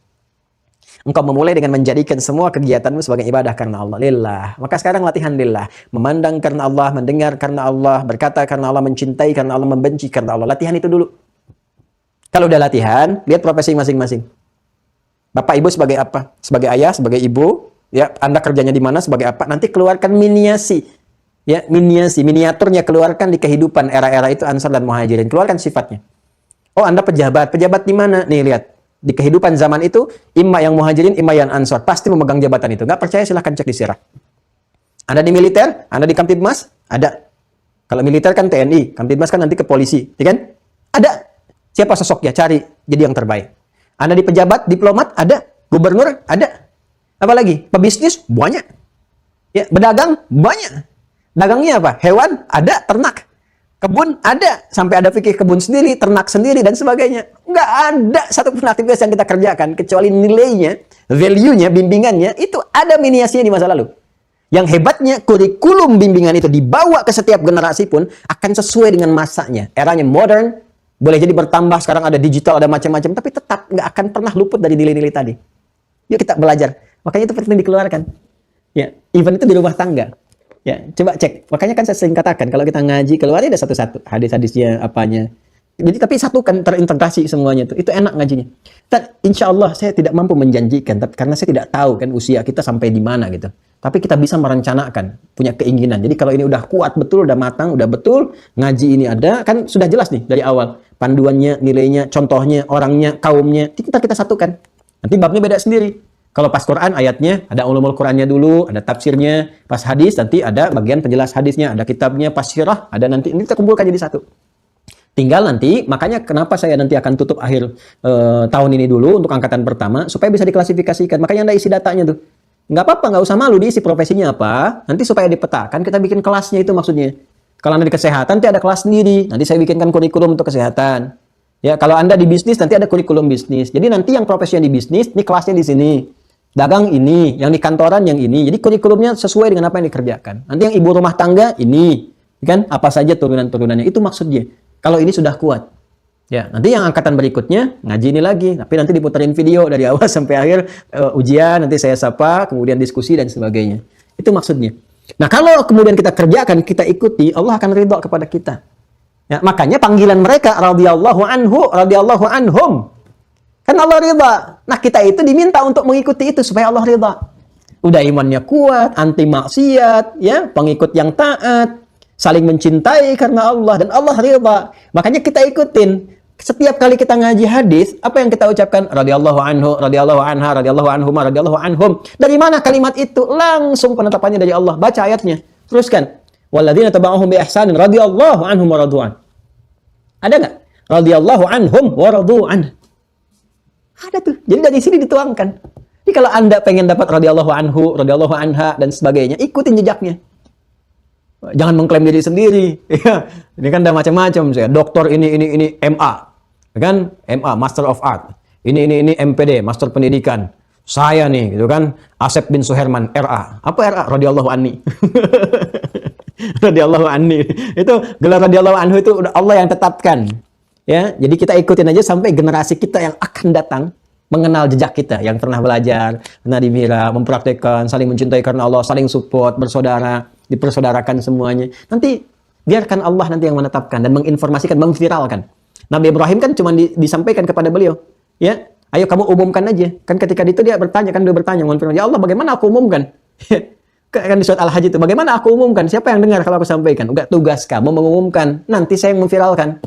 Engkau memulai dengan menjadikan semua kegiatanmu sebagai ibadah karena Allah. Lillah. Maka sekarang latihan lillah. Memandang karena Allah, mendengar karena Allah, berkata karena Allah, mencintai karena Allah, membenci karena Allah. Latihan itu dulu. Kalau udah latihan, lihat profesi masing-masing. Bapak ibu sebagai apa? Sebagai ayah, sebagai ibu. Ya, Anda kerjanya di mana, sebagai apa? Nanti keluarkan miniasi. Ya, miniaturnya keluarkan di kehidupan era-era itu Ansar dan Muhajirin. Keluarkan sifatnya. Oh, Anda pejabat. Pejabat di mana? Nih, lihat. Di kehidupan zaman itu, imma yang Muhajirin, imma yang Ansar. Pasti memegang jabatan itu. Nggak percaya, silahkan cek di sirah. Anda di militer, Anda di Kamtibmas, ada. Kalau militer kan TNI, Kamtibmas kan nanti ke polisi. Ya kan? Ada. Siapa sosoknya? Cari. Jadi yang terbaik. Anda di pejabat, diplomat, ada. Gubernur, ada. Apalagi? Pebisnis, banyak. Ya, berdagang, banyak. Dagangnya apa? Hewan, ada. Ternak. Kebun ada, sampai ada fikih kebun sendiri, ternak sendiri, dan sebagainya. Nggak ada satupun aktivitas yang kita kerjakan, kecuali nilainya, value-nya, bimbingannya, itu ada miniasinya di masa lalu. Yang hebatnya, kurikulum bimbingan itu dibawa ke setiap generasi pun akan sesuai dengan masanya. Eranya modern, Boleh jadi bertambah, sekarang ada digital, ada macam-macam, tapi tetap nggak akan pernah luput dari nilai-nilai tadi. Yuk kita belajar. Makanya itu penting dikeluarkan. Ya, even itu di rumah tangga. Ya, coba cek. Makanya kan saya sering katakan, kalau kita ngaji, keluarnya ada satu-satu. Hadis-hadisnya, apanya. Jadi, tapi satukan, terintegrasi semuanya itu. Itu enak ngajinya. Dan insya Allah saya tidak mampu menjanjikan, karena saya tidak tahu kan usia kita sampai di mana gitu. Tapi kita bisa merencanakan, punya keinginan. Jadi kalau ini udah kuat betul, udah matang, udah betul, ngaji ini ada, kan sudah jelas nih dari awal. Panduannya, nilainya, contohnya, orangnya, kaumnya, kita satukan. Nanti babnya beda sendiri. Kalau pas Quran ayatnya, ada ulumul Qurannya dulu, ada tafsirnya. Pas hadis, nanti ada bagian penjelas hadisnya, ada kitabnya, pas sirah, ada nanti kita kumpulkan jadi satu. Tinggal nanti, makanya kenapa saya nanti akan tutup akhir tahun ini dulu untuk angkatan pertama, supaya bisa diklasifikasikan. Makanya Anda isi datanya tuh. Nggak apa-apa, nggak usah malu diisi profesinya apa. Nanti supaya dipetakan, kita bikin kelasnya itu maksudnya. Kalau Anda di kesehatan, nanti ada kelas sendiri. Nanti saya bikinkan kurikulum untuk kesehatan. Ya, kalau Anda di bisnis, nanti ada kurikulum bisnis. Jadi nanti yang profesinya di bisnis, ini kelasnya di sini. Dagang ini, yang di kantoran yang ini. Jadi kurikulumnya sesuai dengan apa yang dikerjakan. Nanti yang ibu rumah tangga ini, kan? Apa saja turunan-turunannya. Itu maksudnya. Kalau ini sudah kuat. Ya, nanti yang angkatan berikutnya ngaji ini lagi, tapi nanti diputerin video dari awal sampai akhir ujian, nanti saya sapa, kemudian diskusi dan sebagainya. Itu maksudnya. Nah, kalau kemudian kita kerjakan, kita ikuti, Allah akan ridha kepada kita. Ya, makanya panggilan mereka radhiyallahu anhu, radhiyallahu anhum. Kan Allah ridha. Nah, kita itu diminta untuk mengikuti itu supaya Allah ridha. Udah imannya kuat, anti maksiat, ya, pengikut yang taat, saling mencintai karena Allah dan Allah ridha. Makanya kita ikutin. Setiap kali kita ngaji hadis, apa yang kita ucapkan? Radhiyallahu anhu, radhiyallahu anha, radhiyallahu anhum, radhiyallahu anhum. Dari mana kalimat itu? Langsung penetapannya dari Allah. Baca ayatnya. Teruskan. Walladzina taba'uhum bi ihsanin radhiyallahu anhum wa radu'an. Ada enggak? Radhiyallahu anhum wa radu'an. Ada tuh. Jadi dari sini dituangkan. Jadi kalau Anda pengen dapat radhiyallahu anhu, radhiyallahu anha dan sebagainya, ikutin jejaknya. Jangan mengklaim diri sendiri. Ya, ini kan ada macam-macam. Saya dokter ini MA, kan? MA, Master of Art. Ini MPD, Master Pendidikan. Saya nih, gitu kan? Asep bin Suherman, RA. Apa RA? Radhiyallahu anni. Radhiyallahu anni. Itu gelar radhiyallahu anhu itu udah Allah yang tetapkan. Ya, jadi kita ikutin aja sampai generasi kita yang akan datang mengenal jejak kita yang pernah belajar, pernah dimira, mempraktekkan, saling mencintai karena Allah, saling support, bersaudara, dipersaudarakan semuanya. Nanti biarkan Allah nanti yang menetapkan dan menginformasikan, memviralkan. Nabi Ibrahim kan cuma disampaikan kepada beliau, ya, ayo kamu umumkan aja. Kan ketika itu dia bertanya, ya Allah bagaimana aku umumkan? Kan di surat Al-Hajj itu, bagaimana aku umumkan? Siapa yang dengar kalau aku sampaikan? Enggak, tugas kamu mengumumkan, nanti saya yang memviralkan.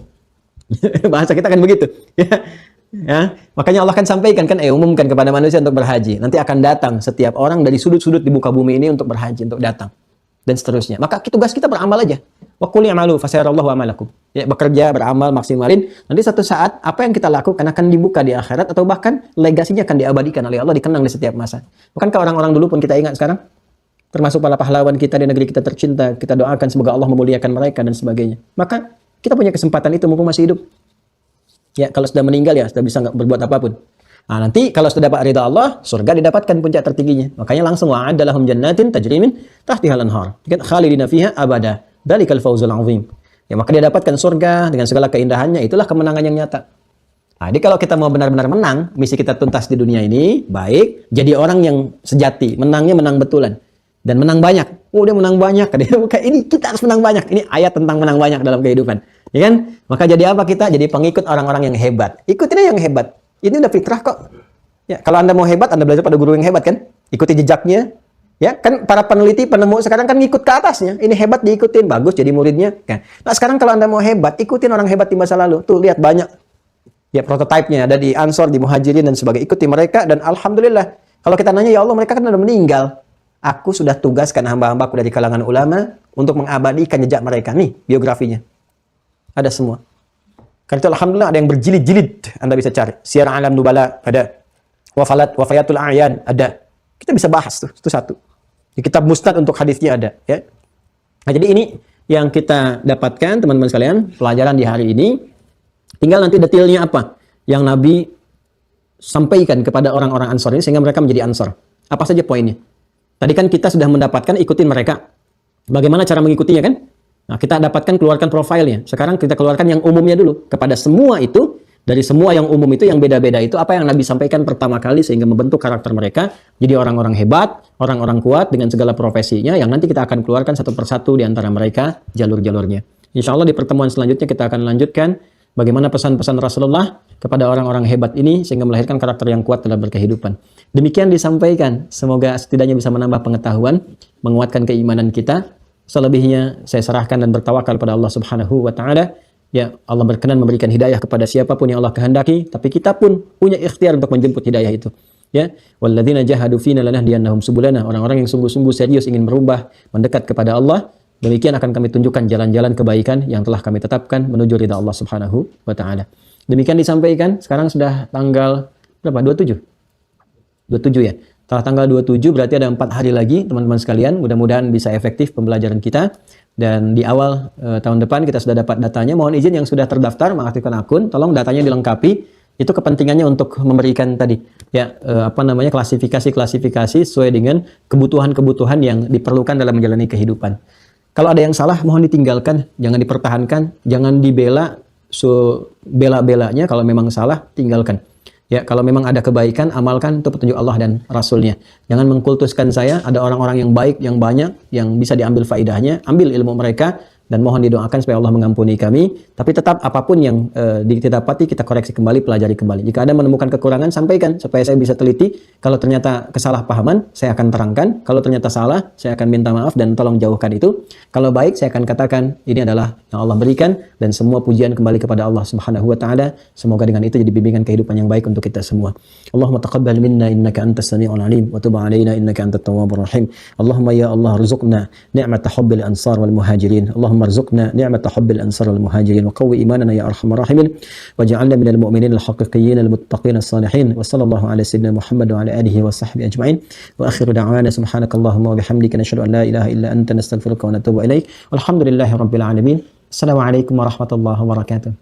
Bahasa kita kan begitu, ya. Ya, makanya Allah kan sampaikan kan, umumkan kepada manusia untuk berhaji. Nanti akan datang setiap orang dari sudut-sudut di muka bumi ini untuk berhaji, untuk datang dan seterusnya. Maka tugas kita beramal aja. Wa qul i'malu fasayarallahu amalakum. Ya, bekerja, beramal, maksimalin. Nanti satu saat apa yang kita lakukan akan dibuka di akhirat atau bahkan legasinya akan diabadikan oleh Allah, dikenang di setiap masa. Bukankah orang-orang dulu pun kita ingat sekarang? Termasuk para pahlawan kita di negeri kita tercinta, kita doakan semoga Allah memuliakan mereka dan sebagainya. Maka kita punya kesempatan itu mumpung masih hidup. Ya, kalau sudah meninggal ya sudah bisa nggak berbuat apapun. Nah, nanti kalau sudah dapat ridha Allah, surga didapatkan puncak tertingginya. Makanya langsung wa'adda lahum jannatin tajri min tahtihal anhar. Khalidina fiha abada. Dzalikal fawzul 'azim. Ya, maka dia dapatkan surga dengan segala keindahannya, itulah kemenangan yang nyata. Nah, jadi kalau kita mau benar-benar menang, misi kita tuntas di dunia ini, baik, jadi orang yang sejati, menangnya menang betulan. Dan menang banyak. Oh, dia menang banyak. Ini kita harus menang banyak. Ini ayat tentang menang banyak dalam kehidupan. Ya kan? Maka jadi apa kita? Jadi pengikut orang-orang yang hebat. Ikutin aja yang hebat. Ini udah fitrah kok. Ya, kalau Anda mau hebat, Anda belajar pada guru yang hebat kan? Ikuti jejaknya. Ya, kan para peneliti, penemu sekarang kan ngikut ke atasnya. Ini hebat diikutin, bagus jadi muridnya. Kan? Nah, sekarang kalau Anda mau hebat, ikutin orang hebat di masa lalu. Tuh, lihat banyak. Ya, prototipenya ada di Ansor, di Muhajirin dan sebagainya. Ikuti mereka dan alhamdulillah. Kalau kita nanya, ya Allah, mereka kan udah meninggal. Aku sudah tugaskan hamba-hambaku dari kalangan ulama untuk mengabadikan jejak mereka. Nih, biografinya. Ada semua. Karena itu alhamdulillah ada yang berjilid-jilid. Anda bisa cari. Syiar Alam Nubala ada. Wafayatul A'yan ada. Kita bisa bahas tuh, itu satu. Di kitab Musnad untuk hadisnya ada, ya. Nah, jadi ini yang kita dapatkan teman-teman sekalian, pelajaran di hari ini. Tinggal nanti detailnya apa yang Nabi sampaikan kepada orang-orang Ansor ini sehingga mereka menjadi Ansor. Apa saja poinnya? Tadi kan kita sudah mendapatkan ikutin mereka. Bagaimana cara mengikutinya kan? Nah, kita dapatkan keluarkan profilnya. Sekarang kita keluarkan yang umumnya dulu. Kepada semua itu, dari semua yang umum itu, yang beda-beda itu, apa yang Nabi sampaikan pertama kali sehingga membentuk karakter mereka. Jadi orang-orang hebat, orang-orang kuat dengan segala profesinya, yang nanti kita akan keluarkan satu persatu di antara mereka jalur-jalurnya. Insya Allah di pertemuan selanjutnya kita akan lanjutkan bagaimana pesan-pesan Rasulullah kepada orang-orang hebat ini sehingga melahirkan karakter yang kuat dalam berkehidupan. Demikian disampaikan. Semoga setidaknya bisa menambah pengetahuan, menguatkan keimanan kita. Selebihnya saya serahkan dan bertawakal pada Allah Subhanahu wa taala. Ya, Allah berkenan memberikan hidayah kepada siapapun yang Allah kehendaki, tapi kita pun punya ikhtiar untuk menjemput hidayah itu. Ya, walladzina jahadu fina lanahdiyannahum subulana. Orang-orang yang sungguh-sungguh serius ingin berubah, mendekat kepada Allah, demikian akan kami tunjukkan jalan-jalan kebaikan yang telah kami tetapkan menuju ridha Allah Subhanahu wa taala. Demikian disampaikan. Sekarang sudah tanggal berapa? 27. 27 ya. Setelah tanggal 27 berarti ada 4 hari lagi teman-teman sekalian. Mudah-mudahan bisa efektif pembelajaran kita. Dan di awal tahun depan kita sudah dapat datanya. Mohon izin yang sudah terdaftar mengaktifkan akun, tolong datanya dilengkapi. Itu kepentingannya untuk memberikan tadi ya klasifikasi-klasifikasi sesuai dengan kebutuhan-kebutuhan yang diperlukan dalam menjalani kehidupan. Kalau ada yang salah mohon ditinggalkan, jangan dipertahankan, jangan dibela bela-belanya. Kalau memang salah tinggalkan. Ya, kalau memang ada kebaikan, amalkan itu petunjuk Allah dan Rasulnya. Jangan mengkultuskan saya, ada orang-orang yang baik, yang banyak, yang bisa diambil faidahnya, ambil ilmu mereka, dan mohon didoakan supaya Allah mengampuni kami. Tapi tetap apapun yang didapati, kita koreksi kembali, pelajari kembali. Jika ada menemukan kekurangan, sampaikan, supaya saya bisa teliti. Kalau ternyata kesalahpahaman, saya akan terangkan. Kalau ternyata salah, saya akan minta maaf dan tolong jauhkan itu. Kalau baik, saya akan katakan, ini adalah yang Allah berikan, dan semua pujian kembali kepada Allah Subhanahu wa taala. Semoga dengan itu jadi bimbingan kehidupan yang baik untuk kita semua. Allahumma taqabbal minna innaka antas samiul alim wa tub alaina innaka antat tawwabur rahim. Allahumma ya Allah rzuqna ni'mata hubbil ansar wal muhajirin. Allahumma rzuqna ni'mata hubbil ansar wal muhajirin wa qawwi imanana ya arhamar rahimin waj'alna minal mu'minin al haqiqiyyin al muttaqin as salihin wa sallallahu ala sayyidina Muhammad wa ala alihi wa sahbihi ajma'in wa akhiru da'wana subhanakallahumma wa bihamdika nashhadu an la ilaha illa anta nastaghfiruka wa natubu ilaik. Walhamdulillahi rabbil alamin. Assalamualaikum warahmatullahi wabarakatuh.